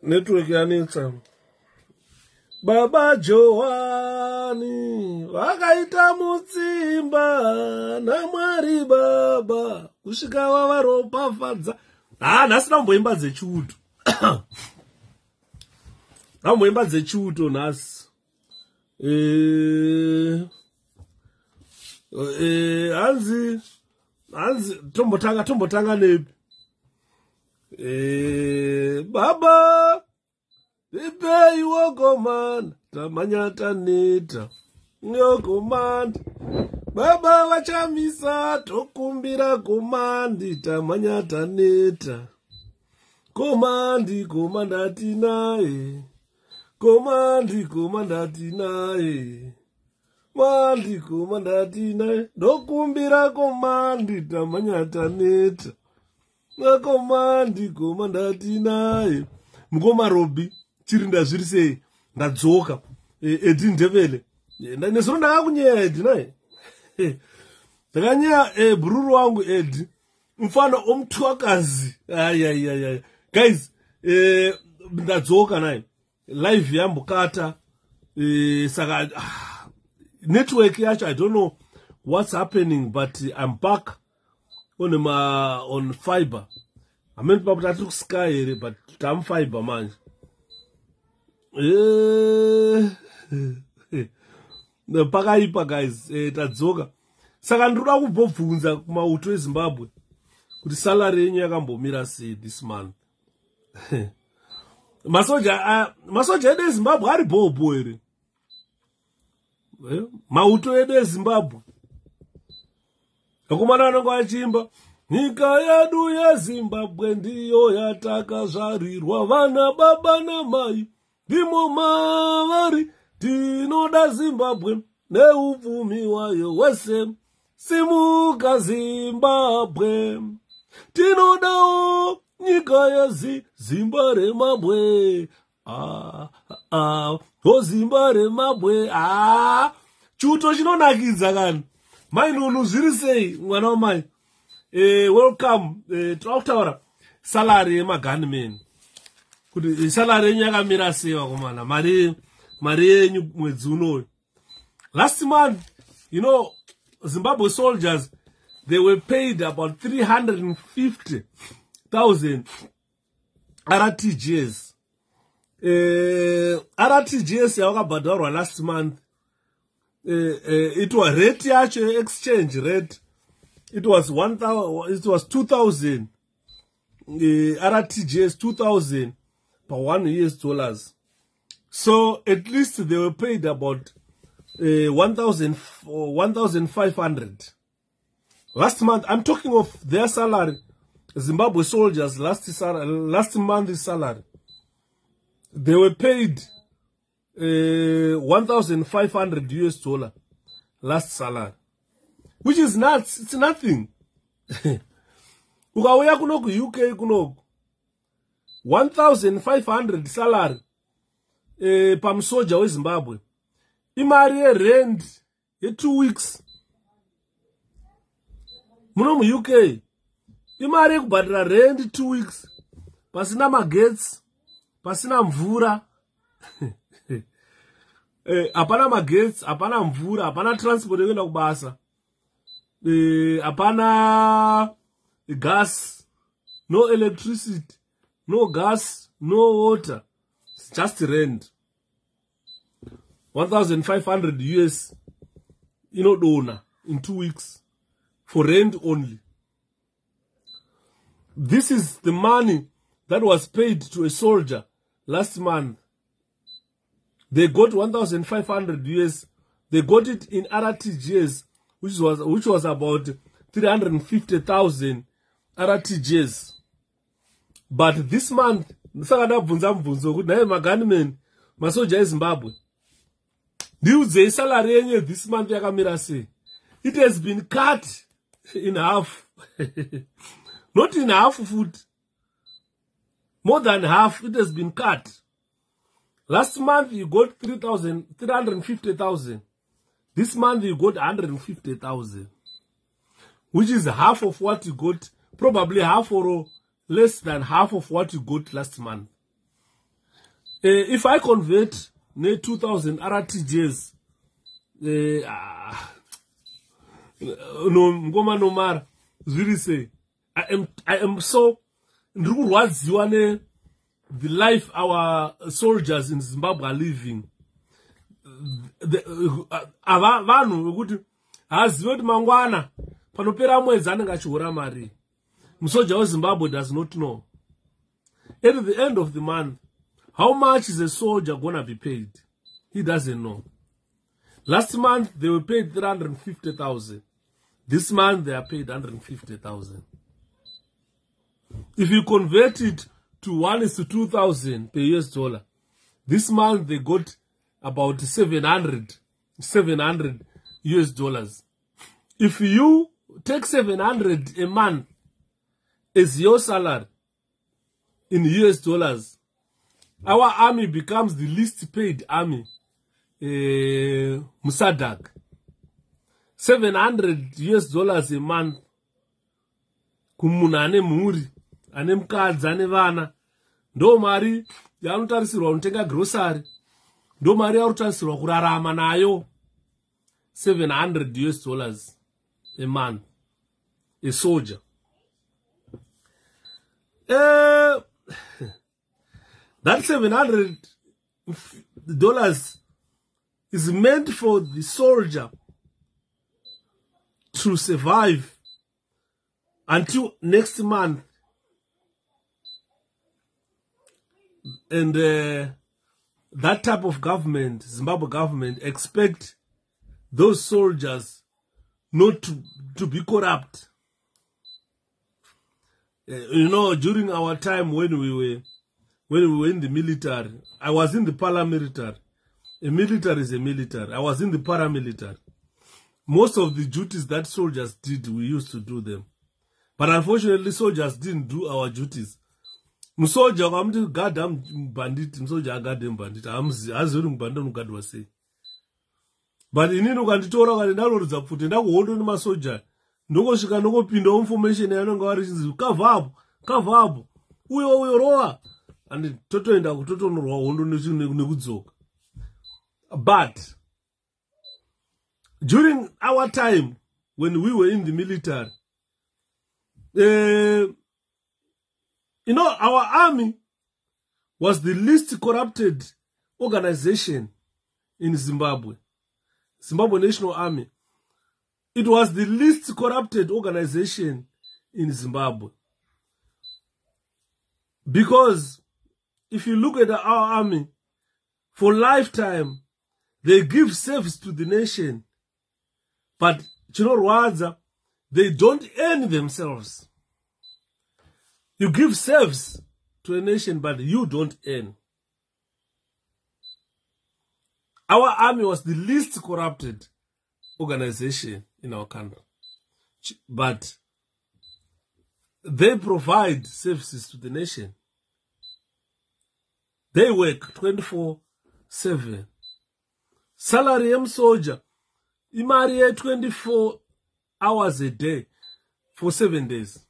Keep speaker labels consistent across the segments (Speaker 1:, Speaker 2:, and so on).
Speaker 1: Network yanitsa. Baba Johani wakaita mutsimba naMwari Baba kusvika vavaropafadza. Nhasi ndamboimba dzechiuto. Ndamboimba dzechiuto nhasi. Hanzi tombotanga nepi. Baba Ipe iwokomanda, tamanyata neta, nyokomanda. Baba vachamisa, tokumbira komandi, tamanyata neta. Komandi, komanda tinae. Komandi, komanda tinae. Mandi, komanda tinae. Dokumbira komandi, tamanyata neta. Komandi, komanda tinae. Mgoma Robi. Chirinda zvirise ndadzoka Edi ndevele nesoro ndakakunyaya Edi naye ndakanyaya bururu wangu Edi mfano omutwakazi ayayayaya guys ndadzoka naye live yambokata saka network yacho I don't know what's happening but I'm back on fiber ameni paputatu kusky here but tam fiber manje pakaipa guys tadzoka saka ndinoda kubvobvunza kumauto eZimbabwe kuti salary yenyu yakambomira sei this month. masoja edu eZimbabwe ari bhobo here mauto edu eZimbabwe akomana vanenge vachimba nyika yedu yeZimbabwe ndiyo yatakazvarirwa vana baba namai ndimo mavari tinoda Zimbabwe neupfumi wayo wese simuka Zimbabwe tinodawo nyika yeZimba remabwe Zimba remabwe chuto chinonakidza kana mai nunu zviri sei mwana wamai welcome tautaura salary yemagunmen kuti salary yenyu yakamira sei vakomana mari yenyu mwedzi unoyu. Last month, you know, Zimbabwe soldiers, they were paid about 350,000 RTGs. RTGs yavakabhadharwa last month. It was rate yacho exchange rate. It was 2,000 RTGs, 2,000 per $1. So at least they were paid about 1,500 last month. I'm talking of their salary. Zimbabwe soldiers last month's salary. They were paid $1,500 last salary, which is nuts. It's nothing. Ukauya kunoku UK kunoku 1,500 salary pamsoja weZimbabwe. Imari rent ye 2 weeks. Muno mu UK imari kubhadhara rent 2 weeks. Pasina magetsi, pasina mvura. Apana magetsi, apana mvura, apana transport yekuenda kubasa. Apana gas, no electricity, no gas, no water. It's just rent. 1,500 US, donor in 2 weeks for rent only. This is the money that was paid to a soldier last month. They got 1,500 US. They got it in RTGs, which was about 350,000 RTGs. But this month, masoja eZimbabwe, salary this month it has been cut in half. Not in half foot. More than half, it has been cut. Last month you got 350,000. This month you got 150,000. Which is half of what you got, probably half or less than half of what you got last month. If I convert 2,000 RTGs, no matter, really say, I am so the life our soldiers in Zimbabwe are living. Mangwana panopera mwezi anenge achiura mari. Musoja weZimbabwe does not know. At the end of the month, how much is a soldier gonna be paid? He doesn't know. Last month they were paid 350,000. This month they are paid 150,000. If you convert it to 1:2,000 per US dollar, this month they got about 700 US dollars. If you take 700 a month as your salary in US dollars, our army becomes the least paid army. Musadag. 700 US dollars a month. Kumuna ane muri, ane mukadzi, ane vana. Ndo mari yaanotarisirwa kutenga grocery. Ndo mari yaanotarisirwa kurarama nayo. 700 US dollars a month. A soldier. That $700 is meant for the soldier to survive until next month. And that type of government, Zimbabwe government, expect those soldiers not to be corrupt. You know, during our time when we were in the military, I was in the paramilitary. A military is a military. I was in the paramilitary. Most of the duties that soldiers did, we used to do them. But unfortunately, soldiers didn't do our duties. Musoja wamti gada bandit, musoja gada bandit. Azuri mbanda ngada wase. But inini ukanditora kandidaroridza kuti ndakuhondo ni masoja. Ndokosvika ndokopinda information yanonga vari chinzi kavhapo uyo rowa and totoenda kutotonorwa hondo nekudzoka. But during our time when we were in the military, you know, our army was the least corrupted organization in Zimbabwe. Zimbabwe National Army. It was the least corrupted organization in Zimbabwe. Because if you look at our army, for lifetime, they give service to the nation. But, they don't earn themselves. You give service to a nation, but you don't earn. Our army was the least corrupted organization in our country. But they provide services to the nation. They work 24/7. Salary soldier, imari 24 hours a day for 7 days.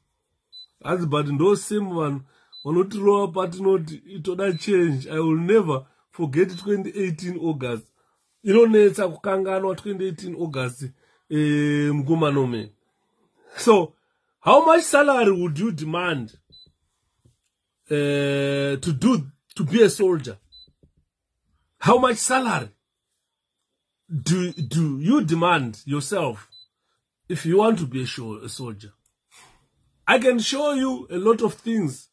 Speaker 1: As but those same one not throw up at not it would change. I will never forget 2018 August. You know, neta kukangano 2018 August mgumanome. So, how much salary would you demand to be a soldier? How much salary do you demand yourself if you want to be a soldier? I can show you a lot of things.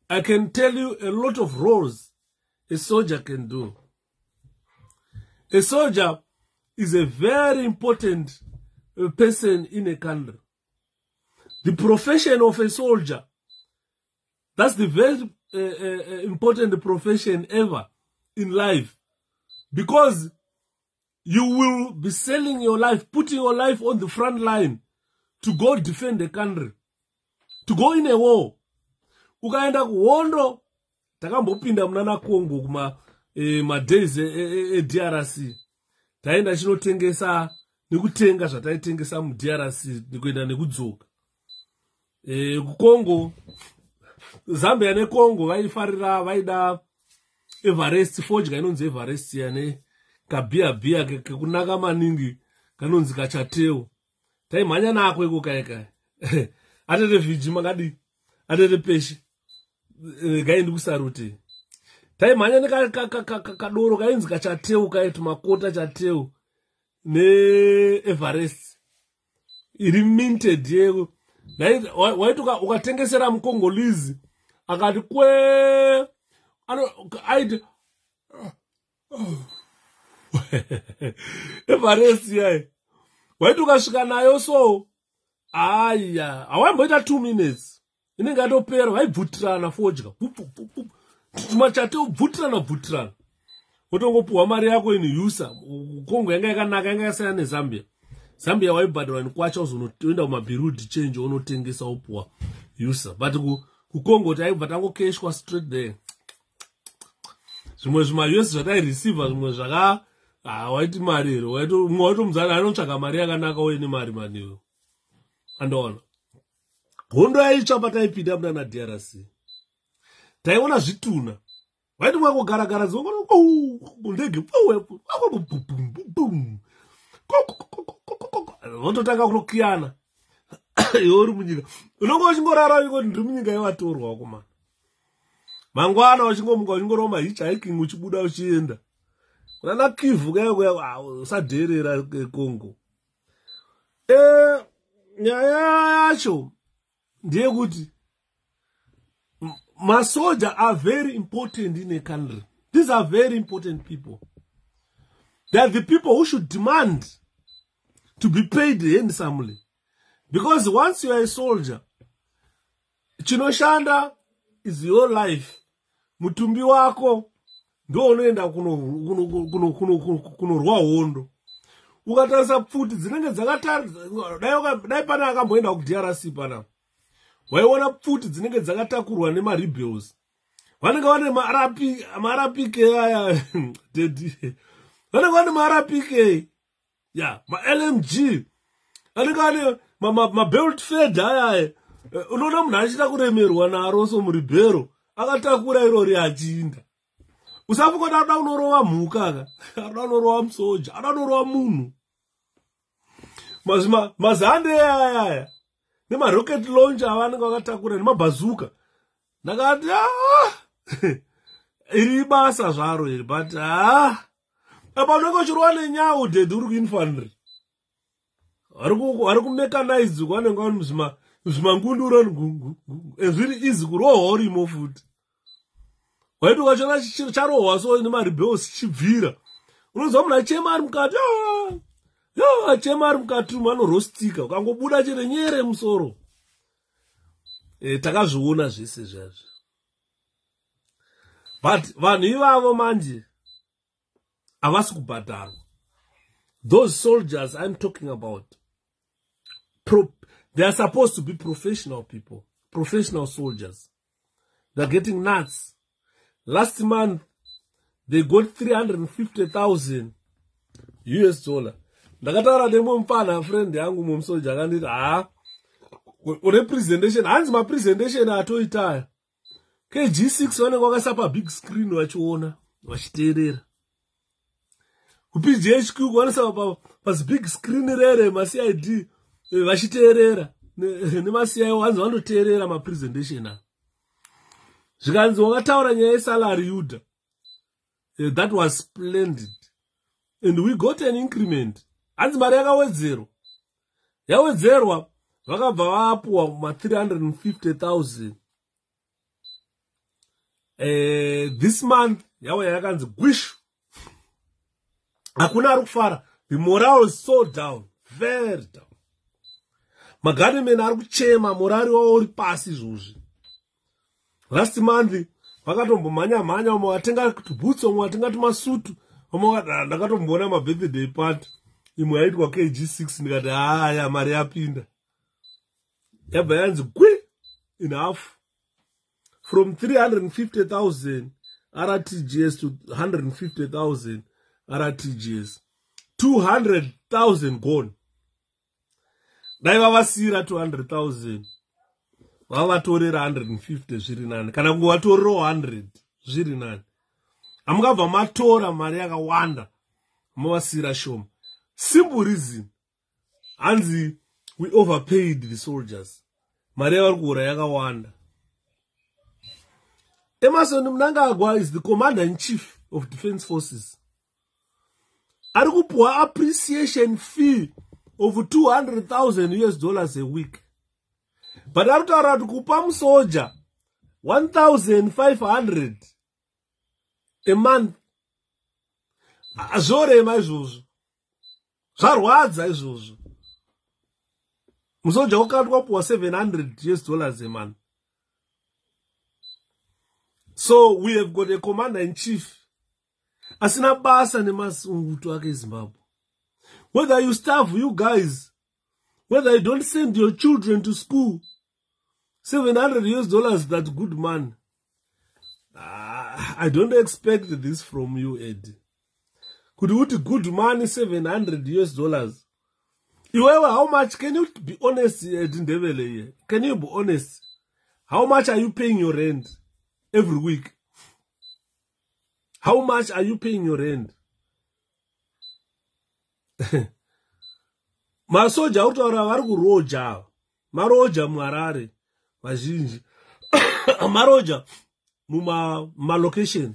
Speaker 1: I can tell you a lot of roles a soldier can do. A soldier is a very important person in a country. The profession of a soldier, that's the very important profession ever in life. Because you will be selling your life, putting your life on the front line to go defend the country, to go in a war. Ukaenda kuhondo, takambopinda mnana Congo kuma days DRC. Taenda chinotengesa nekutenga zvataitengesa mu DRC nekuenda nekudzoka. Ku Congo Zambia neCongo vaifarira vaida Everest fodya inonzi Everest yane kabia kekunaka maningi kanonzi kachateu. Taimhanya nako iko kai. Atete viji makadi. Atete peshi. Gaindi kusarute. Taimhanya nekadoro kainzi kachateu kaitu makota chateu ne Everest. Iri minted yeko. Waituka ukatengesera mukongolizi akati kwe aide Everest yae. Waituka svika nayo so aya awamboita 2 minutes inenge yatopera vaibvutirana fodya tumachateu bvutirana wotongopuhwa mari yako ini yusa. Kongo yanga yakanaka yanga yasiyana neZambia. Zambia waibhadhara nikwacha uzonoenda kumabhirudi change unotengesa upuwa yusa, but kuCongo taibva tangokeshwa straight there. Zvimwe zvima-US zvatairisiva zvimwe zvaka waiti mari ero umwe waitomuzana anotsvaga mari yakanaka uine mari maniwe andoona. Hondo yaitsva pataipinda muna naDRC taiona zvituna waiti mwakogara ndege vototanga kunokiyana iwe uri munyika unonge uchingorara iko ndiri munyika yevatorwa wakomana. Mangwana uchingomuka uchingorova mahichihiking uchibuda uchienda kunana Chivhu kaya usadherera Congo. Nyaya yacho ndeyekuti masoja are very important in a country. These are very important people. They are the people who should demand to be paid handsomely. Because once you are a soldier, chinoshanda is your life. Mutumbi wako ndo unoenda kunorwa hondo. Ukatarisa pfuti dzinenge dai pana akamboenda kuDRC pana. Waiona pfuti dzinenge dzakatakurwa nemarebels. Vanenge vane marapike aya dedi. Vanenge vane marapike. Yeah, LMG. Vanenge vane mabelt fed aya. Unoona munhu achida kuremerwa naro so muribhero akatakura irori achinda. Usafuka ada unorova mhuka aka. Ada unorova musoja, ada unorova munhu. Mazande aya. Nema rocket launcher vanenge vakatakura nemabazuka. Ndakati iri basa zvaro iri, but apa unenge uchirwa nenyau dedi uri kuinfantry. Vari kumechanize vanenge vari zvimangundura zviri easy kurohwa urimo futi. Waiti ukachona charohwa so nemarebels chibvira unonzwa munhu achema ari mukati achema ari mukati anorostika ukangobuda chero nyere musoro. Takazviona zvese zvazvo. But vanhu ivavo manje havasi kubhadharwa. Those soldiers I'm talking about, they are supposed to be professional people, professional soldiers. They're getting nuts. Last month, they got $350,000 US. Ndakataura nemwe mupana friend yangu mumsoja akanditi representation hanzi mapresentation atoitaya KG6 vanenge vakaisa pabig screen vachiona vachiteerera. kuPGHQ vanoisa pazibig screen rere maCID vachiteerera nemaCIO hanzi vanoteerera mapresentation aya. Zvikanzi wakataura nyaya yesalary Yuda. That was splendid. And we got an increment. Hanzi mari yawedzerwa vakabva vapuwa ma$350,000. This month yawe yakanzi gwishu. Hakuna ari kufara. The morale is so down, very down. Magunmen ari kuchema, morale wao uri pasi izvozvi. Last month vakatombomhanya umwe watenga boots, umwe watenga tumasutu, umwe ndakatombona mabirthday party imwe yaitwa KG6 ndikati haya mari yapinda. Yabva yanzi gwi in half from 350,000 RTGS to 150,000 RTGS. 200,000 gone. Dai vavasira 200,000 vavatorera 150 zviri nani kana kungovatorerawo 100 zviri nani. Hamungabva matora mari yakawanda mavasira shoma. Simple reason, hanzi we overpaid the soldiers. Mari yavari kuura yakawanda. Emerson Mnangagwa is the commander-in-chief of defense forces. Ari kupuwa appreciation fee of $200,000 a week. But ari kutaura kuti kupa musoja 1,500 a month. Zvorema izvozvo. Zvarwadza izvozvo. Musoja wakati wapuwa $700 a month. So we have got a commander-in-chief asina basa nemasunguto ake Zimbabwe. Whether you starve, you guys, whether you don't send your children to school, $700 that's good man. I don't expect this from you, Ed. Could you put good money $700? However, how much can you be honest, Ed Ndebele here? Can you be honest? How much are you paying your rent every week? How much are you paying your rent? Masoja utaura vari kuroja. Maroja muHarare. Vazhinji. Maroja muma location.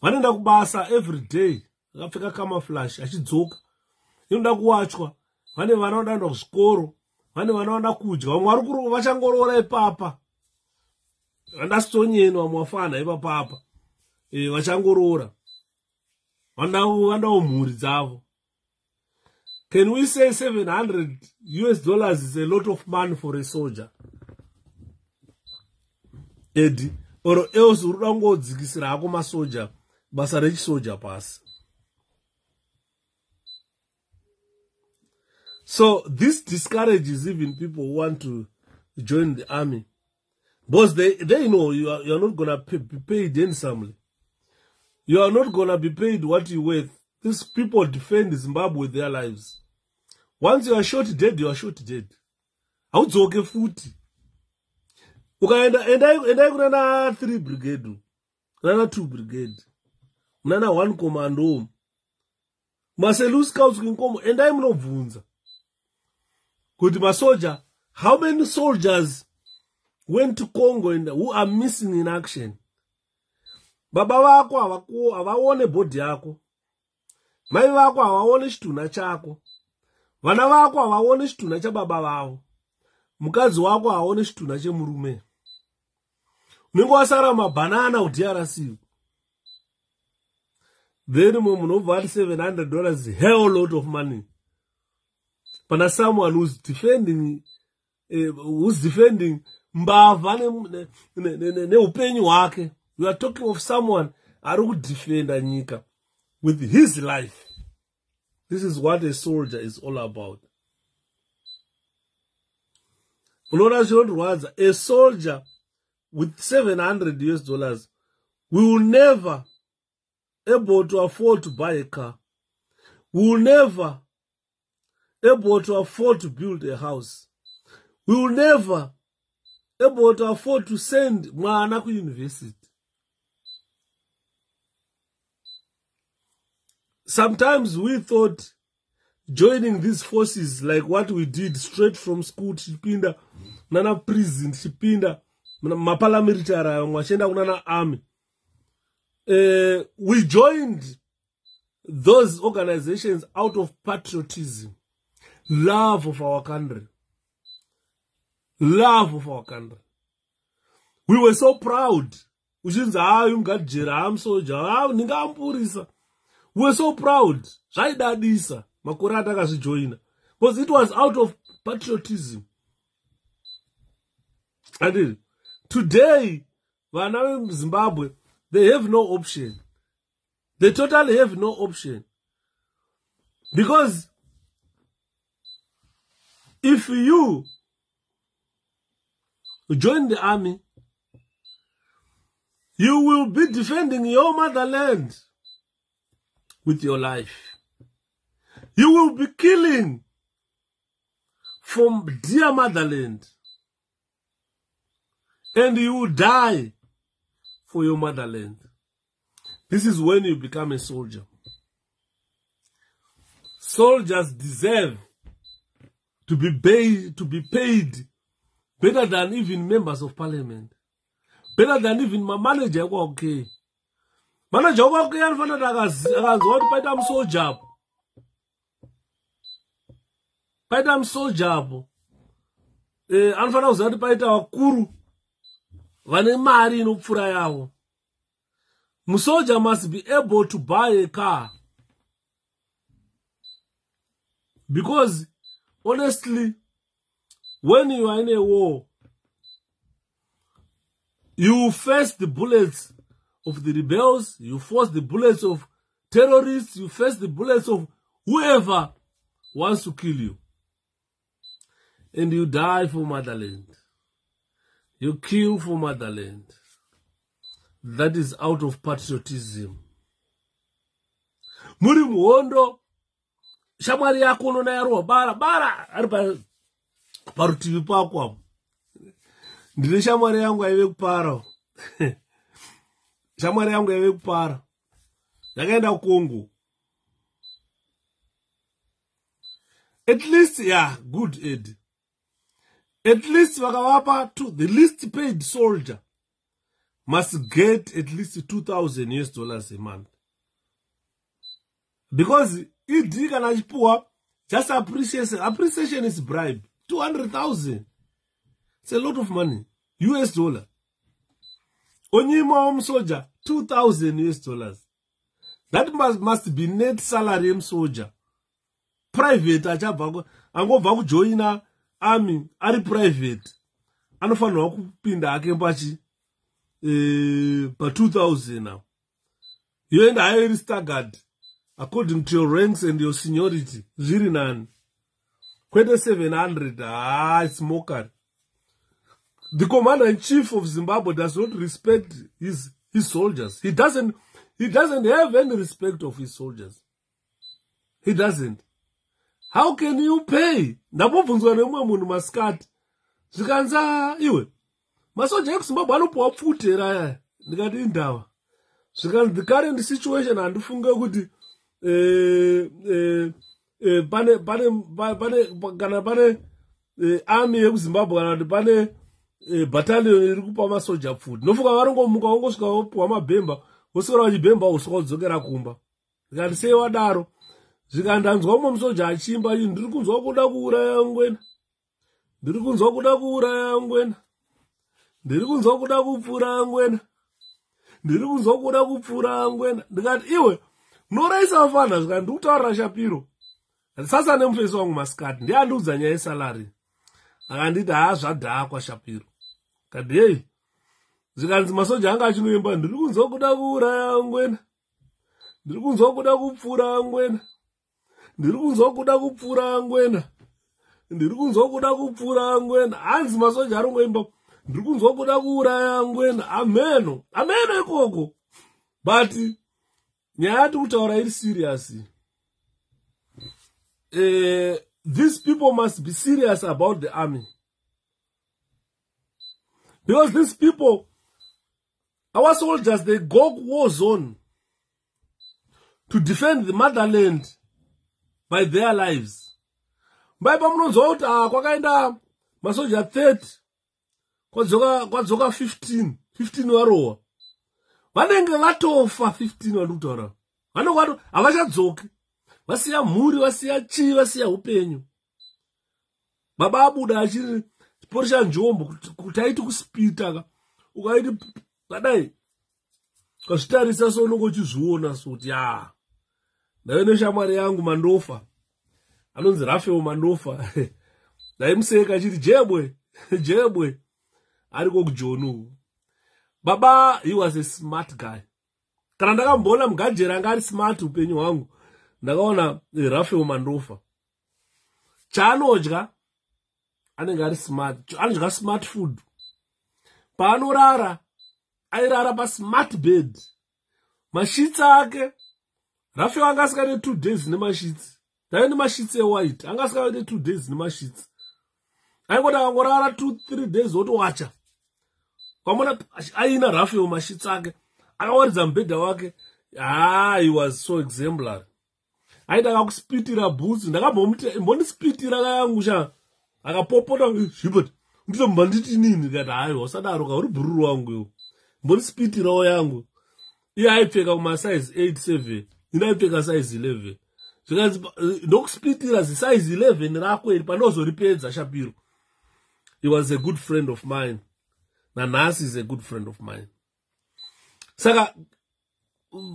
Speaker 1: Vanoenda kubasa every day. Vakapfeka camouflage achidzoka. Inoda kuwachwa. Vane vanoenda kuzvikoro. Vane vanoenda kudya. Vamwe vari kuro vachangorora ipapa. Vandasitonyeni vamwe ipapa. Vachangorora. Vandawo mhuri dzavo. Can we say $700 is a lot of money for a soldier? Eddie, or else urudango dzikisira hako masoja, basa rechisoja pasi. So this discourages even people who want to join the army. Because they know you are not going to be paid handsomely. You are not going to be paid what you're worth. These people defend Zimbabwe with their lives. Once you are shot dead, you are shot dead. Haudzoke futi. Ukaenda kunana 3 brigade, kunana 2 brigade, kunana 1 commando. Maselu scouts kinkomo, endai munobvunza. Kuti masoja, how many soldiers went to Congo and who are missing in action? Baba vako havaone body yako. Mai vako havaone chitunha chako. Vana vako havaone chitunha chababa vavo. Mukadzi wako havaone chitunha chemurume. Unenge wasara mabanana kuDRC. Then munobva ati $700 is a hell lot of money. Pana someone who's defending mbava neupenyu hwake. We are talking of someone who defends nyika with his life. This is what a soldier is all about. A soldier with $700, we will never able to afford to buy a car. We will never able to afford to build a house. We will never able to afford to send mwana to university. Sometimes we thought joining these forces like what we did straight from school, chipinda, nana prison, chipinda, mapala military, mwachenda kunana army. We joined those organizations out of patriotism, love of our country. Love of our country. We were so proud. We were so proud. Because it was out of patriotism. And today, in Zimbabwe, they have no option. They totally have no option. Because if you join the army, you will be defending your motherland with your life. You will be killing from dear motherland. And you die for your motherland. This is when you become a soldier. Soldiers deserve to be paid better than even members of parliament. Better than even my manager. Okay. Manager, okay, I'm going to fight them soldier. Fight them soldier. I'm going to fight our kuru. Vane mari no pfura yawo. Musoldier must be able to buy a car. Because, honestly, when you are in a war, you face the bullets of the rebels, you face the bullets of terrorists, you face the bullets of whoever wants to kill you. And you die for motherland. You kill for motherland. That is out of patriotism. Muri muhondo, shamwari yako unona yarwa bara ari parutivi pako apo. Ndine shamwari yangu aive kupara. Shamwari yangu aive kupara. Yakaenda kuKongo. At least, yeah, good Ed. At least wakawapa to the least paid soldier must get at least $2,000 a month. Because ED kana chipuwa, just appreciation is bribe. 200,000. It's a lot of money. US dollar. Onyima soldier, $2,000. That must be net salary soldier. Private, angobva kujoina army, ari private. Anofanwa kupinda akembachi per 2,000 now. You end higher staggered according to your ranks and your seniority. Ziri nani. Kwete 700. It's mockery. The commander-in-chief of Zimbabwe does not respect his soldiers. He doesn't have any respect of his soldiers. He doesn't. How can you pay? Ndapobvunzwa nemwe munhu masikati. Zvikanza iwe. Masoja ekuZimbabwe anopuwa pfuti raya. Ndikati indava. Zvikanzi the current situation handifunge kuti pane army ekuZimbabwe kana kuti pane battalion iri kupa masoja pfuti. Nofunga varongomuka vongosvika vopuwa mabhemba, voswera vachibhemba vosvika vodzokera kumba. Ndikati sei wadaro? Zvikandanzwa umwe musoja achimba chinhu, ndiri kunzwa kuda kuuraya ngwena. Ndiri kunzwa kuda kuuraya ngwena. Ndiri kunzwa kuda kupfura ngwena. Ndiri kunzwa kuda kupfura ngwena. Ndikati iwe munoraisa vafana zvikati ndiri kutaurira Shapiro. Sasa nemufesi wangu masikati ndiye andiudza nyaya yesalari. Akanditi zvadhakwa Shapiro. Kati hey, zvikanzi masoja anga achinoimba ndiri kunzwa kuda kuuraya ngwena. Ndiri kunzwa kuda kupfura ngwena. Ndiri kunzwa kuda kupfura ngwena. Ndiri kunzwa kuda kupfura ngwena. Hanzi masoja arongoimba ndiri kunzwa kuda kuuraya ngwena. Ameno ikoko. But nyaya yati kutaura iri serious. These people must be serious about the army. Because these people, our soldiers, they go war zone to defend the motherland by their lives. Mbaipa munonzwa kuti kwakaenda masoja 30 kwadzoka 15 varowa. Vanenge vatofa 15 vari kutaura. Vanenge havachadzoki. Vasiya mhuri, vasiya chii, vasiya upenyu. Baba abuda achiri chipori chanjombo kuti aiti kusipita ukaiti kadai kazvitarisa so unenge uchizviona kuti ndaive neshamwari yangu Mandofa anonzi Rafeo Mandofa ndaimuseka achiti jebwe ariko kuJonu. Baba, he was a smart guy. Kana ndakamboona mugajera anga ari smart upenyu hwangu, ndakaona Rafeo Mandofa. Chaanodya anenge ari smart, anodya smart food. Paanorara airara pa smart bed. Mashitsi ake Rafeo anga asikaite 2 days nemashitsi. Ndaive nemashitsi white, anga asikaite 2 days nemashitsi. Aingoti akangorara 2-3 days otowacha. kwamona aina Rafael mashitsake akawaridza mubhedha wake. He was so exemplary. Aida akakuspitira boots, ndakambomute mbondispitira kayangu sha akapopota zvibot ndito mbanditi nini kati hayi wasadaro kauri bhururu wangu yo mbondispitirawo yangu. Iye aipfeka kuma size 87 ina aipfeka size 11 zvikanzi ndokuspitira zisize 11 rako iri pandozoripedza Shapiro. He was a good friend of mine. Nanasi is a good friend of mine. Saka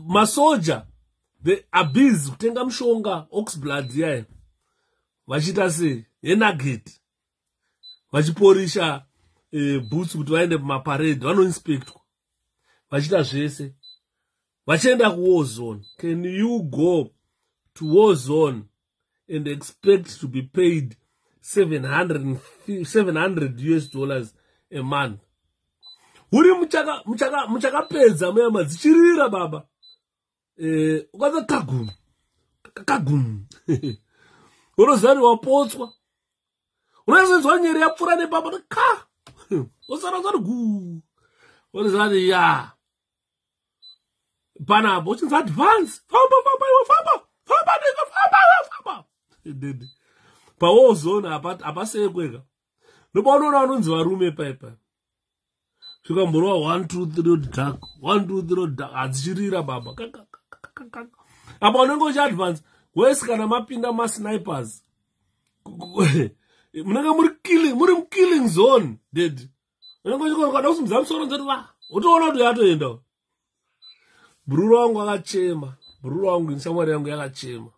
Speaker 1: masoja the abyss kutenga mshonga oxblood yaye vachita sei enagate vachiporisha boots kuti vaende mumaparade vanoinspectwa vachita zvese vachienda kuwar zone. Can you go to war zone and expect to be paid $700 US a month? Uri muchakapedza muyama dzichirira baba. Ukaza kagum. Unozari wapotswa. Unazenzwa nyere yapfura nebaba ka. Usara zari gu. Unozari ya. Pana bochinza advance. Famba. Pa war zone apasekweka. Nopaunona vanonzi varume paipa. Svikamborwa 1 2 3 dark 1 2 3 dark adzichirira baba. Apa unenge uchiadvance wese kana mapinda masnipers munenge muri mukilling zone dead. Unenge uchikada kusimudza musoro nzati utoona kuti yatoenda. Bhururu wangu akachema. Bhururu wangu nishamwari yangu yakachema.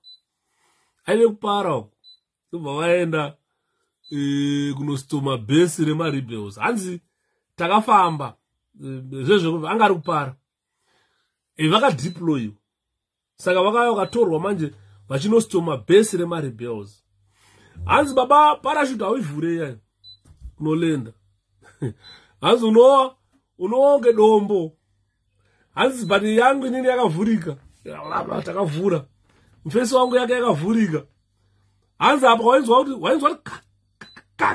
Speaker 1: Aive kupara uko. Tobva vaenda kunostoma bhesi remarebels. Hanzi takafamba zvezvo angari kupara. Vakadeployiwa. Saka vakauya vakatorwa manje vachinostoma bhesi remarebels. Hanzi baba parachute hauivhure yayo kunolenda. Hanzi unoonge dombo. Hanzi bhati yangu inini yakavhurika. Takavhura. Mufesi wangu yake yakavhurika. Hanzi apa wainzwa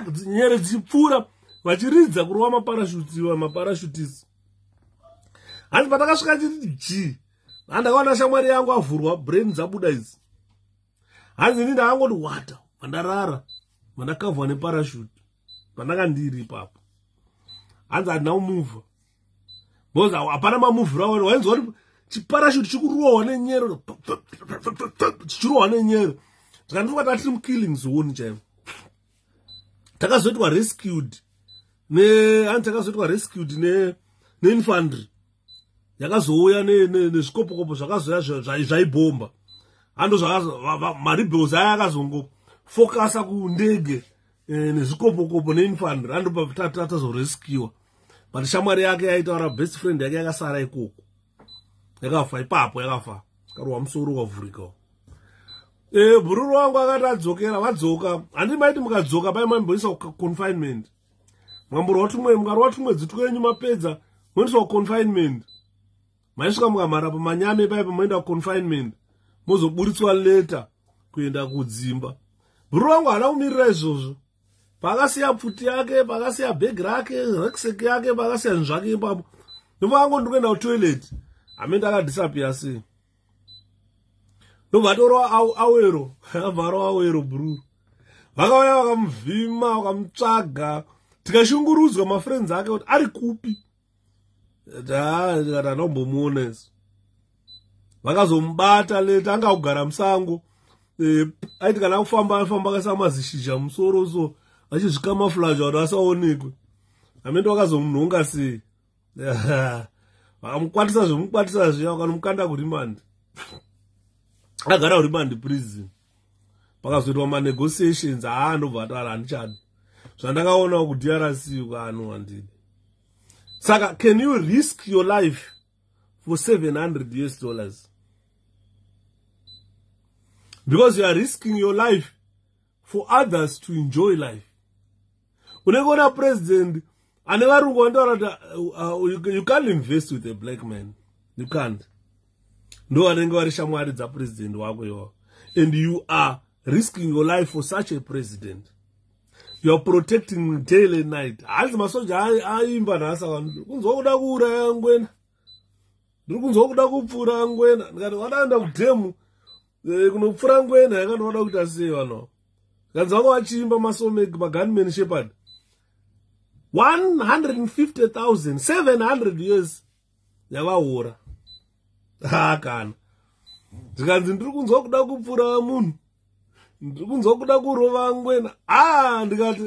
Speaker 1: kuti nyere dzichipfuura vachiridza kurova maparashutisi. Hanzi patakasvika chiti handakaona shamwari yangu avhurwa brain dzabuda idzi. Hanzi ini ndakangoti wata mandarara mandakavhwa neparashute pandakandiri ipapo. Hanzi handina kumuvha because hapana mamuvhira wero. Wainzwa kuti chiparashute chikurohwa nenyero chichirohwa nenyero. Tikandiwa tati mukilling zone chaivo. Takazoitwa rescued neinfantry yakazouya nezvikopokopo zvakazoya zvaibhomba. Hando marebels aya akazongofocusa kundege nezvikopokopo neinfantry. Hando patazorescuwa. But shamwari yake yaitaura best friend yake yakasara ikoko. Yakafa ipapo yakafa. Karohwa musoro ukavhurika. Bhururu wangu akati adzokera vadzoka. Handimaiti mukadzoka pai mamboisa confinement. Mukarwa tumwedzi twenyu mapedza moendeswa confinement. Maisvika mukamhara pamanyame paipa moenda confinement. Mozoburitswa leta kuenda kudzimba. Bhururu wangu haana kumirira izvozvo. Pakasiya pfuti yake, pakasiya bhegi rake, rucksack yake, pakasiya zvinhu zvake ipapo. Ndobva angondokuenda kutoilet. Hamene akadisappear sei. Ndobva atorwa awero. Akabva awero bhururu. Vakauya vakamuvhima, vakamutsvaga. Tikashungurudzwa mafriends ake kuti ari kupi. Tikati hanombomuona isu. Vakazomubata leta anga kugara musango. Aiti kana kufamba akaisa mazishizha musoro so achizvikamafulaja kuti asaonekwe. Hamene vakazomunhonga sei. Vakamukwatisa zvomukwatisa zviya vakamukanda kurimandi. Agara kurimandi prison. Pakazoitwa manegotiations ndobva atara handichadi. Zvandakaona kuDRC ukano handidi. Saka can you risk your life for $700? Because you are risking your life for others to enjoy life. Unengona president anevarungu vandaura you can't invest with a black man. You can't. Ndo vanenge vari shamwari dzapresident wako iwawo. And you are risking your life for such a president. You are protecting day and night. Hanzi masoja aimba nhasa vanhu. Kunzwa kuda kuuraya ngwena. Ndiri kunzwa kuda kupfura ngwena. Ndikati wadaenda kudhemu kunopfura ngwena yakanoda kuita sei vanhu. Kanzwa vachiimba masomeki magunman shepherd. 150,000 700 years yavahora. Kana. Ndikanzi ndiri kunzwa kuda kupfura munhu. Ndiri kunzwa kuda kurova ngwena. Ndikati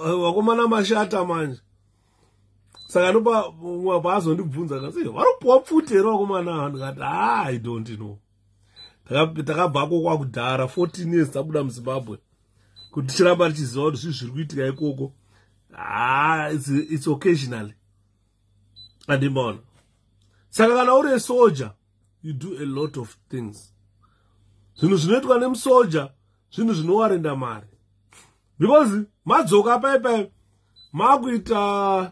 Speaker 1: vakomana mashata manje. Saka ndopa mumwe paazondibvunza kasi vari kupuwa pfuti here vakomana. Ndikati I don't know. Takabvako kwakudhara 14 years tabuda muZimbabwe. Kuti tichiramba tichiziva kuti zvinhu zviri kuitika ikoko. It's occasionally. Andimona. Saka kana uri soldier, you do a lot of things. Zvinhu zvinoitwa nemusoja, zvinhu zvinowarenda mari. Because madzoka paipai makuita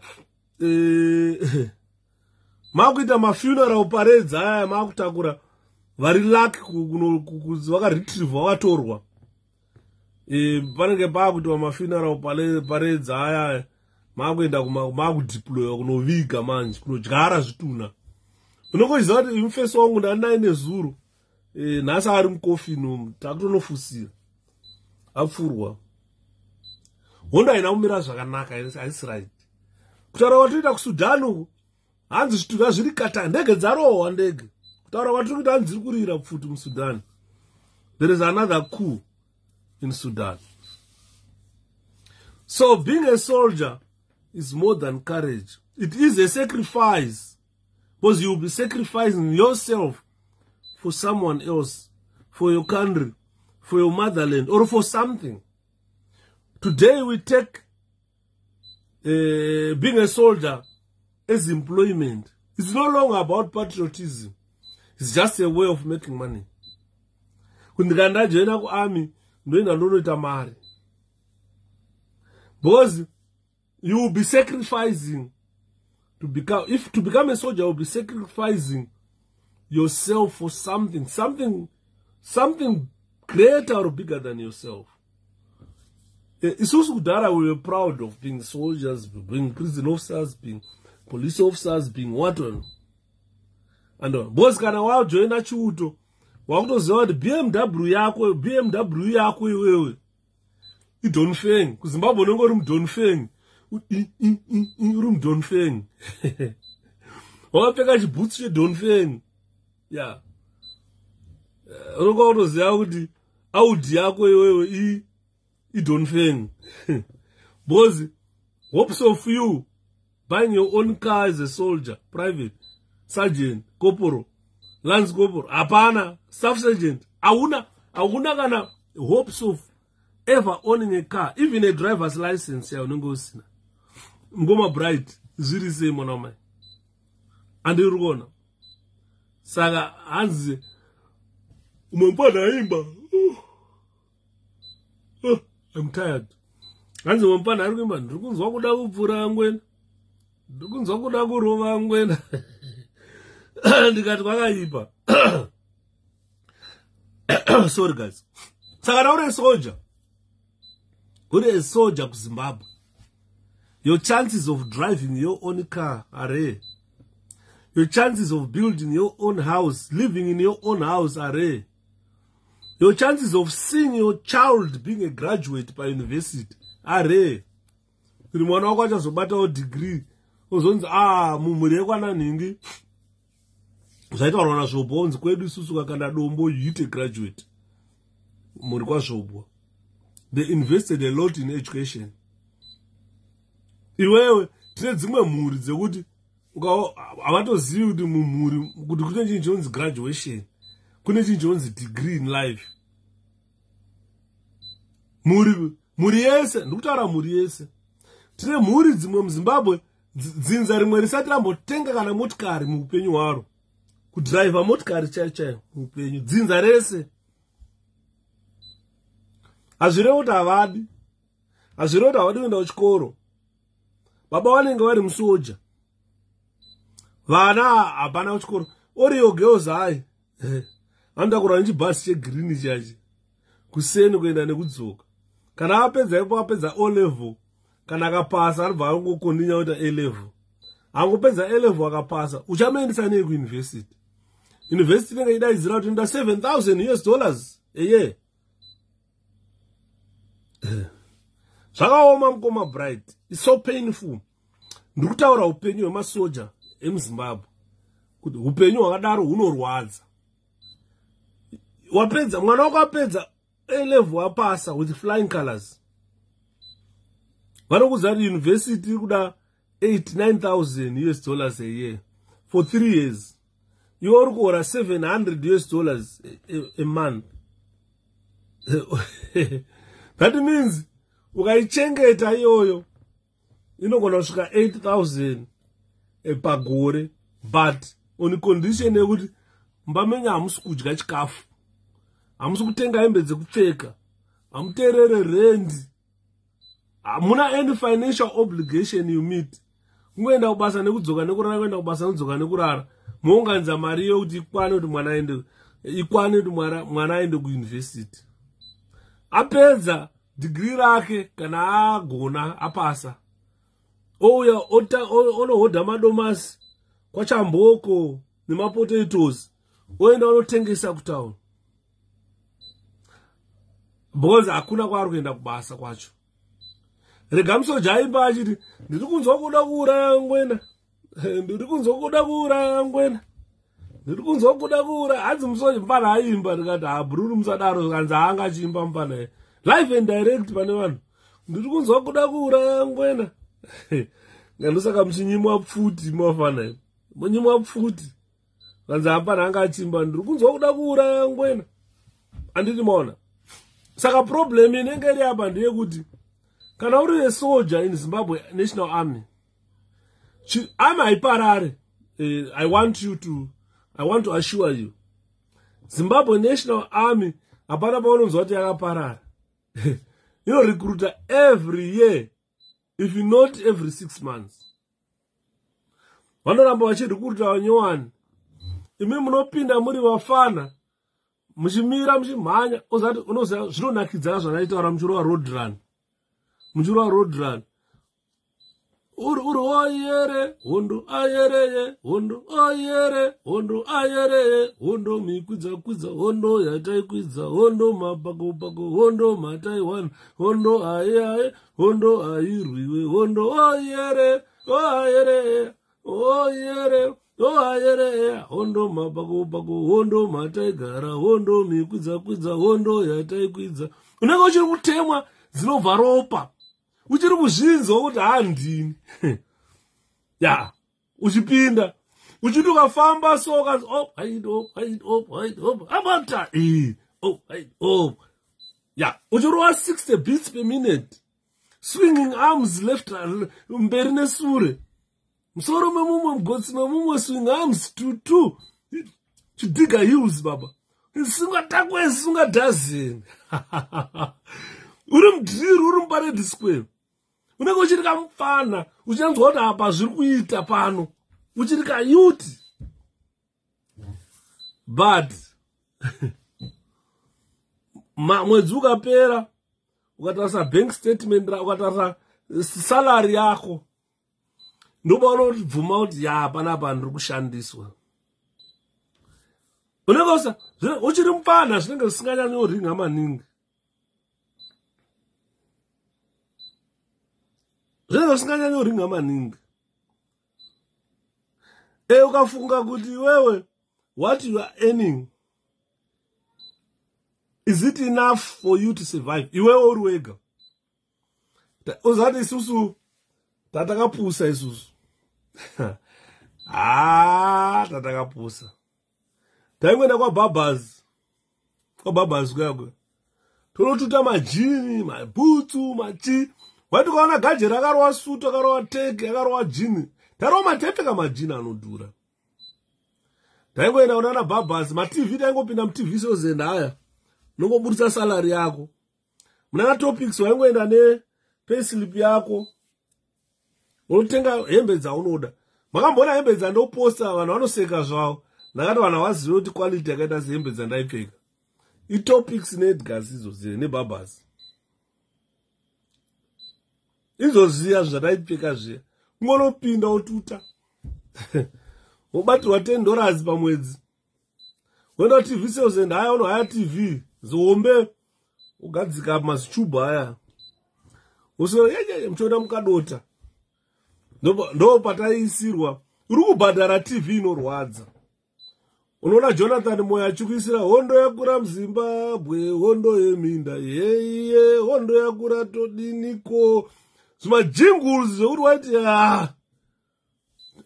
Speaker 1: mafuneral parades aya makutakura vari lucky vakaretrieve vakatorwa. Panenge pakuitwa mafuneral parades aya makuenda makudeploya kunoviga manje kunodyara zvituna. Unokoziva kuti mufeso wangu ndandinaye nezuro. Nhasi ari mukofini umu takutonofusira apfurwa. Hondo haina kumira zvakanaka haisi right. Kutaura kwatoita kuSudan uku hanzi zvituna zviri kata ndege dzarohwa ndege. Kutaura kwatiri kuita hanzi dziri kurira pfuti muSudan. There is another coup in Sudan. So being a soldier is more than courage. It is a sacrifice. Because you will be sacrificing yourself for someone else, for your country, for your motherland, or for something. Today we take being a soldier as employment. It's no longer about patriotism. It's just a way of making money. Kundikanda joina kuarmy, ndoenda ndonoita mari. Because you will be sacrificing to become a soldier, you will be sacrificing yourself for something greater or bigger than yourself. It's also that we were proud of being soldiers, being prison officers, being police officers, being what one. And boss kana wao joina Chivhu, wakutoziva kuti BMW yako iwewe idonfeng. KuZimbabwe unenge uri mudonfeng. Uri mudonfeng. Wakapfeka chibhutsu chedonfeng. Yeah. Unenge wakutoziva kuti Audi yako iwewe idonfeng. Because hopes of you buying your own car as a soldier, private, sergeant, corporal, lance corporal, apana, staff sergeant, auna kana hopes of ever owning a car, even a driver's license ya unenge usina. Ngoma bright, zviri sei mwana mai. Andi urikona. Saka hanzi umempana imba. I'm tired. Hanzi umempana ari kuimba, ndiri kunzwa kuda kupfura ngwena. Ndiri kunzwa kuda kurova ngwena. Ndikati kwakaipa. Sorry guys. Saka na uri soldier. Uri a soldier kuZimbabwe. Your chances of driving your own car are rare. Your chances of building your own house, living in your own house are rare. Your chances of seeing your child being a graduate by university are rare. Kuri mwana wako achazobatawo degree. Uzonzi mumuri ekwana ningi. Zvaita varwana zvobonzi kwedu isusu kakanda dombo you hit a graduate. Muri kwazvobwa. They invested a lot in education. Iwewe tine dzimwe mhuri dzekuti havatozivi kuti mumhuri kuti kune chinhu chinonzi graduation, kune chinhu chinonzi degree in life. Mhuri yese, ndikutaura mhuri yese. Tine mhuri dzimwe muZimbabwe dzinza rimwe risati rambotenga kana motikari muupenyu hwaro. Kudrive motikari chaiyo muupenyu. Dzinza rese. Hazvirevo kuti havadi. Hazvirevo kuti havadi kuenda kuchikoro. Baba vanenge vari musoja. Vana hapana kuchikoro. Oriyo girls hai. Anoda kurwa nechibhasi chegirini chachi. Kuseni kuenda nekudzoka. kana apedza ipo apedza O level kana akapasa aribva angokondinya kuita A level angopedza A level akapasa uchamuendesa nei kuuniversity university inenge idaidzira kuti inoda $7,000 a year zvakaoma mukoma bright it's so painful ndiri kutaura upenyu hwemasoja emuzimbabwe kuti upenyu hwakadaro hunorwadza wapedza mwana wako apedza A level apasa with flying colors vanokuudza kuti university iri kuda $89,000 a year for 3 years iwe uri kuhora $700 a month that means ukaichengeta iyoyo inogona kusvika 8,000 pagore but on condition yekuti mbamenya hamusi kudya chikafu hamusi kutenga hembe dzekupfeka hamuteerere rent hamuna any financial obligation you meet kungoenda kubasa nekudzoka nekurara kuenda kubasa nekudzoka nekurara muunganidza mari yokuti ikwane kuti mwana aende kuuniversity apedza degree rake kana agona apasa ouya onohodha madomasi kwachamboko nemapotatoes oenda onotengesa kutauni because hakuna kwaari kuenda kubasa kwacho rega musoja aimba achiti ndiri kunzwa kuda kuuraya ngwena ndiri kunzwa kuda kuuraya ngwena ndiri kunzwa kuda kuuraya hanzi musoja mufana aimba ndikati habhururu musadaro kanzi haanga achiimba mufana live and direct pane vanhu ndiri kunzwa kuda kuuraya ngwena ngandosaka muchinyimwa pfuti mafana munyimwa pfuti kanzi hapana anga achiimba ndiri kunzwa kuda kuuraya ngwena handiti maona saka problem inenge iri apa ndeyekuti kana uri a soldier in Zimbabwe National Army army haiparare I want to assure you Zimbabwe National Army hapana paunonzwa kuti yakaparara inorecruita every year if not every 6 months vanoramba vachirecruita vanyowani imi munopinda muri vafana muchimira muchimhanya ozati unoziva zvinonakidzana zvanaitaura muchirova road run uri oyere hondo ayereye hondo oyere hondo ayereye hondo mikwidza hondo yataikwidza hondo mapakopako hondo mataiwana hondo aye hondo airwiwe hondo oyere oyereye oyere oyereye hondo mapakopako hondo mataigara hondo mikwidza hondo yataikwidza unenge uchiri kutemwa dzinobva ropa uchiri kuzvinzwa kuti handini ya uchipinda uchiti ukafamba soka abata ya uchirova 60 beats per minute swinging arms left mberi nesure musoro memumwe mugotsi memumwe swing arms to digger heels baba singa dozen uri mudhiri uri muparade square unenge uchiri kamufana uchinanzwa kuti apa zviri kuita pano uchiri kayuti but mwedzi ukapera ukatarisa bank statement ukatarisa salary yako ndoba unobvuma kuti ya panapa ndiri kushandiswa unenge uchiri mufana zvinenge zvisinganyanyoringa maningi zvinenge zvisinganyanyoringa maningi ukafunga kuti iwewe what you are earning is it enough for you to survive iwewe uri wega uzati isusu tatakapusa isusu tatakapusa taimwenda kwabhabhazi kuyakwe tonotuta majini mabhutsu machi waiti ukaona gaje rakarova sutu akarova teki akarova jini tarova matepeka majini anodhura taingoenda kunana bhabhazi matv taingopinda mutv sozenda aya nongoburitsa salari yako munana topics waingoenda nepayslip yako unotenga hembe dzaunoda makamboona hembe dzandoposta vanhu vanoseka zvavo ndakati vanhu havazive kuti quality yakaita sehembe dzandaipfeka itopics needgas izvo nebhabhazi Izoziya zvataipfeka zviya. Ungonopinda ututa. Ubatirwa $10 pamwedzi. Wenda TV sales and haya unohaya TV. Zombe. Ugadzika mazichubu haya. Uso yeye mchoda mukadota. Ndo pataisirwa. Uri kubhadhara TV inorwadza. Unoona Jonathan Moyo achikuisira hondo yakura muZimbabwe, hondo yeminda yeye, hondo yakura todiniko. Zvima jingles zvekuti waiti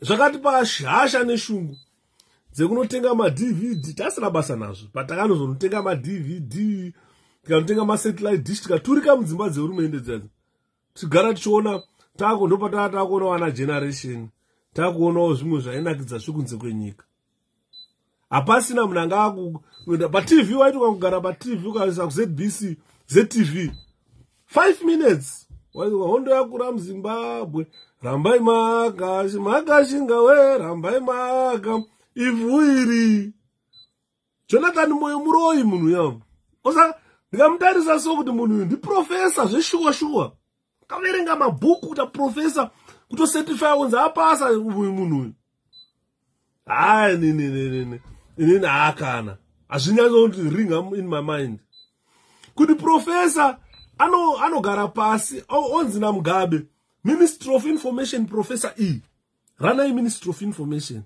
Speaker 1: zvakatipa hasha neshungu dzekunotenga ma-DVD. Tasina basa nazvo. Patakanozonotenga ma-DVD, tikanotenga ma-satellite dish, tikaturika mudzimba dzehurumende dzadzi. Tigara tichiona ndopatakuona wana generation. Takuonawo zvimwe zvainakidza zvikunze kwenyika. Hapasina Mnangagwa pa-TV waiti ukangogara pa-TV ukaisa ku-ZBC, ZTV. 5 minutes. Hondo yakura muZimbabwe. Rambai makashinga we, rambai maka. Ivhuiri. Jonathan Moyo muroyi munhu yamu. Osa ndikamutarisa so kuti munhu uyu ndiprofesa zveshuwa. Kaverenga mabhuku kuti profesa kutocertify unzi apasa munhu uyu. Hayi inini haakana. Hazvinyanyoti ring in my mind. Kuti profesa anogara pasi onzi naMugabe, Ministry of Information Professor E. Ranai Ministry of Information.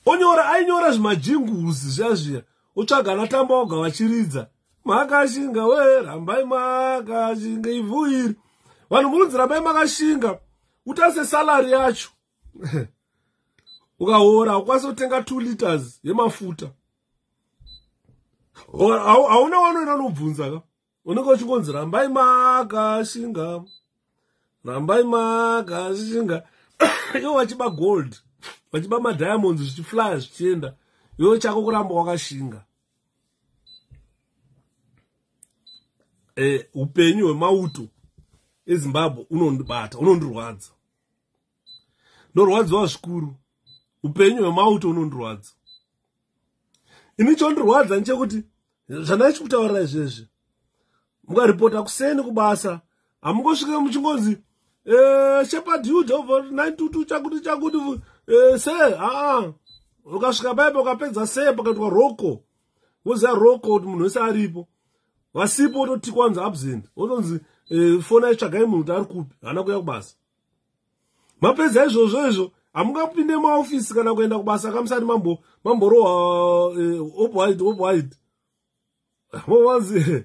Speaker 1: Ainyora zvimajinguzi zvazviya. Otsvaga natamba oga vachiridza. Makashinga we, rambai makashinga ivhuiri. Vanhu munonzi rambai makashinga. Utase salary yacho. Ukaora ukwanisa kutenga 2 liters yemafuta. Hauna wanoenda unobvunza ka? Unenge uchingonzi rambai makashinga. Rambai makashinga. Iwo vachiba gold. Vachiba madiamonds zvichifly zvichienda. Iwo chako kuramba wakashinga. Upenyu hwemauto eZimbabwe unondibata, unondirwadza. Ndorwadziwa zvikuru. Upenyu hwemauto unondirwadza. Ini chondirwadza nchekuti zvandaichi kutaurira izvezvi. Mukaripota kuseni kubasa, hamungosvike muchingonzi Shepherd Youth over 922 chakuti se ukasvika paipo ukapedza se pakatwa roko. Woziya roko kuti munhu wese aripo. Wasipo ototikwa kunzi absent. Otonzi foni aitsvagai munhu kuti ari kupi, haana kuuya kubasa. Mapedza izvozvo hamungapinde mumaofisi kana kuenda kubasa kamusati mamborohwa opwide. Mwanzi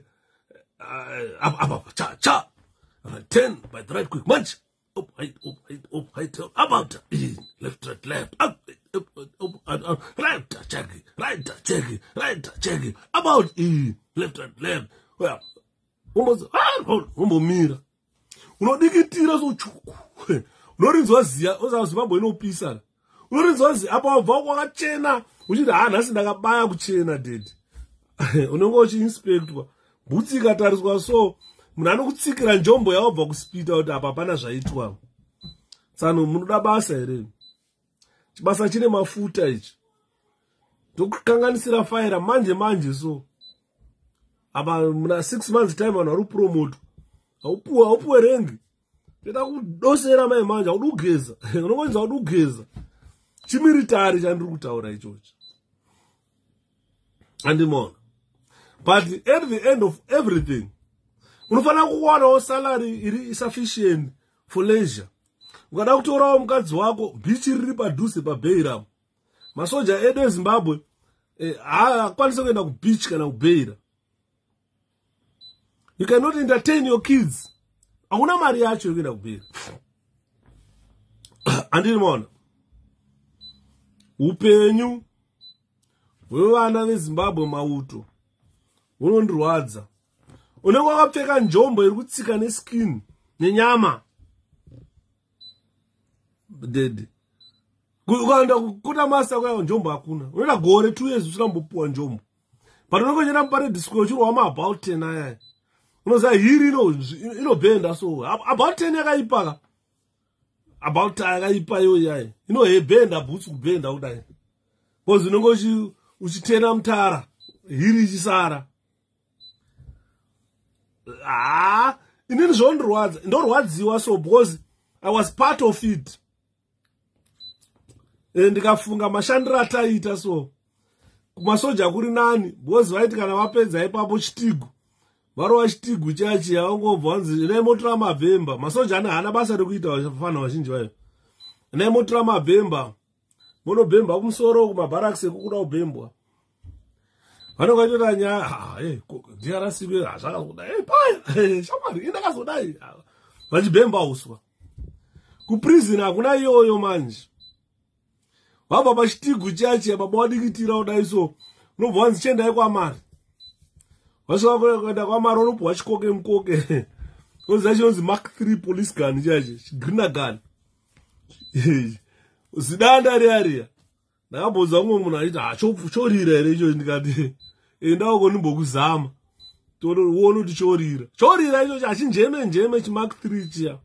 Speaker 1: cha 10 by the right quick march. Up height about left up right check about left well umbomira unodikitira so chuku unorinzwa ziya ozaZimbabwe inopisa unorinzwa ziya apa wabva kwakachena uchiti nhasi ndakabaya kuchena dedi unenge uchiinspectwa bhutsi ikatariswa so munhu anokutsikira njombo yawabva kuspita kuti apa hapana zvaitwa. Tsano munoda basa here? Chibasa chine mafuta ichi. Ndokukanganisira faira manje so. Apa muna 6 months time vanhu vari kupromote. Haupuwe rengi. Tenda kudosera mai manje haudi kugeza. Unongoinza haudi kugeza. Chimiritari chandiri kutaura ichochi. Andimona. But at the end of everything, unofana kuwanawo salary iri sufficient for leisure. Ukada kutorawo mukadzi wako bichi riri padhuze paBeira. Masoja edu eZimbabwe haakwanisi kuenda kubeach kana kuBeira. You cannot entertain your kids. Hakuna mari yacho yekuenda kuBeira. Andimona. Upenyu hwevana veZimbabwe mauto unondirwadza. Unenge wakapfeka njombo iri kutsika neskin nenyama. Dedi. Ukaenda kukuta masa kwa njombo hakuna. Unoenda gore 2 years usina mbopuwa njombo. But unenge uchenda mupare disco chiro wama about 10 aya. Unoza hiri inobenda so. About 10 yakaipaka. About yakaipa yo yaye. Inohebenda boots kubenda kudai. Because unenge uchitena mtara. Hiri ichisara. inini zvondirwadza ndorwadziwa so because I was part of it. Ndikafunga mashandiro ataita so kumasoja kuri nani because vaiti kana vapedza ipapo chitigu varova chitigu chachi yavangobva vanzi nemotora mabhemba masoja ane hana basa rekuita vafana vazhinji vayo nemotora mabhemba munobhemba kumusoro kumabharakisi ekukuda kubhembwa vanongaitota nyaya ndiarasive zvakazoda paya shamwari indakazodai vachibhemba uswa kuprizini hakuna iyoyo manje vabva pachitigu chachi baba wadikitira kudai so unobva wanzi chendai kwamari vasvika kuenda kwamari unobva chikoke mukoke oziva chinonzi mark 3 police gun chachi chigrina gun zidanda riariya ndakabvunza umwe munhu achiti chorira here icho ndikati endako ndimbokuzama uone kuti chorira icho hachinjeme chimark 3 chiya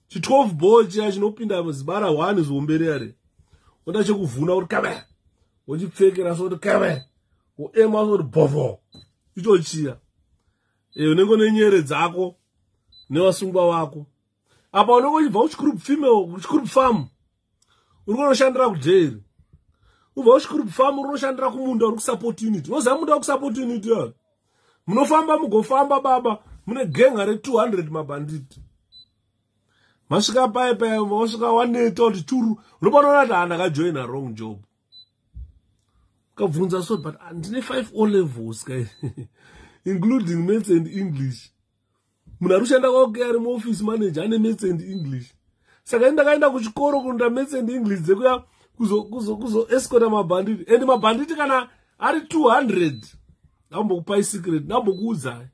Speaker 1: chi12 ball chiya chinopinda zibara 1 zomberi yare onda chekuvhuna kuti kame wochipfekera soti kame woema soti bhovo icho chiya unenge nenyere dzako nevasungwa vako apa unenge uchibva kuchigroup female kuchigroup farm uri kunoshandira kudheri ubva kuchigroup farm uri kunoshandira kumunda uri kusupport unit unoziva munda wekusupport unit ya munofamba mugofamba baba mune genga re200 mabhanditi masvika paipa masvika waneta kuti churu unopanoona kuti handakajoina wrong job ukabvunza so but ndine 5 O levels kai including maths and English munhu ari kushanda kwake ari muoffice manager ane maths and English saka ndakaenda kuchikoro kunota maths and English dzekuya kuzo escort mabhanditi and mabhanditi kana ari 200 ndambokupai secret ndambokuudzai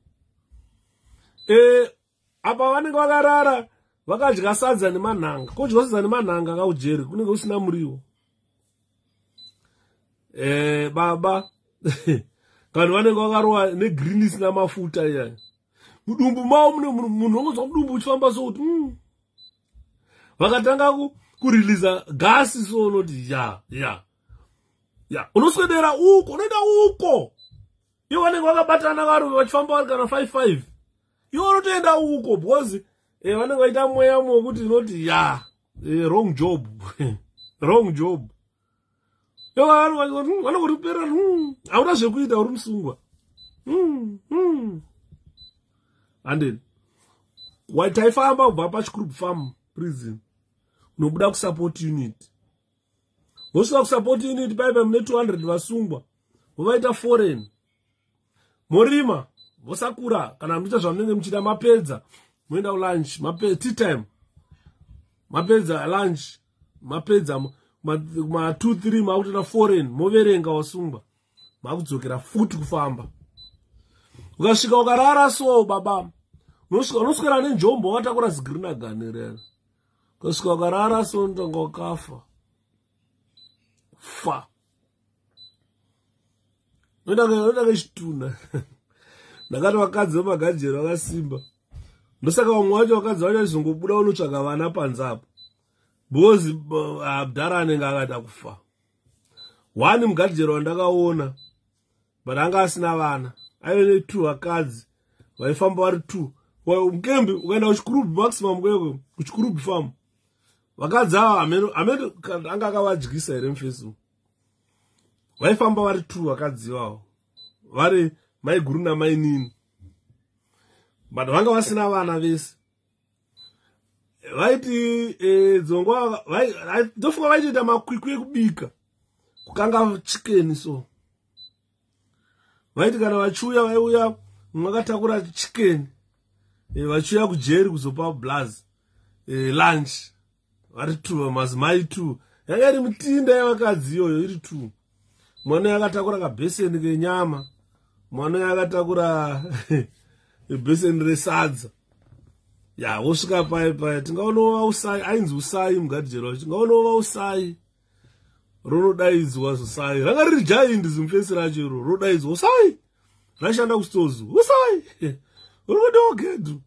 Speaker 1: apa vanenge vakarara vakadya sadza nemanhanga kodya sadza nemanhanga kaujeri kunenge usina muriwo baba kana vanenge vakarowa negreens namafuta iya mudumbu mavo mune munhu unonzwa mudumbu uchifamba so kuti vakatanga kureleasa gasi so unoti ya unoswedera uko unoita uko ivo vanenge vakabatana vari vachifamba vari kana 55 ivo unotoenda uko because vanenge vaita mweya mokuti inoti wrong job wrong job vanongotipera hauna zvekuita uri musungwa andeni taifamba kubva pachigroup farm prison unobuda kusupport unit vosvika kusupport unit paipa mune 200 vasungwa vovaita foreign morima vosakura kana muita zvamunenge muchida mapedza moenda kulunch tea time mapedza lunch mapedza ma2-3 makutoita foreign moverenga wasungwa makudzokera futi kufamba ukasvika ukarara so baba unoswera nenjombo watakura zigrina gun rero ukasvika ukarara so ndonga ukafa fa nodaka chituna ndakati vakadzi vemagajeri vakasimba ndosaka vamwe vacho vakadzi vacho achizongobuda unotsvaga vana panzapo because abdara anenge akada kufa one mugajeri wandakaona but anga asina vana aive ne2 vakadzi vaifamba vari 2 mukembe ukaenda kuchigroup maximum kweko kuchigroup farm vakadzi ava amene anga akavadyisa here mufacebook vaifamba vari 2 vakadzi vavo vari maiguru namainini but vanga vasina vana vese vaiti dzongwa ndofunga vaitoita makwikwi ekubika kukanga chicken so vaiti kana vachiuya vaiuya mwakatakura chicken vachiuya kujeri kuzopa blaz lunch vari 2 mazimai 2 yanga iri mitinda yavakadzi iyoyo iri 2 mwana yakatakura kabheseni kenyama mwana yakatakura ibheseni resadza wosvika paipai tingaonova usai ainzi usai mugadhijeri wacho tingaonova usai ronodaidzwa zosai ranga riri jaindi zimufesi racho iro rodaidzwa usai rashanda kustozu usai uri kudogedu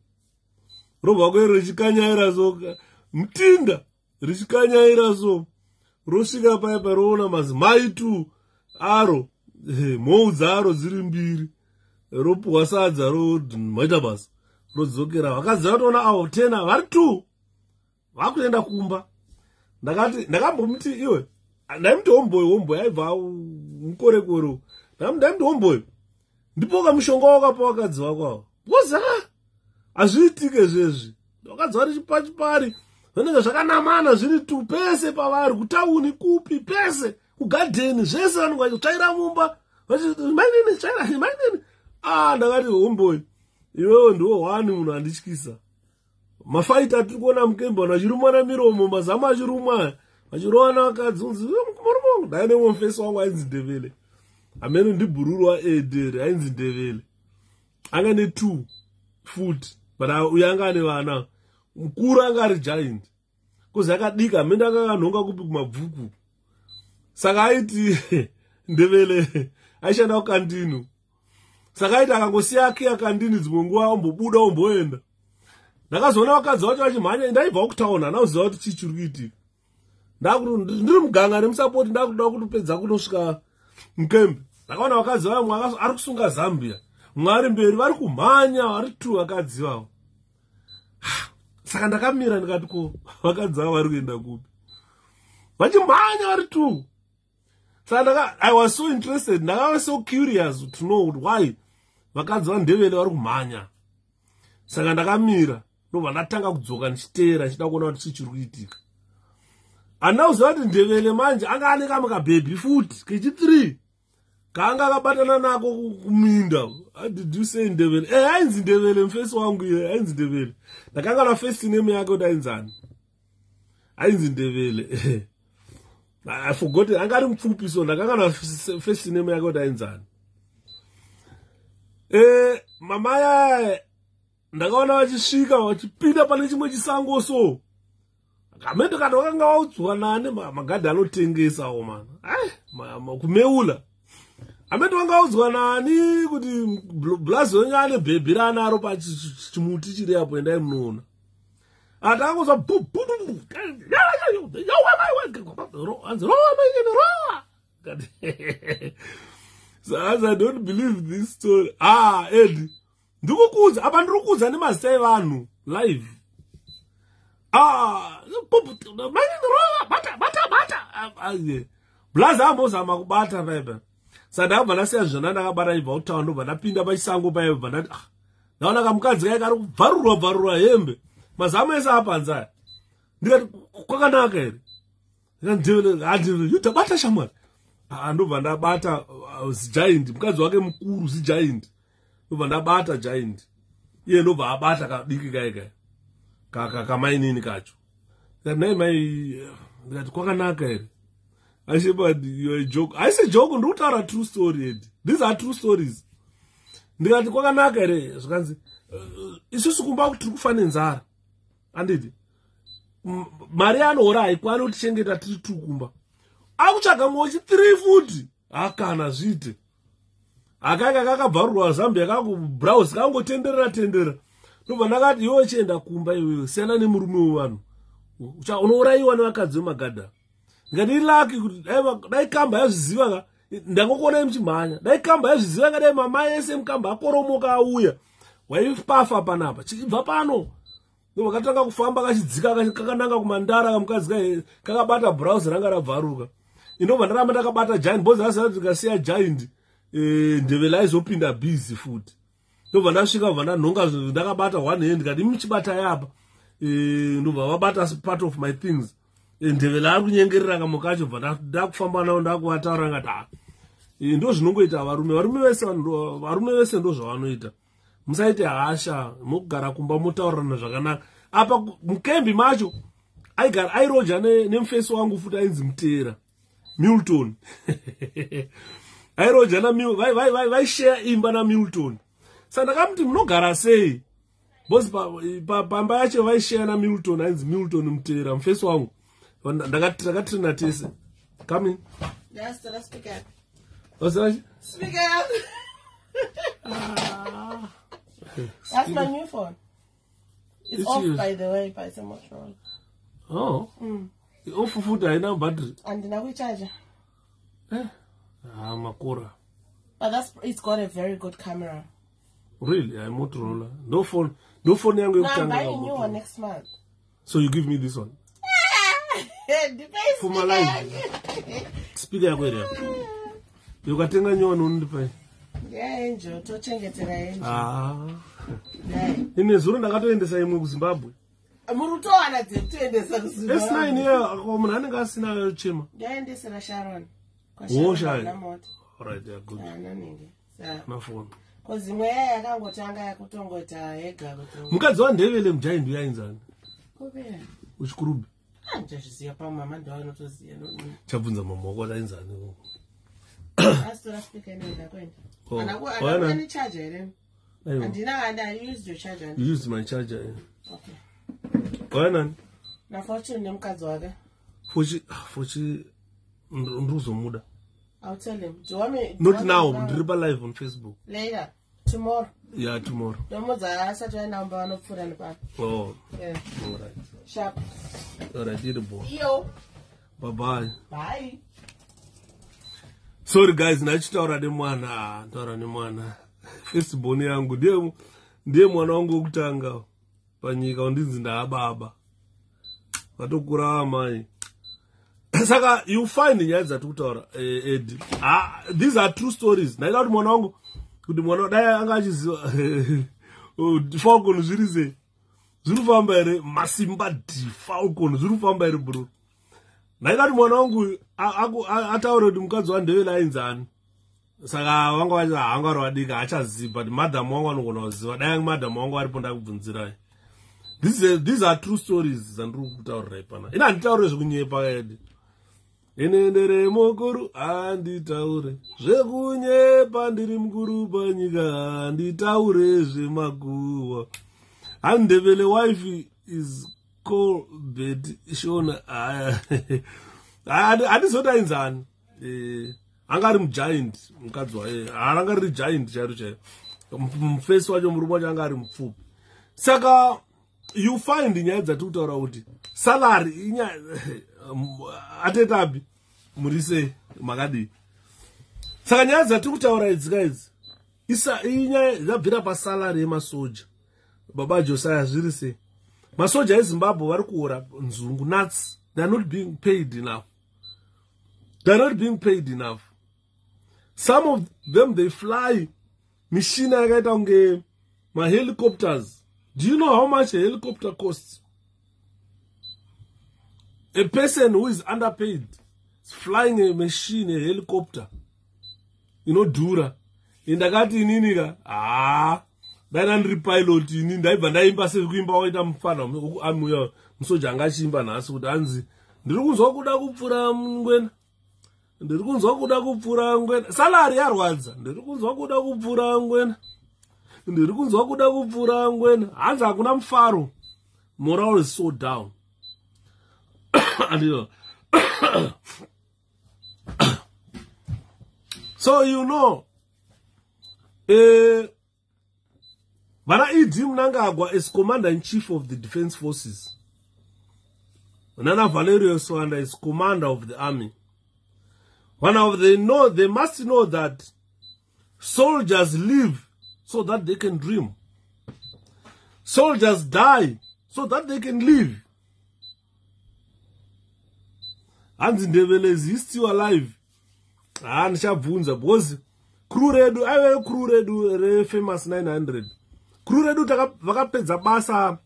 Speaker 1: robva kwero richikanyaira so mutinda richikanyaira so rosvika paipai roona mazimai 2 aro mhou dzaro dziri 2 ropuhwa sadza romaita basa rodzokera vakaziva kuti ona avo 10 vari 2 vakuenda kumba. Ndakambomuti iwe ndaimuti homboyi aibva mukorekore ndaimuti homboyi ndipo kamushonga wakapa vakadzi vako boza hazviitike zvezvi vakadzi vari chipachipari vanenge zvakanamana zviri 2 pese pavari kutauni kupi pese kugadheni zvese vanenge vachitsvaira mumba mainini tsvaira mainini. Ndakati homboyi iwewe ndiwo 1 munhu andityisa. Mafaita atiri kuona mukemba vachirumwa namiromo mazama achirumwa vachirovana vakadzi unzi murumongo ndaine mufesi wangu ainzi Ndebele amene ndibhururu waedere ainzi Ndebele anga ne 2 futi but uyo anga ane vana mukuru anga ari giant kuzi akadika amene akakanhonga kupi kumabvuku saka aiti Ndebele aishanda kukandinu saka aiti akangosiya akiya kandini dzimwe nguva ombobuda omboenda. Ndakazoona vakadzi vacho vachimhanya ndaibva kutaona nauziva kuti chii chiri kuitika. Ndiri muganga nemusapoti ndakuda kutopedza kunosvika mukembe. Ndakaona vakadzi vamwe ari kusunga Zambia. Mumwe ari mberi vari kumhanya vari 2 vakadzi vavo. Saka ndakamira ndikati ko vakadzi vavo vari kuenda kupi. Vachimhanya vari 2. Saka I was so interested. Ndakava so curious to know why vakadzi vaNdebele vari kumhanya. Saka ndakamira. Ndobva ndatanga kudzoka ndichiteera chida kuona kuti chii chiri kuitika. Andauziva kuti Ndebele manje anga ane kamwe kabhebhi futi kechi3 kaanga akabatana nako kuminda. Did you say Ndebele? Ainzi Ndebele mufesi wangu iye ainzi Ndebele. Ndakanga na first name yake kuti ainzani. Ainzi Ndebele. I forgot it. Anga ari mupfupi so ndakanga na first name yake kuti ainzani. Mama ya ndakaona vachisvika vachipinda pane chimwe chisango so kamendo kana vakanga vaudzwa nane magadhi anotengesawo mana kumeula amendo vanga vaudzwa nani kuti blazi wenyu ane bhebhi raanaro pachimuti chiri apo endai munoona atakangozva so as I don't believe this story. Ed ndikukuudza apa ndiri kuudza nemazita evanhu live. Blazi ambozama kubata paipa. Saka ndakabva ndasiya zvona ndakabata ibva kutaura ndobva ndapinda pachisango paipa ndati ndaona kamukadzi kai kari kubvarurwa hembe mazamo ese apanzaya. Ndikati kwakanaka here ndikati yutabata shamwari. Ndobva ndabata giant mukadzi wake mukuru giant. Ndobva ndabata giant iye ndobva abata kadiki kai kamainini kacho. Nai mai ndikati kwakanaka here. I said, but you're a joke. I said, joke, and are a true story. These are true stories. Ndikati kwakanaka here zvakanzi isusu kumba kuti kufana nzara andidi mari anohora haikwani kuti chengeta tiri tukumba akutsvaga mochi 3 futi akana zvite akanga kakabvarurwa Zambia kakubrowse kangotenderera ndobva ndakati iwe chienda kumba iwewe siyana nemurume wevanhu unourayiwa nevakadzi vemagadha. Ngati laki kuti dai kamba yazviziva ndangokona muchimhanya dai kamba yazviziva ngadai mamai ese mukamba akoromoka auya waipafa panapa chibva pano ndobva katanga kufamba kachidzika kakananga kumandara kamukadzi kakabata browse ranga rabvaruka indobva ndaramba ndakabata giant bozi asati ndikasiya giant Ndebele aizopinda busy futi ndobva ndasvika bva ndanhonga ndakabata one hand ngati muchibata yapa ndobva vabata part of my things. Ndebele ari kunyengerera kamukacho bva ndakufamba nawo ndakuvataura ngati ndo zvinongoita varume vese ndo zvavanoita. Musaite hasha mugara kumba mutaurirana zvakanaka. Apa mukembi macho airoja nemufesi wangu futi ainzi Mutera Milton airoja vaishare imba naMilton. Saka ndakamuti munogara sei bosi pamba yacho vaishare naMilton ainzi Milton Mutera mufesi wangu. Ndakatrina tese. Come in.
Speaker 2: Yes, let's speak out.
Speaker 1: What's that?
Speaker 2: Speak out. That's my new phone. It's off, by the way, by so much wrong.
Speaker 1: Oh. Off foot, I know battery.
Speaker 2: And now we charge.
Speaker 1: Makura.
Speaker 2: But it's got a very good camera.
Speaker 1: Really? I'm Motorola. No phone yangu
Speaker 2: No, I'm buying a new one next month.
Speaker 1: So you give me this one?
Speaker 2: Depends.
Speaker 1: For my life. Speaker yako area. You got tenga new one undipai.
Speaker 2: Yeah, angel. Tochengetera angel.
Speaker 1: Ah.
Speaker 2: Yeah.
Speaker 1: Ine zuru ndakatoendesa imwe ku Zimbabwe.
Speaker 2: Muruto ana dzekuendesa ku Zimbabwe.
Speaker 1: S9 here akomuna anenge asina chema.
Speaker 2: Ndaendesera Sharon.
Speaker 1: Wosha.
Speaker 2: All
Speaker 1: right, yeah, good.
Speaker 2: Naningi.
Speaker 1: Na phone.
Speaker 2: Kozi mwe yakangotanga yakutongota yega kutongo.
Speaker 1: Mukadzi waNdebele mujaindi uyainzani.
Speaker 2: Kubera.
Speaker 1: Uchikurubi.
Speaker 2: Ndazviziva pamama ndawanotoziya.
Speaker 1: Chabvunza mama wako atainzani.
Speaker 2: Astora speaker nenda kwenda. Ana ni charger here. And I used your charger.
Speaker 1: You used my charger. Yeah.
Speaker 2: Okay.
Speaker 1: Why
Speaker 2: Na fortune nemukadzi wake.
Speaker 1: Fuchi nduzo muda.
Speaker 2: I'll tell him. Do you want me?
Speaker 1: Not now. Ndiripa live on Facebook.
Speaker 2: Later. Tomorrow.
Speaker 1: Yeah, tomorrow.
Speaker 2: Domoza asatwa number wanopfura nepano.
Speaker 1: Oh.
Speaker 2: Yeah.
Speaker 1: All right.
Speaker 2: Sharp.
Speaker 1: All right, dear boy.
Speaker 2: Yo.
Speaker 1: Bye-bye.
Speaker 2: Bye.
Speaker 1: Sorry guys, nachitaura nemwana. Facebook yangu ndiye mwana wangu wokutanga panyika undinzi ndaababa. Watokura amai. Saka you find nyaya dzatutaura Ed. These are true stories. Ndaida kuti mwana wangu kuti mwana dai anga achiziva Falcon zvirize. Zvirifamba ere masimba Falcon zvirifamba ere bro. Ndaida kuti mwana wangu ataure kuti mukadzi waNdebele ainzani. Saka vanga vachi hanga rovadika achaziva but madam wangu anogona kuziva dai madam wangu aripo ndakubvunzirai. These are true stories zandiri kutaurirai pana. Ina handitaure zvekunyepa Ed. Inendere mukuru anditaure zvekunyepa ndiri mukuru panyika handitaure zvemakuwa. Ndebele wife is called Betty Shona. Handizodainzani. Angari mugiant mukadzi waye. Anga riri giant chairu chairu. Mufesi wacho murume wacho anga ari mupfupi. Saka you find nyaya dzatikutaura kuti salary atetapi murise makadii. Saka nyaya dzatikutaura idzi inyaya dzabvira pasalary yemasoja. Baba Josiah zvirise. Masoja eZimbabwe vari kuora nzungu nuts. They are not being paid enough. They are not being paid enough. Some of them they fly machine yakaita kunge helicopters. Do you know how much a helicopter costs? A person who is underpaid is flying a machine, a helicopter. You know, dura. Indakati ininika. Dana ndiri pilot ini ndaibva ndaimba sekuimba waita mufana amuya musoja angachimba nhasi kuti anzi ndiri kunzwa kuda kupfura ngwena. Ndiri kunzwa kuda kupfura ngwena. Salary yarwadza. Ndiri kunzwa kuda kupfura ngwena. Ndiri kunzwa kuda kupfura ngwena. Hanzi hakuna mufaro. Morale is so down. So you know, Bana ED Mnangagwa is commander-in-chief of the defense forces. Nana Valerio Swanda is commander of the army. They must know that soldiers live so that they can dream. Soldiers die so that they can live. And Ndebele is still alive. And Shabunza, because crew redu famous 900. Crew redu vakapedza basa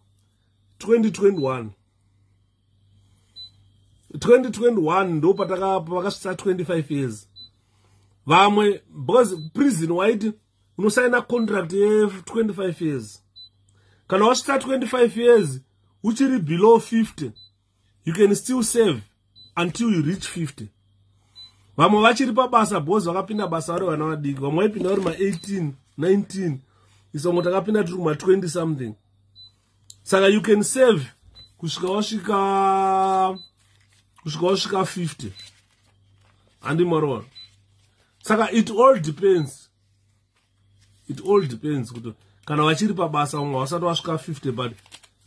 Speaker 1: 2021. 2021 ndo pakasvitsa 25 years. Vamwe because prison white unosaina contract ye 25 years. Kana wasvitsa 25 years uchiri below 50, you can still save until you reach 50. Vamwe vachiri pabasa because vakapinda basa vari vana vadiki. Vamwe vaipinda vari ma 18, 19. Isongo takapinda tiri kuma 20 something. Saka you can save kusvika wasvika 50. Andi marwa. Saka it all depends. It all depends. Kana vachiri pabasa umwe wasati wasvika 50 but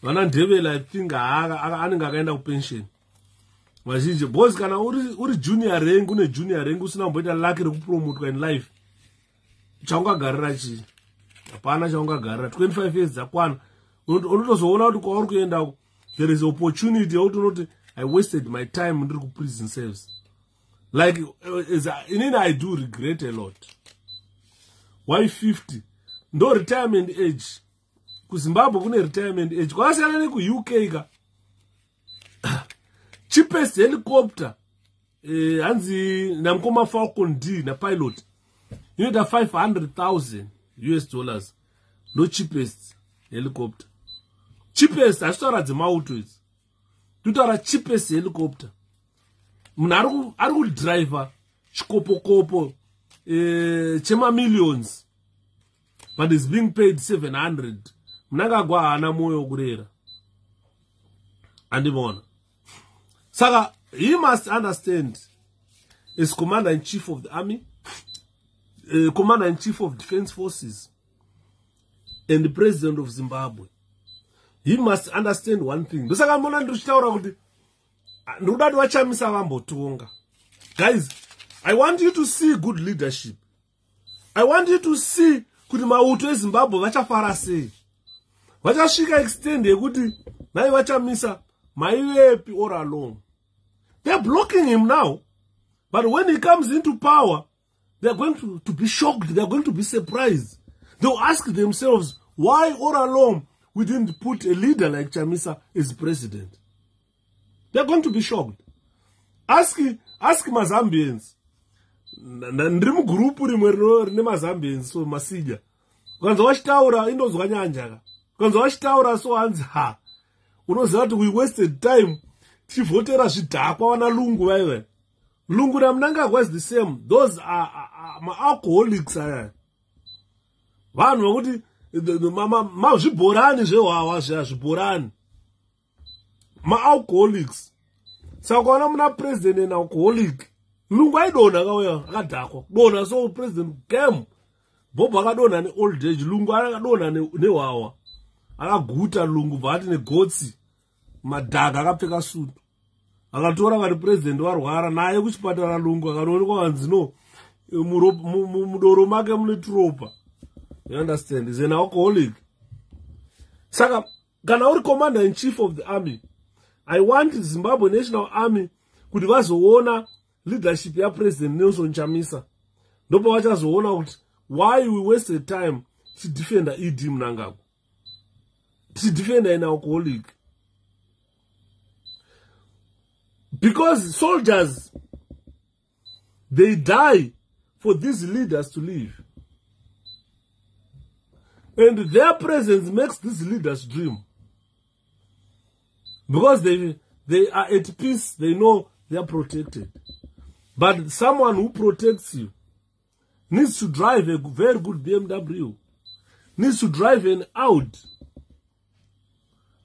Speaker 1: vana Ndebele I think anenge akaenda kupension. Vazhinji because kana uri junior rank une junior rank usina kumboita luck rekupromotwa in life. Changagarira chii. hapana chaungagarira 25 years dzakwana. Unotozoona kuti kwauri kuenda there is opportunity yekuti unoti I wasted my time ndiri kuprison service. Like inini I do regret a lot. Why 50? No retirement age. KuZimbabwe kune retirement age. Kwasiyana neku-UK ka. Cheapest helicopter hanzi namkoma Falcon D na pilot inoita $500,000 US. No cheapest helicopter. Cheapest asitaura dzemauto idzi. Tutaura cheapest helicopter. Munhu ari kudriver chikopokopo chema millions, but is being paid 700. Mnangagwa haana moyo kurera. Andibona. Saka he must understand as commander-in-chief of the army, commander-in-chief of defense forces, and the president of Zimbabwe. He must understand one thing. Ndosaka mbona ndichitaura kuti ndoda vachamisa vambotonga. Guys, I want you to see good leadership. I want you to see kuti mauto eZimbabwe vachafara sei. Vachasvika extend yekuti nai vachamisa maivepi or alone. They're blocking him now. But when he comes into power, they're going to be shocked. They're going to be surprised. They'll ask themselves, why all along we didn't put a leader like Chamisa as president? They're going to be shocked. Ask Mazambians. Ndiri group rimwe rine Mazambians so masija. Kwanza wachitaura indozwa nyanja. Kwanza wachitaura so hanzi ha. Unoziva kuti we wasted time tivotera zvidhakwa wana lungu vaive. Lungu naMnangagwa is the same. Those are alcoholics aya. Vanhu vakuti zvibhorani zvehwawa zvibhorani. Alcoholics. Saka ukaona muna president and alcoholic. Lungu aidonha akauya akadhakwa. Donha so president game. Bob akadonha ne old age. Lungu akadonha nehwawa. Akaguta lungu vati negotsi. Madhaga akapfeka sutu. Akatora kuti president warwara naye kuchipatara lungu akaonekwa hanzi no mudoro make mune tropa. You understand? He's an alcoholic. Saka kana uri commander in chief of the army, I want Zimbabwe National Army kuti vazoona leadership ya President Nelson Chamisa. Ndopo vachazoona kuti why we wasted time to defend ED Mnangagwa. To defend an alcoholic. Because soldiers, they die for these leaders to live. And their presence makes these leaders dream. Because they are at peace, they know they are protected. But someone who protects you needs to drive a very good BMW, needs to drive an Audi.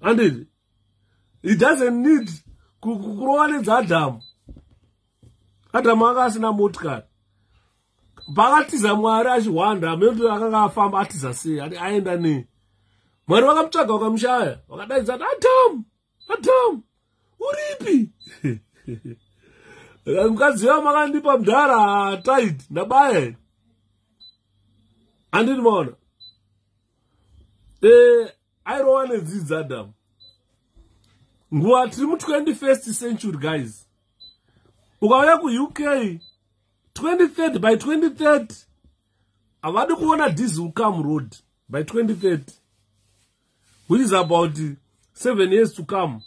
Speaker 1: And it doesn't need kurowanedza Adam. Adam akasina motikari. Pakatiza Mwari achihwanda amene akanga afamba atiza sei aenda nei. Mwari vakamutsvaga vakamushaya. Vakadaidza Adam, uripi? Mukadzi wavo makandipa mudhara tight ndabaya. Handiti maona. Airowa nedzidzi Adam. Nguva tiri mu-21st century guys. Ukauya ku-UK 2030 by 2030 avadi kuona diesel come road by 2030, which is about 7 years to come.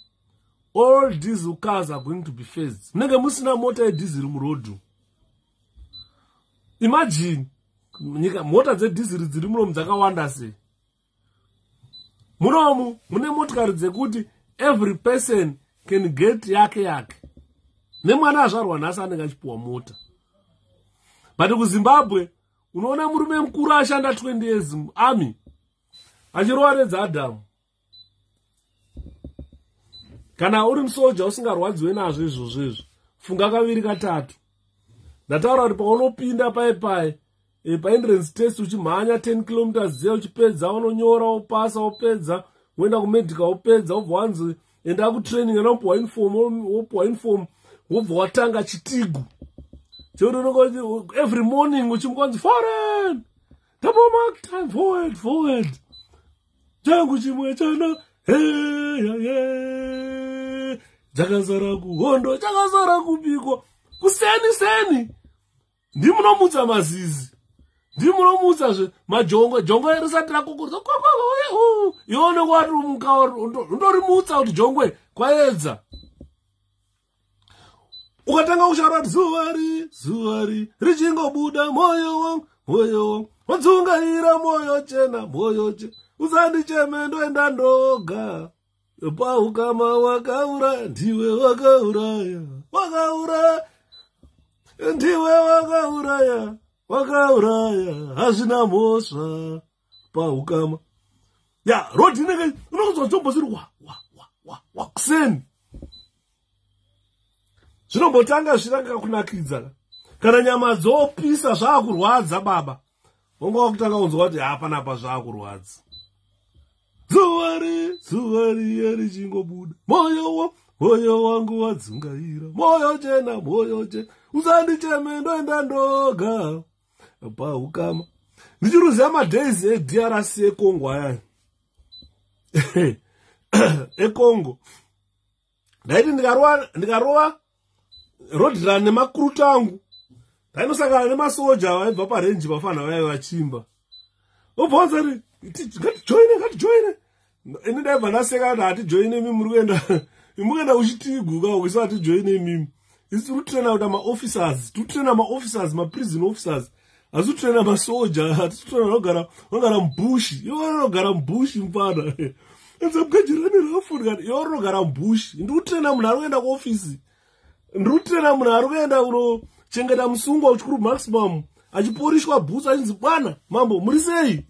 Speaker 1: All diesel cars are going to be phased. Nenge musina mota yedizil muroad. Imagine mota dzedizil dziri munomu dzakawanda sei. Munomu mune motikari dzekuti every person can get yake. Nemwana azvarwa nhasi anenge achipuwa mota. But kuZimbabwe unoona murume mukuru ashanda 20 years army achirowanedza Adam. Kana uri musoja usingarwadziwe nazvo izvozvo, funga kaviri katatu. Ndataura kuti paunopinda pai paentrance test uchimhanya 10 km zia uchipedza unonyora upasa upedza uenda kumedical upedza ubva wanzi enda kutraining enopuwa uniform wobva watanga chitigu. Every morning uchimgonzi foreign double mark time, forward. Changu chimwe chana, hey, chakazara kuhondo, chakazara kubikwa, kuseni. Ndimunomutsa mazizi. Ndimunomutsa zve majongo, jongo risati rakukurisa. Ione kwati mukawa undorimutsa kuti jongwe kwaedza. Ukatanga kushara zuvari richingobuda moyo wangu wadzungaira moyo chena usandicheme ndoenda ndoga paukama wakaura ndiwe wakauraya hazvina mhosva paukama ya rodi inenge unokuzwa dzombo ziri wa kuseni zvinombotanga zviranga kunakidza kana nyama dzopisa zvaakurwadza baba vonga wakutanga kunzwa kuti hapanapa zvaakurwadza zuvari richingobuda moyo wangu wadzungaira moyo chena usandicheme ndoenda ndoga paukama ndichiruziva madays eDRC eCongo ayani eCongo ndaiti ndikarova rodran nemakuruta angu ndainosangana nemasoja vaibva parenji vafana vaive vachimba obvonza ri ngatijoine ini ndaibva ndaseka kuti hatijoine mimi murikuenda uchitiguka ukisa hatijoine mimi isi tikutrena kuti maofficers maprison officers hasi kutrena masoja hatikutrena vanogara mubushi ivo vanogara mubushi mupana enzamukajirani rafurikati ivo rinogara mubushi ndikutrena munhu ari kuenda kuofisi ndikutrena munhu ari kuenda kunochengeta musungwa uchikuru maximum achiporishwa bhutsu achinzi bwana mambo muri sei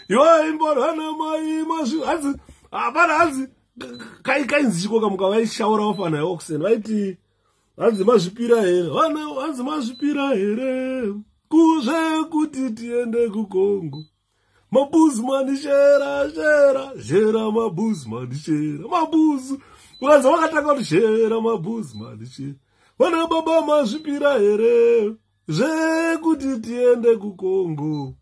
Speaker 1: ivo imbori hana mai hanzi hapana hanzi kainzi chikoka muka vaishaura vafana veoxen vaiti hanzi mazvipira here hanzi mazvipira here kuzve kuti tiende kuCongo mabuzman shera mabuzu ukanza vakatanga kuti shera mabuzman shera vana baba mazvipira here zvekuti tiende kuCongo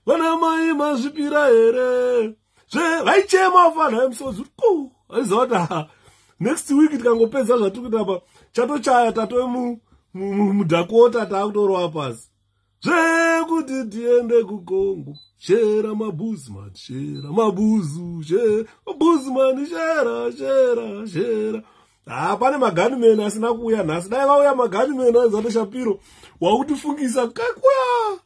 Speaker 1: vana mai mazvipira here vaichema vafana vemusodzi kuti aizota next week tikangopedza zvatiri kuita apa chatochaya tatove mudhakota taakutorova pasi zvekuti tiende kuCongo shera mabuzman shera pane maganimeni asina kuuya nhasi dai vauya maganimeni aizoto Shapiro wakutifungisa kakuya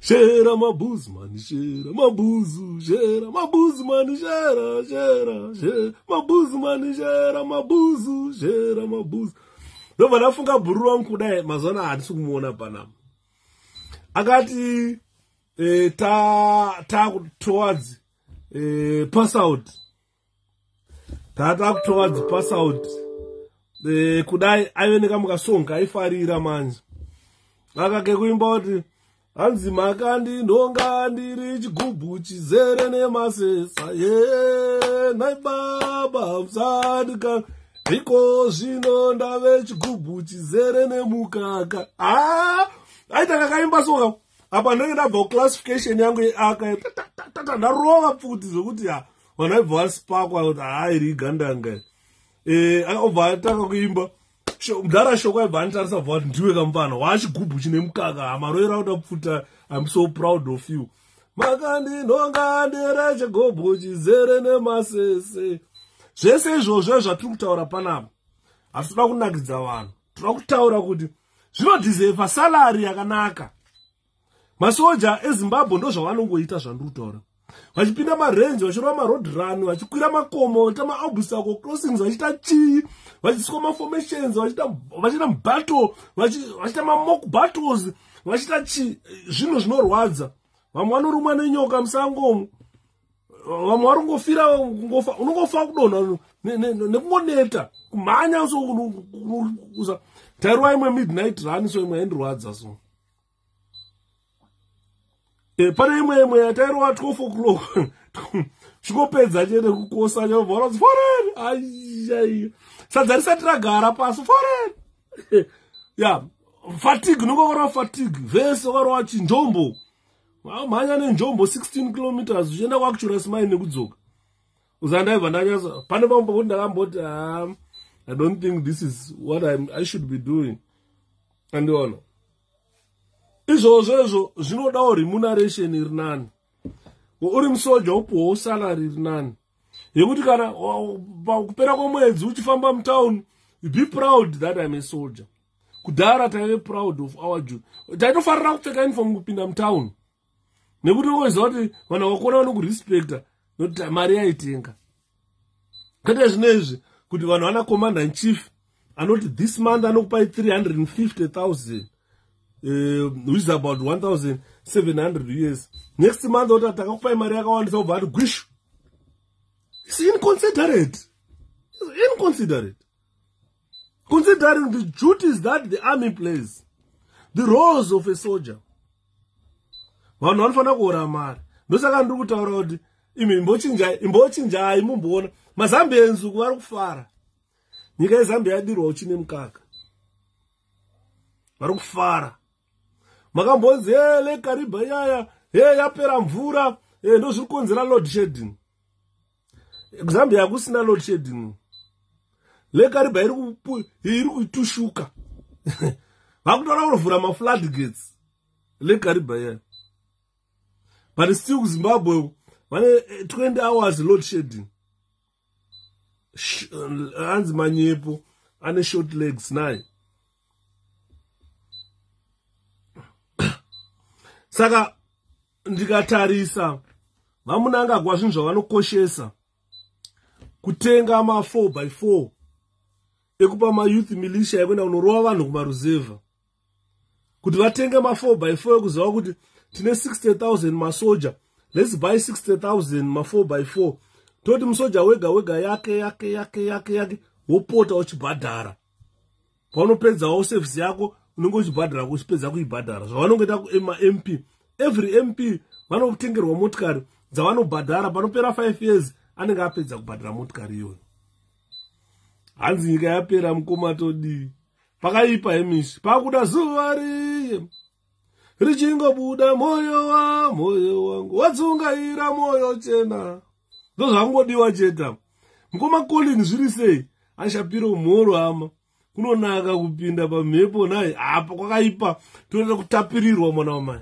Speaker 1: shera mabuzman shera mabuzu shera mabuzman shera mabuzman shera mabuzu shera mabuzu ndobva ndafunga bhuru wangu kudai mazana hatisi kumuona panapa akati towards pass out towards pass out kudai aioneka mukasonga aifarira manje akake kuimba kuti hanzi makandi ndonga ndiri chigubhu chizere nemasesa nai baba musadika iko zvino ndave chigubhu chizere nemukaka aita kakaimba soka apa ndenge ndabva kuclassification yangu yeaka ndarova pfuti zvokuti vanhu vaibva vasipakwa kuti hairi gandanga akabva atanga kuimba mudhara shoko aibva anitarisa bva kuti ndiwe kamufana wachigubhu chine mukaka hamaroera kuda kupfuta I'm so proud of you makandi ndonga ndere chigubhu chizere nemasese zvese izvozvo zvatiri kutaura panapa hatisi kuda kunakidza vanhu tinoda kutaura kuti zvinodhizefa salari yakanaka masoja eZimbabwe ndo zvavanongoita zvandiri kutaura vachipinda marenji vachirova maroad run vachikwira makomo vachiita maobstacle crossings vachiita chii vachiswa maformations vachiita mubattle vachiita mamock battles vachiita chii zvinhu zvinorwadza vamwe vanorumwa nenyoka musango vamwe vari kungofira unongofa kudonha nekungoneta kumhanya so tairwa imwe midnight run so imwe yaindirwadza so pane imwe yatairwa 12 o'clock chingopedza chiende kukosa chabva foreign ai sadza risati ragara pasi foreign ya fatigue nokokora fatigue vese okara chinjombo mhanya nenjombo 16 kilometers uchienda kwakuchura mine nekudzoka uzandaibva ndanyasa pane pamwe kuti ndakamboti I don't think this is what I should be doing. Andiona izvozvo zvinodawo remuneration iri nani uri musoja upuwawo salary iri nani yekuti kana kupera kwemwedzi uchifamba mutown, be proud that I'm a soldier. Kudhara taive proud of our Jew. Taitofarira kupfeka uniform kupinda mutown nekuti unoziva kuti vanhu vakona vanokurespecta nokuti mari yaitenga. Kwete zvinezvi kuti vanhu vana commander in chief anoti this month anokupai 350,000 which is about 1,700 US. Next month ota takakupai mari yakawandisa ubva ati gwishu. It's inconsiderate. It's inconsiderate. Considering the duties that the army plays, the roles of a soldier. Vanhu vanofanira kuora mari. Ndosaka ndiri kutaura kuti imi imbochinjai mumboona mazambians uku vari kufara. Nyika yeZambia yadirwa uchine mukaka. Vari kufara. Makambonzi lekariba yaya yapera mvura ndo zviri kukonzera load shedding. Zambia hakusina load shedding. Lekariba iri kuitushuka. Vakutora kurovhura mafloodgates. Lekariba yaya. But still Zimbabwe vane 20 hours load shedding. Hanzi manyepo ane short legs naye. Saka ndikatarisa vaMnangagwa zvinhu zvavanokoshesa kutenga ma 4x4 ekupa ma youth militia yekuenda kunorova vanhu kumaruzeva, kuti vatenge ma 4x4 ekuziva kuti tine 60,000 masoja, let's buy 60,000 ma 4x4 toti musoja wega yake wopota uchibhadhara paunopedzawo service yako unenge uchibhadhara kuchipedza kuibhadhara zvavanongoita kuMP. Every MP vanotengerwa motikari dzavanobhadhara panopera 5 years anenge apedza kubhadhara motikari iyoyo. Hanzi nyika yapera mukoma todi pakaipa hemishi pakuda zuva riye richingobuda moyo wangu watsungaira moyo chena ndozvangodiwa cheta. Mukoma Colin zviri sei ashapira umhoro ama kunonaka kupinda pamhepo naye apa kwakaipa toenda kutapirirwa mwana wamai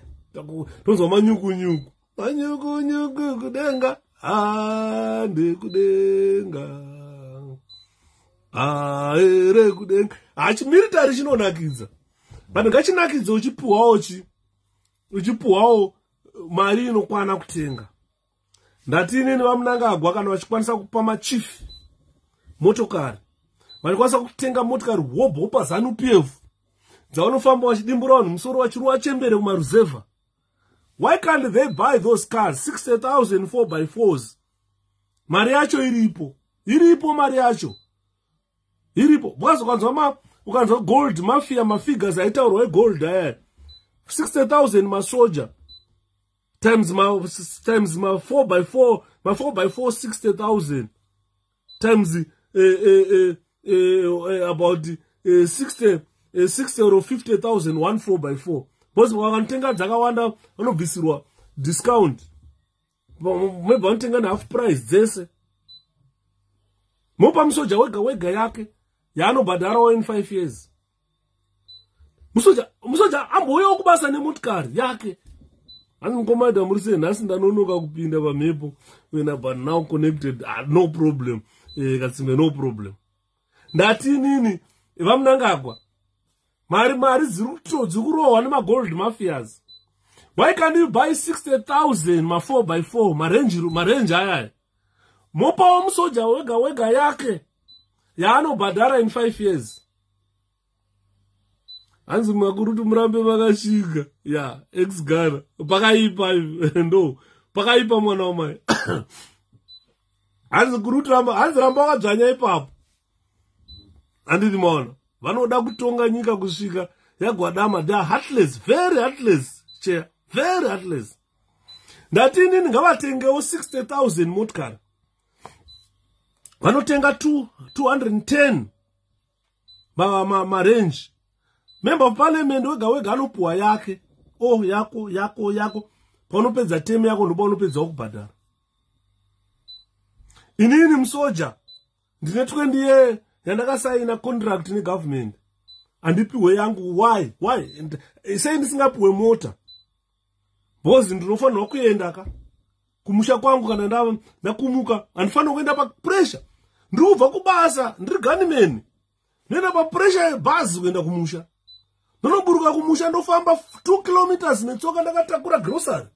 Speaker 1: tonzwa manyukunyuku kudenga ndekudenga ere kudenga chimilitary chinonakidza but ngachinakidza uchipuwawo mari inokwana kutenga. Ndatini vaMnangagwa kana vachikwanisa kupa machief motokari vanikwanisa kutenga motikari hobhopa ZANU-PF dzavanofamba vachidimbura vanhu musoro vachiruva chembere kumaruzevha. Why can't they buy those cars 60,000 4x4s? Mari yacho iripo mari yacho iripo. Ukanzwa gold mafia mafigures aitaurwa egold aya 60,000 masoja times ma 4x4 60,000 times about 60 or 50,000 one 4x4 because vakantenga dzakawanda vanobvisirwa discount maybe vanotenga half price dzese. Mopa musoja wega yake yaanobhadharawo in 5 years. Musoja amboyawo kubasa nemotikari yake. Hanzi mukomaida muri sei nhasi ndanonoka kupinda pamhepo but now connected no problem. Katsimbe no problem. Ndati nini vaMnangagwa mari dziri kurohwa nemagold mafias. Why can't you buy 60,000 ma 4x4 marenji ayaya mopawo musoja wega yake yaanobhadhara in 5 years. Hanzi makurutu murambe makashika ex-Ghana pakaipa ndo pakaipa mwana wamai. Hanzi kurutu hanzi ramba wakadzvanya ipapo handiti maona vanoda kutonga nyika kusvika yagwadama. They are heartless, very heartless chair, very heartless. Ndatini ngavatengewo 60,000 motikari vanotenga 210 marenji member of parliament wega anopuwa yake. Oh, yako. Paunopedza temu yako ndipo unopedza kubhadhara. Inini msoja ndine 20 year yandakasaina contract negovernment. Andipiwe yangu why? Sei ndisingapiwe mota. Bozi ndinofanirwa kuenda ka. Kumusha kwangu kana ndakumuka andifanirwa kuenda pa pressure. Ndibva kubasa ndiri gunman. Nenda pa pressure yebhazi kuenda kumusha. Ndinoburuka kumusha ndofamba 2 kilometers netsoka ndakatakura grocery.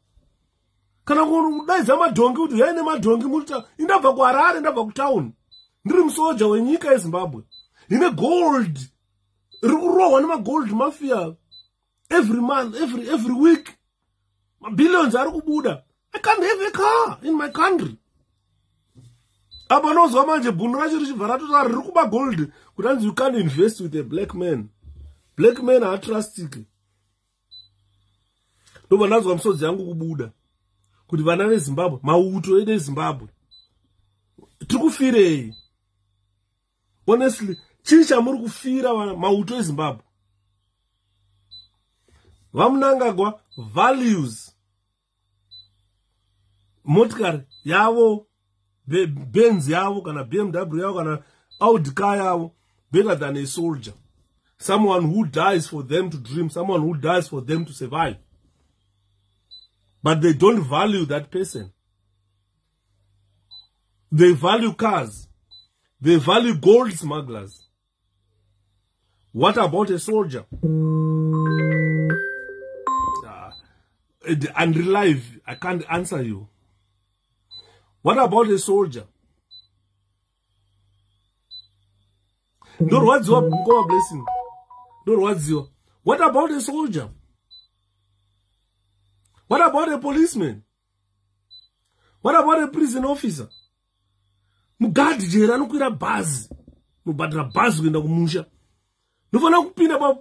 Speaker 1: Kana kudaidza madhongi kuti yaine madhongi muta indabva kuHarare ndabva kutown. Ndiri musoja wenyika yeZimbabwe. Ine gold. Rikurohwa nemagold mafia. Every month, every week. Billions are kubuda. I can't have a car in my country. Abanozwa manje bhunu racho richibva ratoti rikuba gold. Kutanzi you can't invest with a black man. Black men are trusting. Ndoba nazwa msodzi yangu kubuda. Kuti vana veZimbabwe, mauto edu eZimbabwe. Tikufirei. Honestly, chii chamuri kufira mauto eZimbabwe. Mnangagwa values. Motikari yavo, Benz yavo, kana BMW yavo, kana Audi car yavo, better than a soldier. Someone who dies for them to dream, someone who dies for them to survive. But they don't value that person. They value cars. They value gold smugglers. What about a soldier? And live, I can't answer you. What about a soldier? What about a soldier? What about a policeman? What about a prison officer? Mugadi jera nokwira bhazi. Mubhadhira bhazi kuenda kumusha. Nofana kupinda pa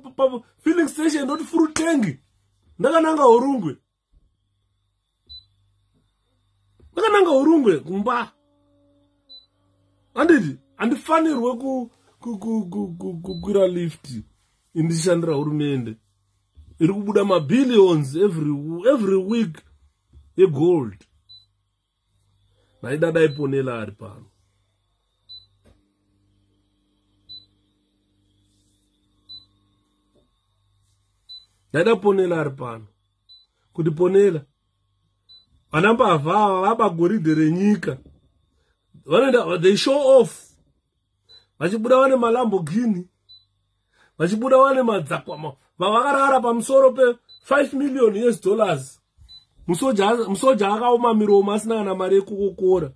Speaker 1: filling station ndoti furutengi. Ndakananga Urungwe. Kumba. Andifanirwe kukwira lift indishandira hurumende. Iri kubuda mabillions every week yegold. Naida daiponela ari pano. Naida ponela ari pano. Kuti ponela. Vanamba vaba goridhe renyika. They show off. Vachibuda vane maLamborghini. Vachibuda vane madzakwama. Vakarara pamusoro pe $5 million. Musoja akaoma miromo asina kana mari yekukokora.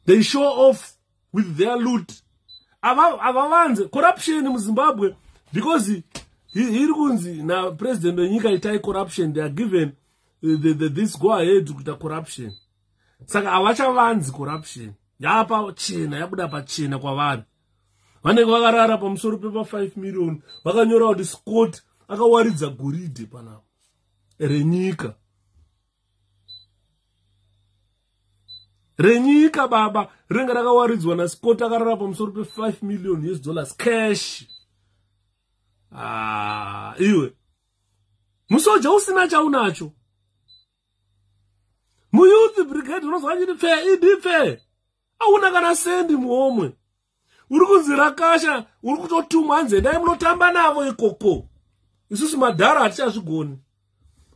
Speaker 1: They show off with their loot. Avavanze corruption in Zimbabwe because iri kunzi na president wenyika itai corruption. They are given this go ahead kuita corruption. Saka avachavanzi corruption. Yapa chena yabuda pachena kwavanhu. Vanenge vakarara pamusoro pepa 5 million. Vakanyora kuti Scott akawaridza goridhe panapo. Renyika. Renyika baba. Renga rakawaridzwa na Scott akarara pamusoro pe $5 million cash. Iwe. Musoja usina chaunacho. Muyouth brigade unozwa chiti fair, idi fair. Auna kana sendi muomwe. Uri kunzira kasha, uri kutotumwa hanze dai munotamba navo ikoko. Isusu madhara hatichazvigoni.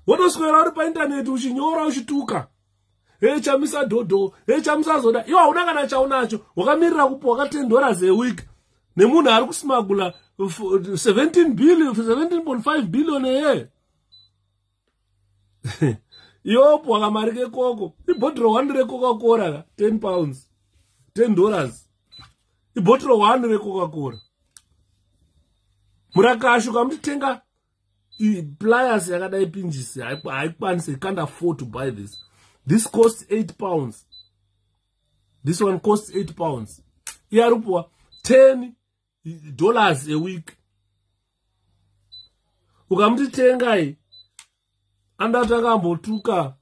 Speaker 1: Wotoswera uri painternet uchinyora uchituka. Chamisa dhodho, chamisa zoda. Iwa hauna kana chaunacho, wakamirira kupuwa $10 a week. Nemunhu ari kusmagula 17.5 billion a year. Yopo wakamarike koko. Ibhotoro 100 Coca-Cola, £10. $10. Ibhotoro 100 Coca-Cola. Murakashuka mutitenga pliers yakadai pinjisi. Haikwanisi, you can't afford to buy this. This costs £8. This one costs £8. Yarupwa $10 a week. Ukamutitenga andati akambotuka